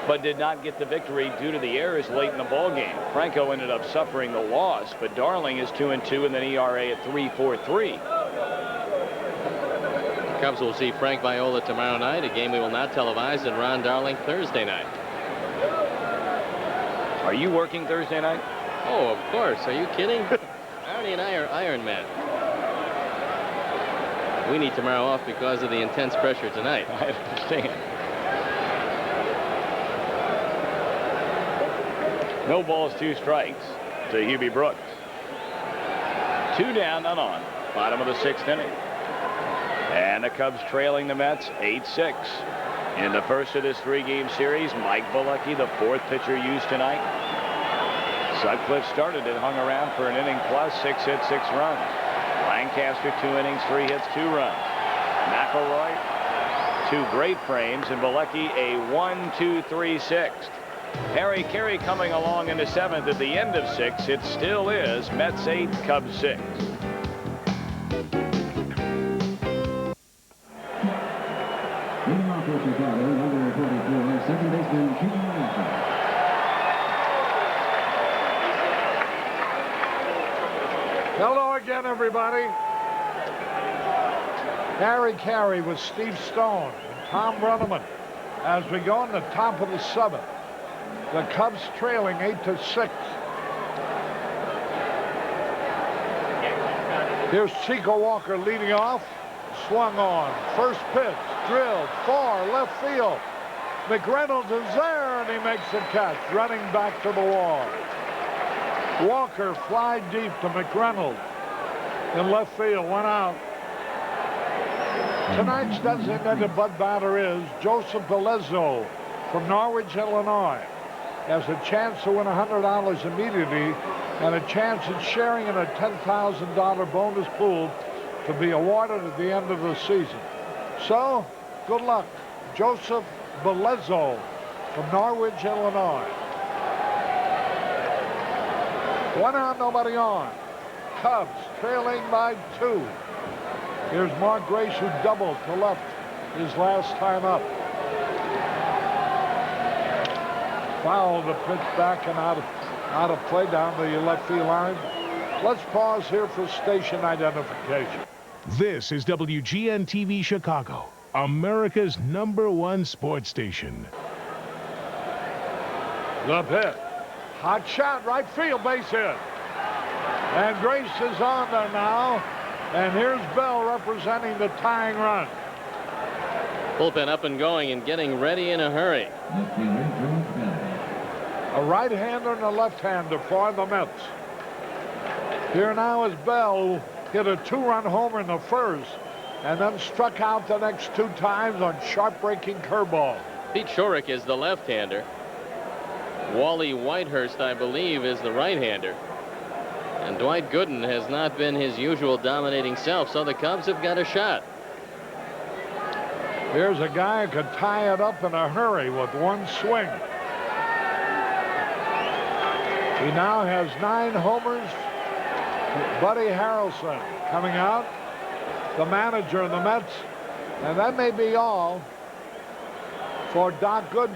but did not get the victory due to the errors late in the ball game. Franco ended up suffering the loss, but Darling is 2-2 and an ERA at 3.43. Cubs will see Frank Viola tomorrow night, a game we will not televise, and Ron Darling Thursday night. Are you working Thursday night? Oh, of course. Are you kidding? Arnie and I are Iron Man. We need tomorrow off because of the intense pressure tonight. I understand. No balls, 2 strikes to Hubie Brooks. 2 down, none on. Bottom of the 6th inning. And the Cubs trailing the Mets 8-6. In the first of this 3-game series, Mike Bilecki, the 4th pitcher used tonight. Sutcliffe started and hung around for an inning plus, 6 hits, 6 runs. Lancaster, 2 innings, 3 hits, 2 runs. McElroy, 2 great frames, and Bilecki a 1-2-3-6. Harry Carey coming along in the 7th at the end of 6. It still is Mets 8, Cubs 6. Leading off for Chicago, number 44, second baseman Keaton Wilson. Hello again, everybody. Harry Carey with Steve Stone and Tom Brenneman as we go in the top of the 7th. The Cubs trailing 8-6. Here's Chico Walker leading off. Swung on. First pitch. Drilled. Far left field. McReynolds is there, and he makes the catch, running back to the wall. Walker fly deep to McReynolds in left field. 1 out. Tonight's designated butt batter is Joseph Belezzo from Norwich, Illinois. Has a chance to win $100 immediately and a chance at sharing in a $10,000 bonus pool to be awarded at the end of the season. So, good luck. Joseph Belezzo from Norwich, Illinois. 1 out, nobody on. Cubs trailing by 2. Here's Mark Grace, who doubled to left his last time up. Foul the pitch back and out of play down the left field line. Let's pause here for station identification. This is WGN TV Chicago, America's #1 sports station. The pitch. Hot shot, right field, base hit. And Grace is on there now. And here's Bell representing the tying run. Bullpen up and going and getting ready in a hurry. A right-hander and a left-hander for the Mets. Here now is Bell, who hit a 2-run homer in the first and then struck out the next 2 times on sharp-breaking curveball. Pete Shorrock is the left-hander. Wally Whitehurst, I believe, is the right-hander. And Dwight Gooden has not been his usual dominating self, so the Cubs have got a shot. Here's a guy who could tie it up in a hurry with 1 swing. He now has 9 homers. Buddy Harrelson coming out, the manager of the Mets. And that may be all for Doc Gooden.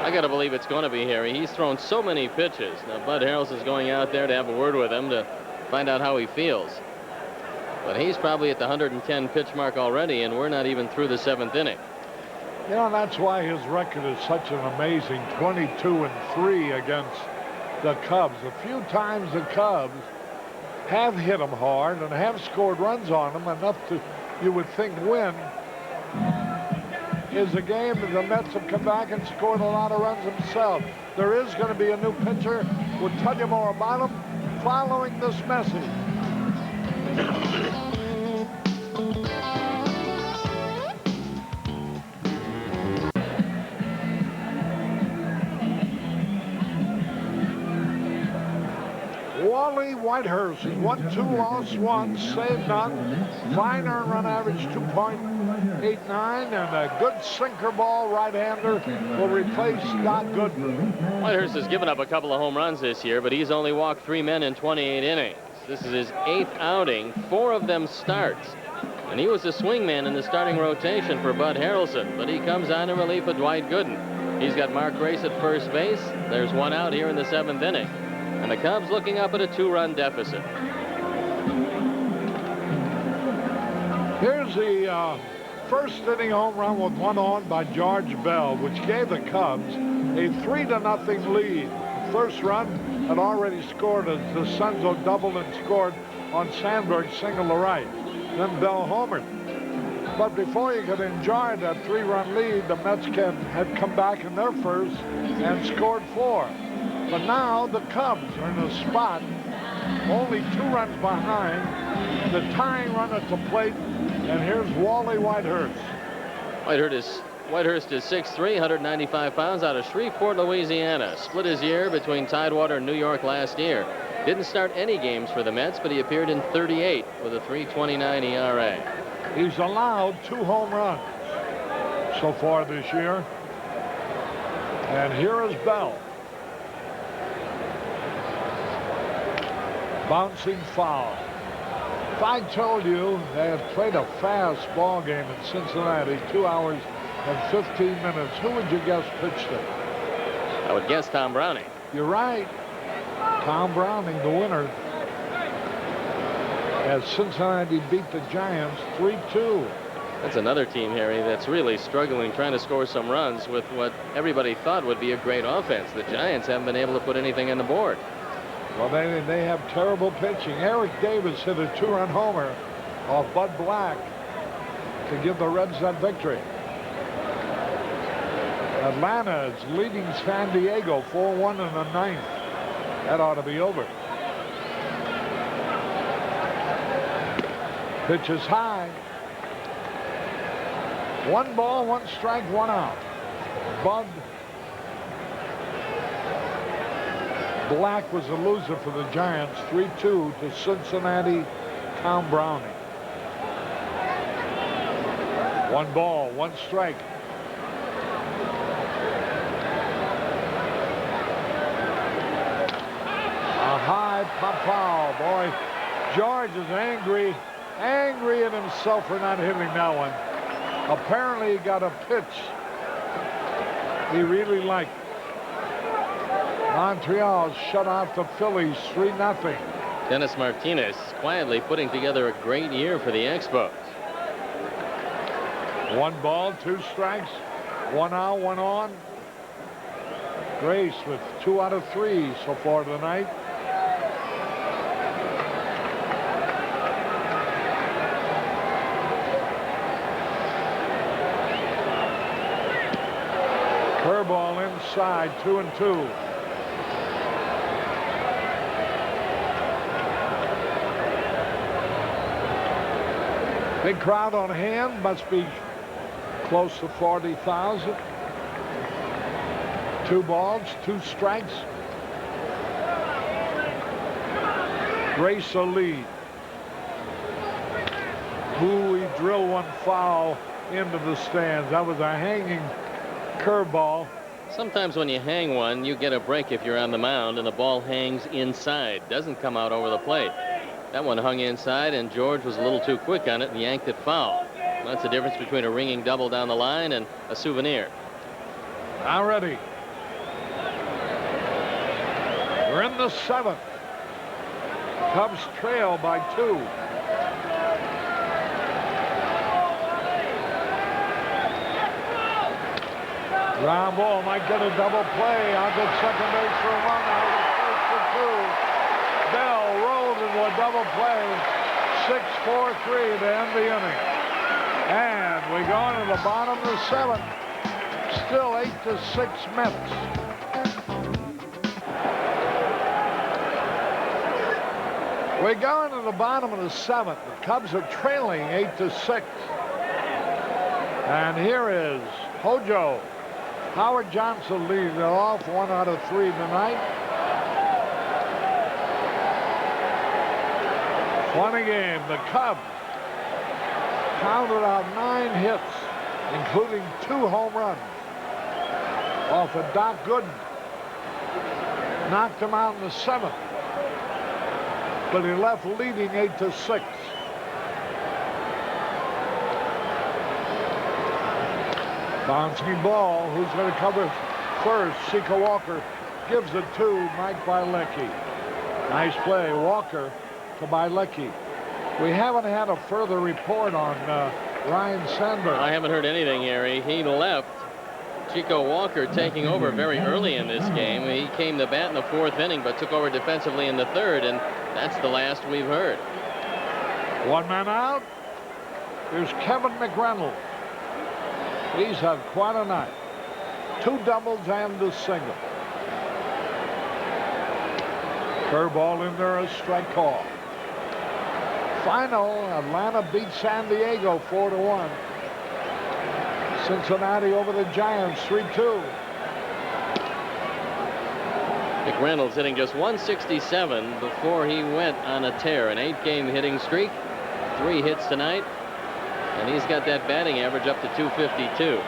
I got to believe it's going to be Harry. He's thrown so many pitches. Now, Bud Harrelson's going out there to have a word with him to find out how he feels. But he's probably at the 110 pitch mark already, and we're not even through the 7th inning. You know, that's why his record is such an amazing 22-3 against the Cubs. A few times the Cubs have hit him hard and have scored runs on him, enough to, you would think, win. Is a game that the Mets have come back and scored a lot of runs themselves. There is going to be a new pitcher. We'll tell you more about him following this message. Wally Whitehurst, 1-2, lost 1, saved none. Fine earned run average 2.89, and a good sinker ball right-hander will replace Dwight Gooden. Whitehurst has given up a couple of home runs this year, but he's only walked 3 men in 28 innings. This is his 8th outing, 4 of them starts. And he was the swingman in the starting rotation for Bud Harrelson, but he comes on in relief of Dwight Gooden. He's got Mark Grace at first base. There's 1 out here in the 7th inning. And the Cubs looking up at a 2-run deficit. Here's the first inning home run with 1 on by George Bell, which gave the Cubs a 3-0 lead. The first run had already scored as DeCenzo doubled and scored on Sandberg's single to right. Then Bell homered. But before you could enjoy that 3-run lead, the Mets had come back in their first and scored 4. But now the Cubs are in a spot only 2 runs behind, the tying run at the plate, and here's Wally Whitehurst. Whitehurst is 6'3", 195 pounds, out of Shreveport, Louisiana. Split his year between Tidewater and New York last year. Didn't start any games for the Mets, but he appeared in 38 with a 3.29 ERA. He's allowed 2 home runs so far this year. And here is Bell. Bouncing foul. If I told you they had played a fast ball game in Cincinnati, 2 hours and 15 minutes, who would you guess pitched it? I would guess Tom Browning. You're right. Tom Browning, the winner, as Cincinnati beat the Giants 3-2. That's another team, Harry, that's really struggling trying to score some runs with what everybody thought would be a great offense. The Giants haven't been able to put anything on the board. Well, they have terrible pitching. Eric Davis hit a 2-run homer off Bud Black to give the Reds that victory. Atlanta is leading San Diego 4-1 in the 9th. That ought to be over. Pitch is high. 1 ball, 1 strike, 1 out. Bud Black was a loser for the Giants, 3-2 to Cincinnati, Tom Browning. 1 ball, 1 strike. A high pop foul. Boy, George is angry at himself for not hitting that one. Apparently he got a pitch he really liked. Montreal shut out the Phillies 3-0. Dennis Martinez quietly putting together a great year for the Expos. 1 ball, 2 strikes, 1 out, 1 on. Grace with 2 out of 3 so far tonight. Curveball inside, 2-2. Big crowd on hand, must be close to 40,000. 2 balls, 2 strikes. Grace a lead. Ooh, he drilled 1 foul into the stands. That was a hanging curveball. Sometimes when you hang one, you get a break if you're on the mound, and the ball hangs inside, doesn't come out over the plate. That one hung inside, and George was a little too quick on it and yanked it foul. That's the difference between a ringing double down the line and a souvenir. Now ready. We're in the 7th. Cubs trail by 2. Ground ball might get a double play. Out to second base for a run. Out to first for two. Bell rolled into a double play. 6-4-3 to end the inning. And we go into the bottom of the seventh. Still 8-6 Mets. We go into the bottom of the seventh. The Cubs are trailing 8-6. And here is Hojo. Howard Johnson leading it off, 1 out of 3 tonight. Funny game. The Cubs pounded out 9 hits, including 2 home runs off of Doc Gooden. Knocked him out in the 7th, but he left leading 8-6. Bouncing ball. Who's going to cover first? Chico Walker gives it to Mike Bilecki. Nice play. Walker to Bilecki. We haven't had a further report on Ryan Sandberg. I haven't heard anything, Harry. He left. Chico Walker taking over very early in this game. He came to bat in the 4th inning, but took over defensively in the 3rd, and that's the last we've heard. 1 man out. Here's Kevin McReynolds. He's had quite a night. 2 doubles and a single. Curveball in there, a strike call. Final, Atlanta beats San Diego 4-1. Cincinnati over the Giants 3-2. McReynolds hitting just 167 before he went on a tear. An 8-game hitting streak. 3 hits tonight. And he's got that batting average up to 252.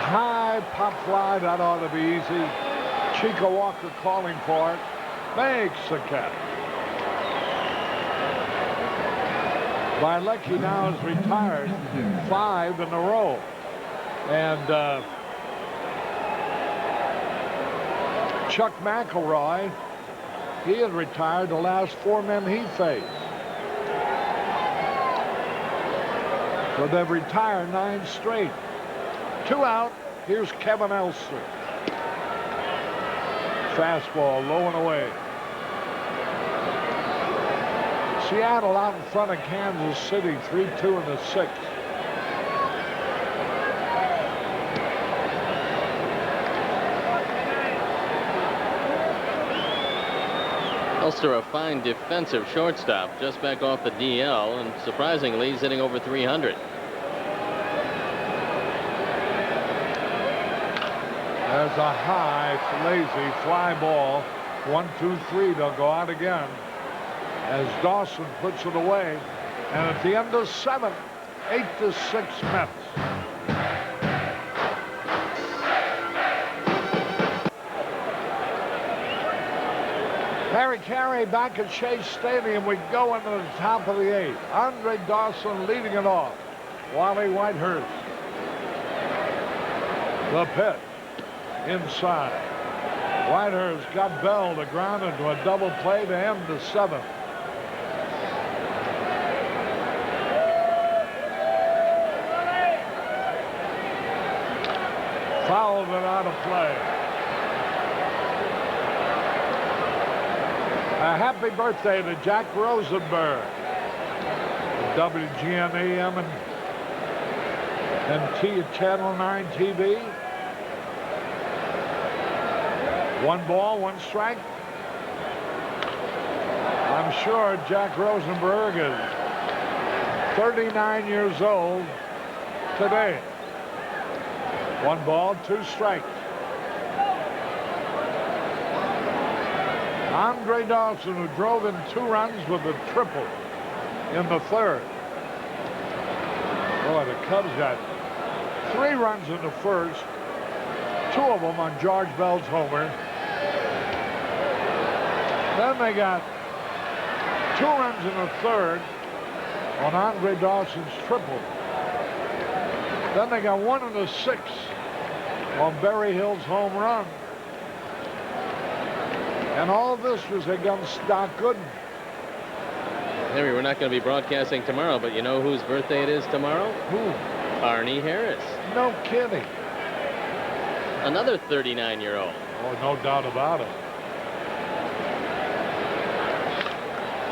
High pop fly, that ought to be easy. Chico Walker calling for it. Makes the catch. Bilecki now is retired 5 in a row. And Chuck McElroy, he had retired the last 4 men he faced. So they've retired 9 straight. 2 out. Here's Kevin Elster. Fastball low and away. Seattle out in front of Kansas City, 3-2 in the 6th. Elster, a fine defensive shortstop, just back off the DL, and surprisingly, he's hitting over 300. There's a high, lazy fly ball. 1-2-3. They'll go out again as Dawson puts it away. And at the end of 7, 8-6 Mets. Harry Carey back at Shea Stadium. We go into the top of the 8th. Andre Dawson leading it off. Wally Whitehurst. The pitch. Inside. Whitehurst got Bell to ground into a double play to end the 7th. Fouled it out of play. A happy birthday to Jack Rosenberg. WGN AM and Channel 9 TV. 1 ball, 1 strike. I'm sure Jack Rosenberg is 39 years old today. 1 ball, 2 strikes. Andre Dawson, who drove in 2 runs with a triple in the 3rd. Boy, the Cubs got 3 runs in the 1st, 2 of them on George Bell's homer. Then they got 2 runs in the 3rd on Andre Dawson's triple. Then they got 1 in the 6th on Barry Hill's home run. And all this was against Doc Gooden. Harry, we're not going to be broadcasting tomorrow, but you know whose birthday it is tomorrow? Who? Arnie Harris. No kidding. Another 39-year-old. Oh, no doubt about it.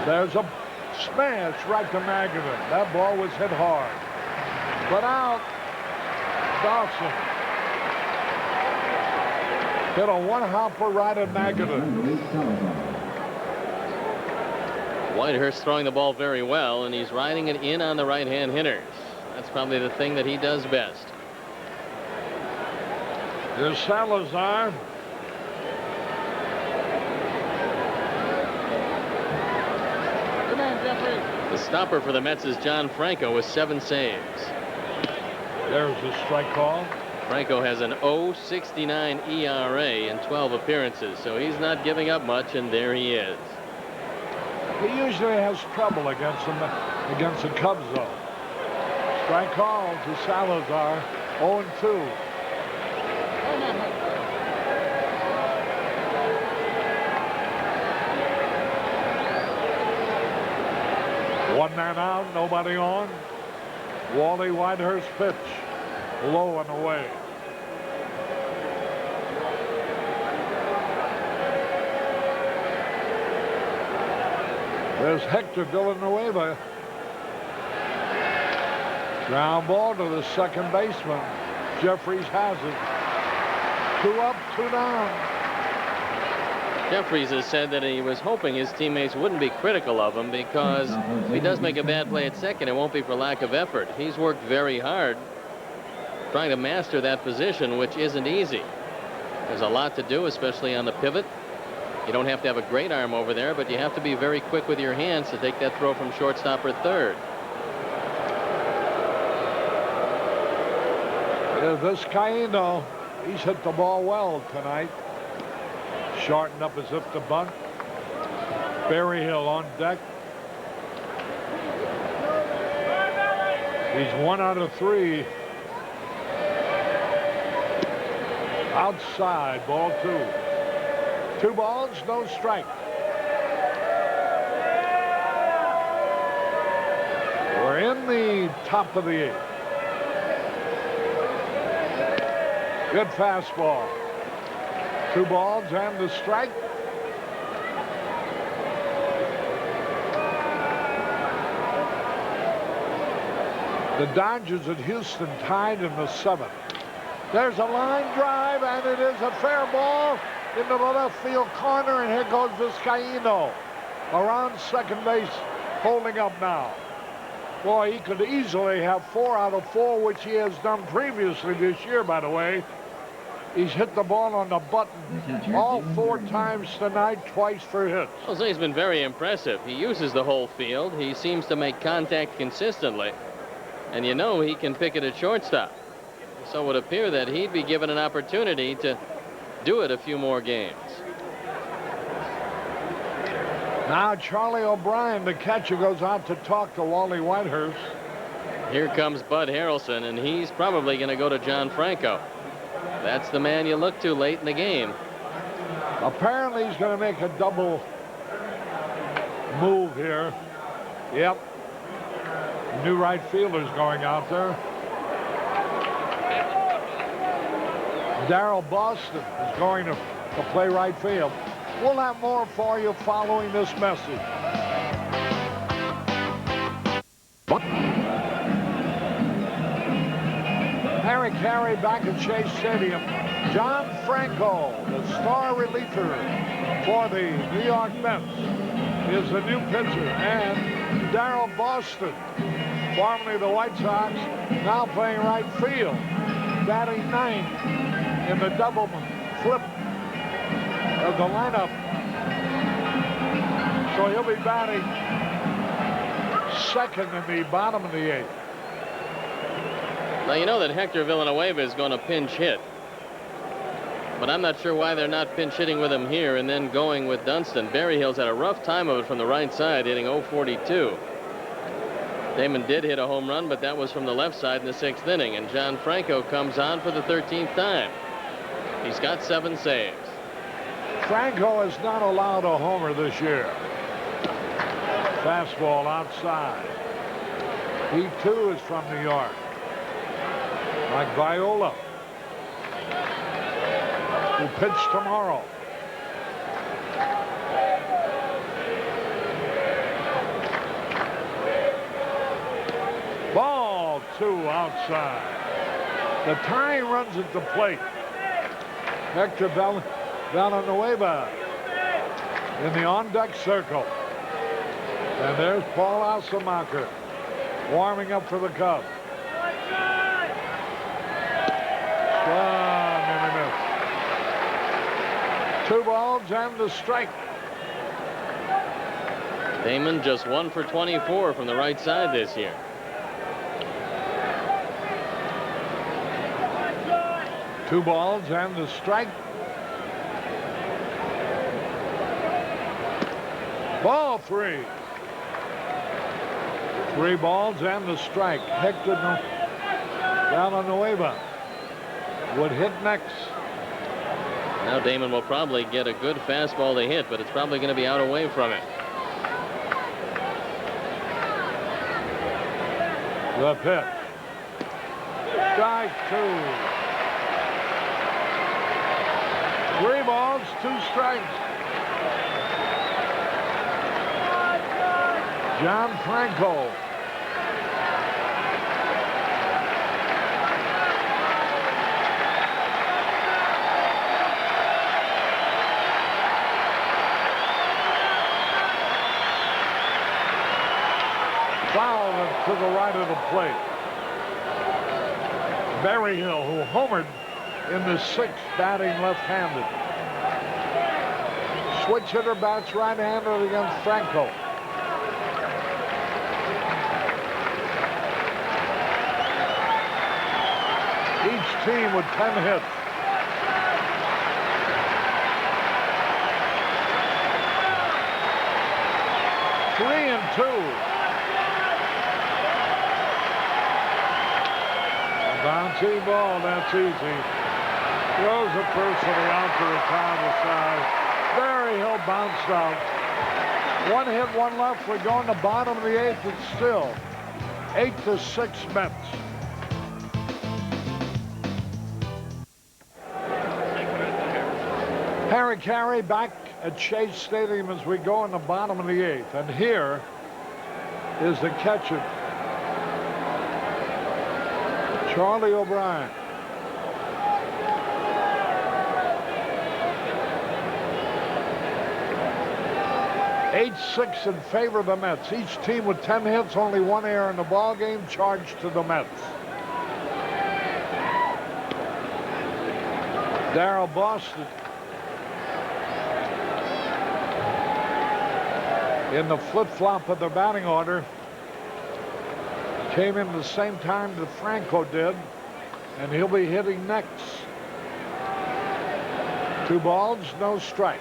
There's a smash right to Magadan. That ball was hit hard. But out, Dawson hit a one-hopper right at Magadan. Whitehurst throwing the ball very well, and he's riding it in on the right-hand hitters. That's probably the thing that he does best. There's Salazar. The stopper for the Mets is John Franco with 7 saves. There's a strike call. Franco has an .069 ERA in 12 appearances, so he's not giving up much, and there he is. He usually has trouble against the Cubs, though. Strike call to Salazar, 0-2. One man out, nobody on. Wally Whitehurst pitch, low and away. There's Hector Villanueva. Ground ball to the second baseman. Jeffries has it. 2 up, 2 down. Jeffries has said that he was hoping his teammates wouldn't be critical of him because if he does make a bad play at second, it won't be for lack of effort. He's worked very hard trying to master that position, which isn't easy. There's a lot to do, especially on the pivot. You don't have to have a great arm over there, but you have to be very quick with your hands to take that throw from shortstop or third. Vizcaíno, he's hit the ball well tonight. Shortened up as if to bunt. Berryhill on deck. He's 1 out of 3. Outside, ball 2. 2 balls, no strike. We're in the top of the 8th. Good fastball. 2 balls and the strike. The Dodgers at Houston tied in the 7th. There's a line drive, and it is a fair ball into the left field corner, and here goes Vizcaíno around second base, holding up now. Boy, he could easily have 4 out of 4, which he has done previously this year, by the way. He's hit the ball on the button all 4 times tonight, twice for hits. Jose's been very impressive. He uses the whole field. He seems to make contact consistently. And you know he can pick it at shortstop. So it would appear that he'd be given an opportunity to do it a few more games. Now Charlie O'Brien, the catcher, goes out to talk to Wally Whitehurst. Here comes Bud Harrelson, and he's probably going to go to John Franco. That's the man you look to late in the game. Apparently he's going to make a double move here. Yep. New right fielder's going out there. Darrell Boston is going to play right field. We'll have more for you following this message. Harry Carey back at Shea Stadium. John Franco, the star reliever for the New York Mets, is the new pitcher. And Darrell Boston, formerly the White Sox, now playing right field, batting 9th in the double flip of the lineup. So he'll be batting 2nd in the bottom of the 8th. Now, you know that Hector Villanueva is going to pinch hit. But I'm not sure why they're not pinch hitting with him here and then going with Dunston. Berryhill's had a rough time of it from the right side, hitting .042. Damon did hit a home run, but that was from the left side in the 6th inning. And John Franco comes on for the 13th time. He's got 7 saves. Franco has not allowed a homer this year. Fastball outside. He too is from New York. like Viola, who pitched tomorrow. Ball 2 outside. The tying runs at the plate. Hector Villanueva in the on-deck circle. And there's Paul Alsamacher warming up for the Cubs. Swung and a miss. 2 balls and the strike. Damon just 1 for 24 from the right side this year. Two balls and the strike. Ball 3. 3 balls and the strike. Hector Villanueva would hit next. Now Damon will probably get a good fastball to hit, but it's probably going to be out away from it. The pitch. Strike 2. 3 balls, 2 strikes. John Franco. Foul to the right of the plate. Berryhill, who homered in the 6th, batting left-handed. Switch hitter bats right-handed against Franco. Each team with 10 hits. Three and 2. Bouncy ball, that's easy. Throws the first to the out to the top of the side. Berryhill bounced out. 1 hit, 1 left. We're going to bottom of the 8th. It's still 8-6 Mets. Harry Carey back at Chase Stadium as we go in the bottom of the 8th. And here is the catcher, Charlie O'Brien. (8-6) in favor of the Mets. Each team with 10 hits, only 1 error in the ball game, charged to the Mets. Darrell Boston in the flip-flop of the batting order. Came in the same time that Franco did, and he'll be hitting next. 2 balls, no strike.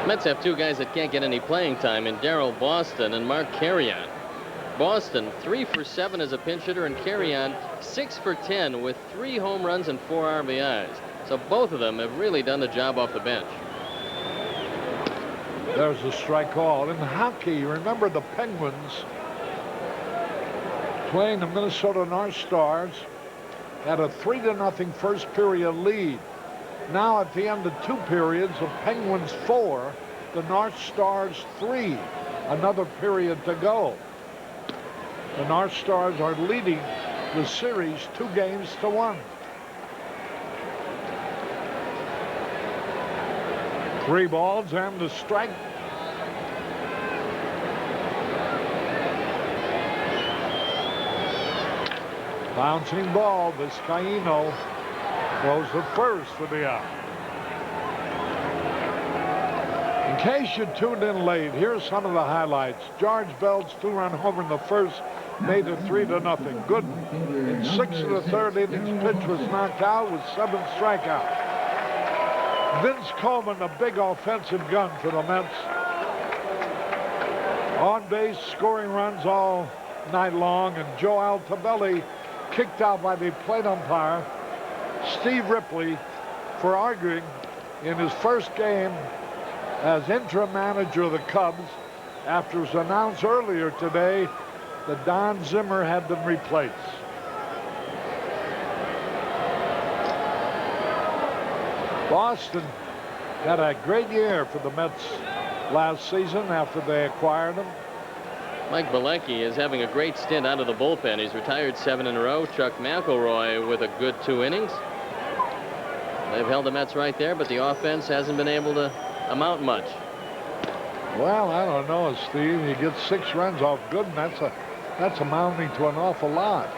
Mets have 2 guys that can't get any playing time in Darrell Boston and Mark Carrion. Boston 3 for 7 as a pinch hitter, and Carrion 6 for 10 with 3 home runs and 4 RBIs. So both of them have really done the job off the bench. There's a strike call. In hockey, you remember the Penguins playing the Minnesota North Stars had a 3-0 first period lead. Now at the end of 2 periods, the Penguins 4, the North Stars 3. Another period to go. The North Stars are leading the series 2-1. 3 balls and the strike. Bouncing ball, Vizcaíno throws the first for the out. In case you tuned in late, here's some of the highlights. George Bell's 2-run homer in the first made it 3-0. Gooden in 6 of the 3rd innings pitch was knocked out with 7 strikeouts. Vince Coleman, a big offensive gun for the Mets. On base, scoring runs all night long, and Joe Altobelli kicked out by the plate umpire, Steve Ripley, for arguing in his first game as interim manager of the Cubs after it was announced earlier today that Don Zimmer had been replaced. Boston had a great year for the Mets last season after they acquired him. Mike Bilecki is having a great stint out of the bullpen. He's retired 7 in a row. Chuck McElroy with a good 2 innings. They've held the Mets right there, but the offense hasn't been able to amount much. Well, I don't know, Steve. You get 6 runs off Gooden. That's amounting to an awful lot.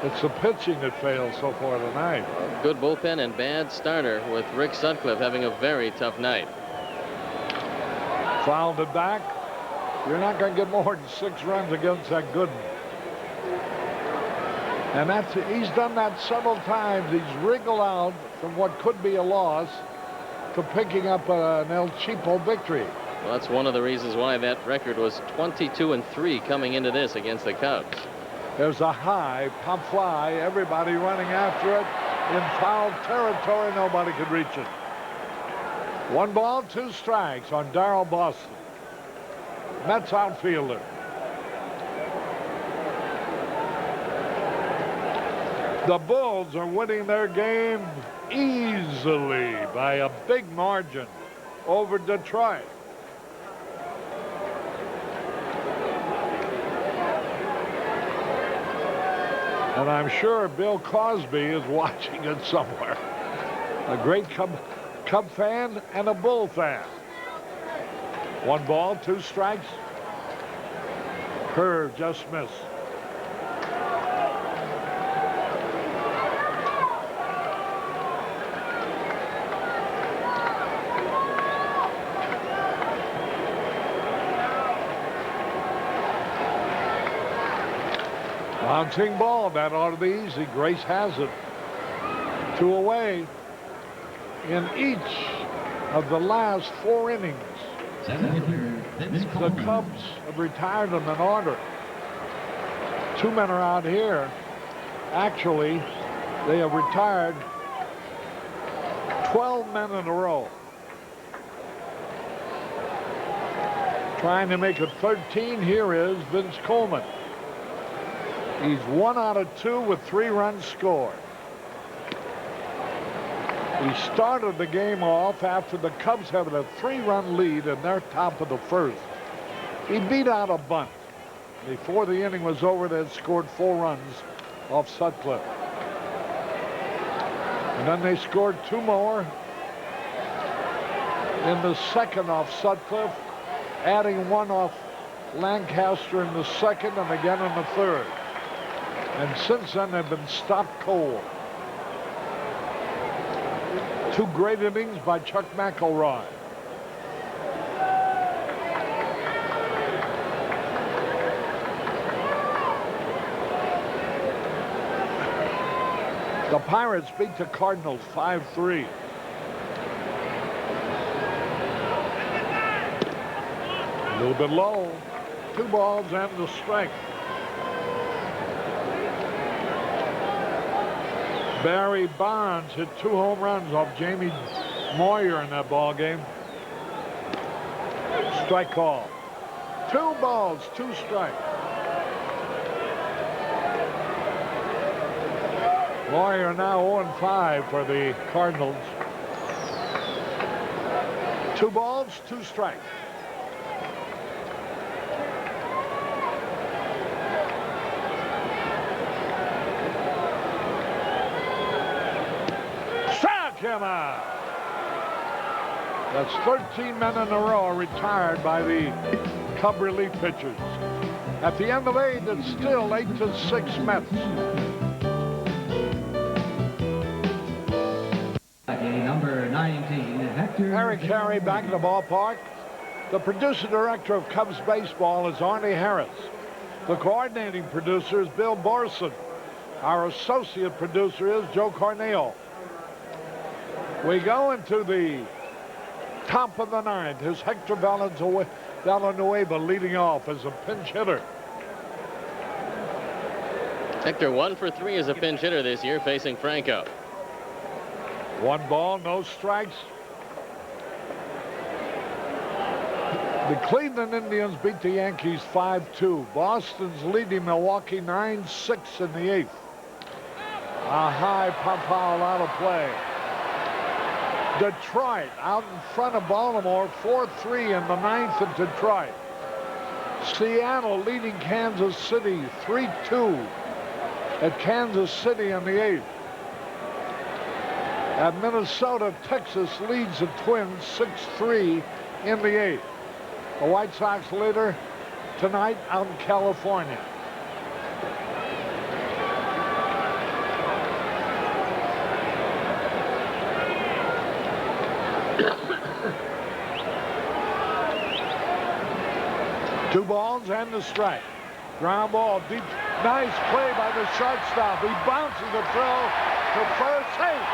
It's the pitching that failed so far tonight. Good bullpen and bad starter with Rick Sutcliffe having a very tough night. Fouled it back. You're not going to get more than 6 runs against that Gooden. And he's done that several times. He's wriggled out from what could be a loss to picking up an El Cheapo victory. Well, that's one of the reasons why that record was 22-3 coming into this against the Cubs. There's a high pop fly. Everybody running after it in foul territory. Nobody could reach it. 1 ball, 2 strikes on Darrell Boston, Mets outfielder. The Bulls are winning their game easily by a big margin over Detroit. And I'm sure Bill Cosby is watching it somewhere. A great Cub fan and a Bull fan. 1 ball, 2 strikes. Curve just missed. Bouncing ball, that ought to be easy. Grace has it. 2 away in each of the last 4 innings. The Cubs have retired them in order. 2 men are out here. Actually, they have retired 12 men in a row. Trying to make it 13, here is Vince Coleman. He's 1 out of 2 with 3 runs scored. He started the game off after the Cubs having a 3-run lead in their top of the first. He beat out a bunt. Before the inning was over, they had scored 4 runs off Sutcliffe. And then they scored 2 more in the second off Sutcliffe, adding 1 off Lancaster in the second and again in the third. And since then, they've been stopped cold. 2 great innings by Chuck McElroy. The Pirates beat the Cardinals 5-3. A little bit low. 2 balls and the strike. Barry Bonds hit 2 home runs off Jamie Moyer in that ball game. Strike call. 2 balls, 2 strikes. Moyer now 0-5 for the Cardinals. 2 balls, 2 strikes. Him out. That's 13 men in a row retired by the Cub relief pitchers. At the end of 8, it's still 8-6 Mets. Number 19, Hector. Harry Carey back in the ballpark. The producer director of Cubs baseball is Arnie Harris. The coordinating producer is Bill Borson. Our associate producer is Joe Cornell. We go into the top of the 9th. Here's Hector Villanueva leading off as a pinch hitter. Hector 1 for 3 as a pinch hitter this year, facing Franco. 1 ball, no strikes. The Cleveland Indians beat the Yankees 5-2. Boston's leading Milwaukee 9-6 in the 8th. A high pop foul out of play. Detroit out in front of Baltimore, 4-3 in the 9th at Detroit. Seattle leading Kansas City 3-2 at Kansas City in the 8th. And Minnesota, Texas leads the Twins 6-3 in the 8th. The White Sox leader tonight out in California. Two balls and the strike. Ground ball deep. Nice play by the shortstop. He bounces the throw to first. Safe.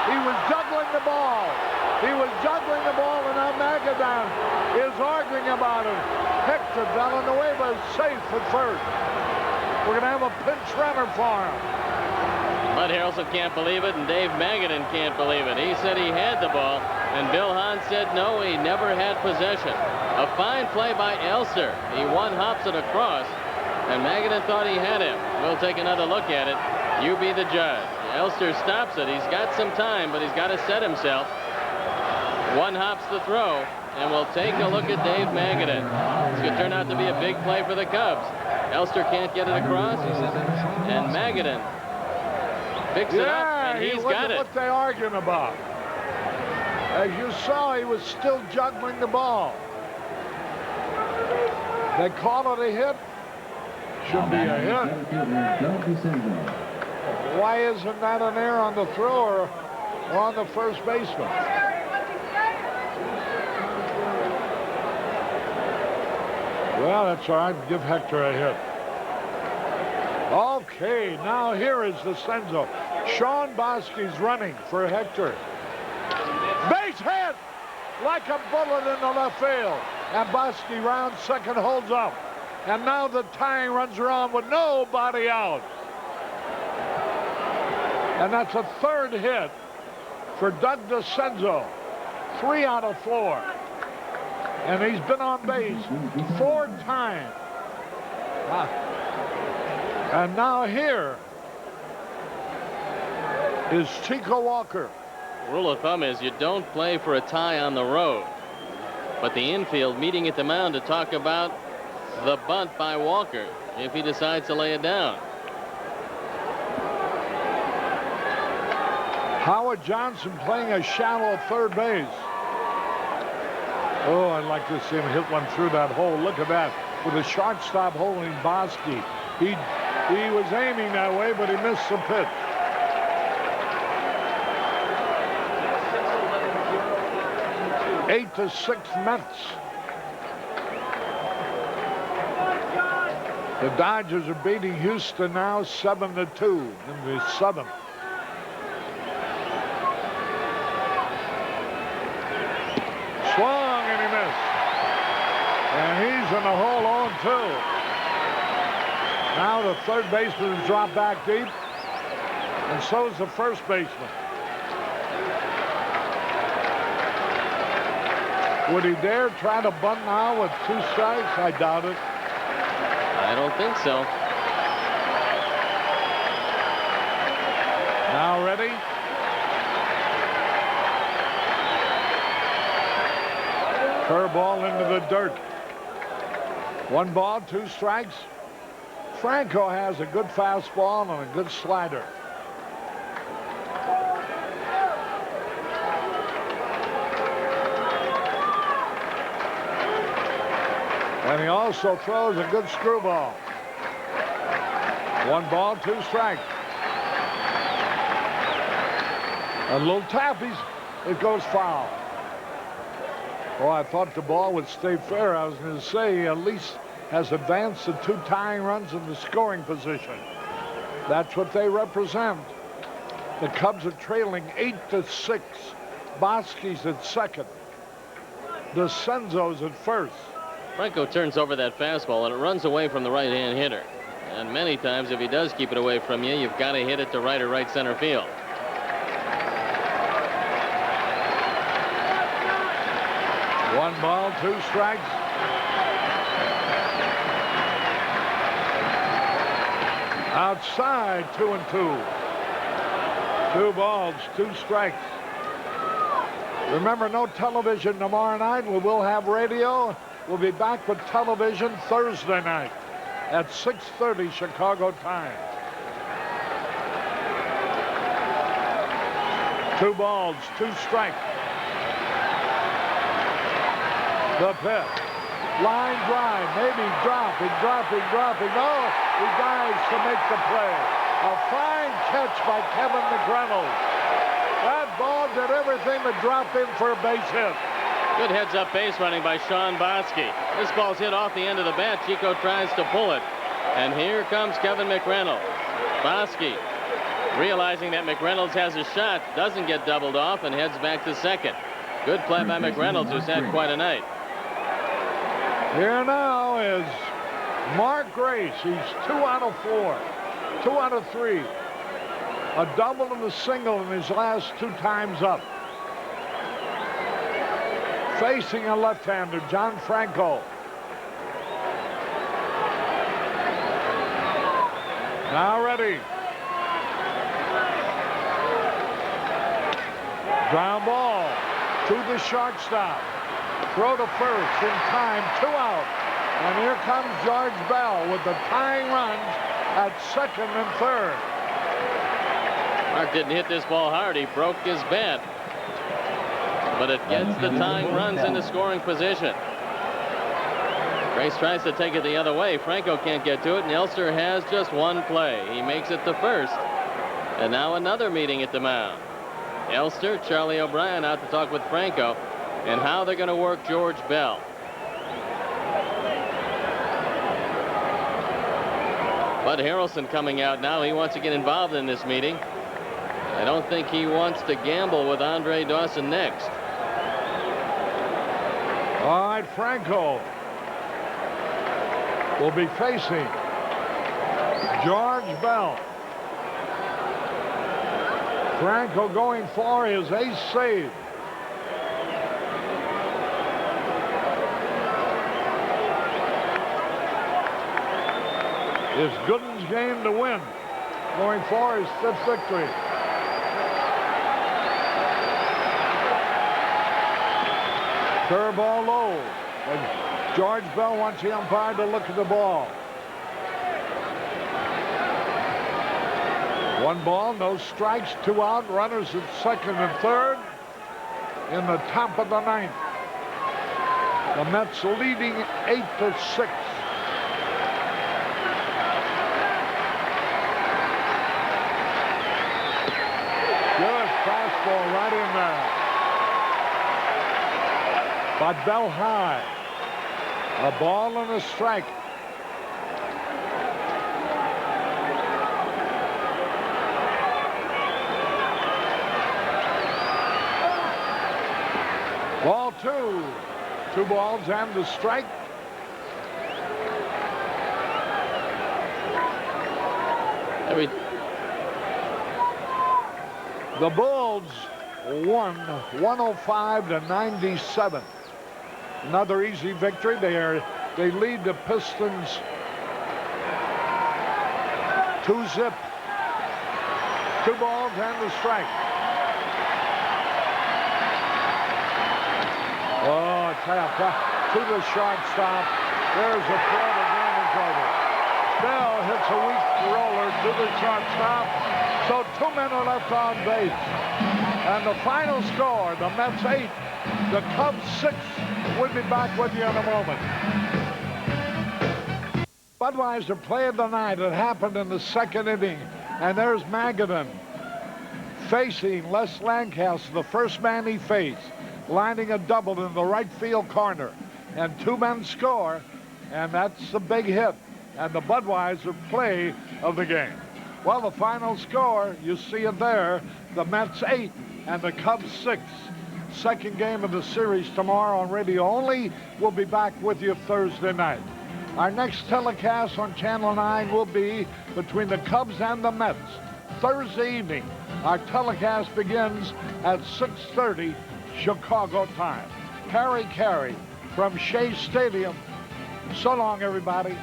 He was juggling the ball. He was juggling the ball, and now Magadan is arguing about it. Hector down on the way, but safe at first. We're going to have a pinch runner for him. Bud Harrelson can't believe it, and Dave Magadan can't believe it. He said he had the ball, and Bill Hahn said no, he never had possession. A fine play by Elster. He one-hops it across, and Magadan thought he had him. We'll take another look at it. You be the judge. Elster stops it. He's got some time, but he's got to set himself. One-hops the throw, and we'll take a look at Dave Magadan. It's going to turn out to be a big play for the Cubs. Elster can't get it across, and Magadan picks it up, and he's got it. What they arguing about? As you saw, he was still juggling the ball. They call it a hit. Should be a hit. Why isn't that an error on the thrower or on the first baseman? Well, that's all right. Give Hector a hit. Okay, now here is the Senzo. Sean Bosky's running for Hector. Base hit! Like a bullet in the left field. And Bosky rounds second, holds up. And now the tying runs around with nobody out. And that's a third hit for Doug DeCenzo. 3 out of 4. And he's been on base 4 times. And now here is Chico Walker. Rule of thumb is you don't play for a tie on the road. But the infield meeting at the mound to talk about the bunt by Walker if he decides to lay it down. Howard Johnson playing a shallow third base. Oh, I'd like to see him hit one through that hole. Look at that. With a shortstop holding Bosky. He was aiming that way, but he missed the pitch. Eight to 6 Mets. The Dodgers are beating Houston now 7-2 in the 7th. Swung and he missed. And he's in the hole 0-2. Now the third baseman has dropped back deep. And so is the first baseman. Would he dare try to bunt now with 2 strikes? I doubt it. I don't think so. Now ready? Curveball into the dirt. 1 ball, 2 strikes. Franco has a good fastball and a good slider. And he also throws a good screwball. 1 ball, 2 strikes. A little tap, it goes foul. Oh, I thought the ball would stay fair. I was going to say he at least has advanced the 2 tying runs in the scoring position. That's what they represent. The Cubs are trailing 8-6. Bosky's at second. DeCenzo's at first. Franco turns over that fastball, and it runs away from the right-hand hitter. And many times, if he does keep it away from you, you've got to hit it to right or right center field. One ball, 2 strikes. Outside, 2-2. 2 balls, 2 strikes. Remember, no television tomorrow night. We will have radio. We'll be back with television Thursday night at 6:30 Chicago time. 2 balls, 2 strikes. The pitch. Line drive, maybe dropping. No, he dives to make the play. A fine catch by Kevin McReynolds. That ball did everything but drop in for a base hit. Good heads-up base running by Sean Bosky. This ball's hit off the end of the bat. Chico tries to pull it. And here comes Kevin McReynolds. Bosky, realizing that McReynolds has a shot, doesn't get doubled off and heads back to second. Good play by McReynolds, who's had quite a night. Here now is Mark Grace. He's 2 out of 4. 2 out of 3. A double and a single in his last 2 times up. Facing a left-hander, John Franco. Now ready. Ground ball to the shortstop. Throw to first in time, 2 out. And here comes George Bell with the tying runs at second and third. Mark didn't hit this ball hard. He broke his bat. But it gets the tying runs into scoring position. Grace tries to take it the other way. Franco can't get to it, and Elster has just 1 play. He makes it to first. And now another meeting at the mound. Elster, Charlie O'Brien out to talk with Franco and how they're going to work George Bell. Bud Harrelson coming out now. He wants to get involved in this meeting. I don't think he wants to gamble with Andre Dawson next. All right, Franco will be facing George Bell. Franco going for his 8th save. It's Gooden's game to win. Going for his 5th victory. Curveball low. And George Bell wants the umpire to look at the ball. 1 ball, no strikes, 2 out. Runners at second and third in the top of the 9th. The Mets leading 8-6. Good fastball right in there. But Bell high. A ball and a strike. Ball 2. 2 balls and the strike. The Bulls won 105-97. Another easy victory. They lead the Pistons 2-0. 2 balls and the strike. Oh, tap to the shortstop. There's a throw. The game is over. Bell hits a weak roller to the shortstop. So 2 men are left on base. And the final score, the Mets 8, the Cubs 6. We'll be back with you in a moment. Budweiser play of the night. It happened in the 2nd inning. And there's Magadan facing Les Lancaster, the first man he faced, lining a double in the right field corner. And 2 men score, and that's the big hit. And the Budweiser play of the game. Well, the final score, you see it there. The Mets 8 and the Cubs 6. Second game of the series tomorrow on radio only. We'll be back with you Thursday night. Our next telecast on Channel 9 will be between the Cubs and the Mets. Thursday evening, our telecast begins at 6:30 Chicago time. Harry Carey from Shea Stadium. So long, everybody.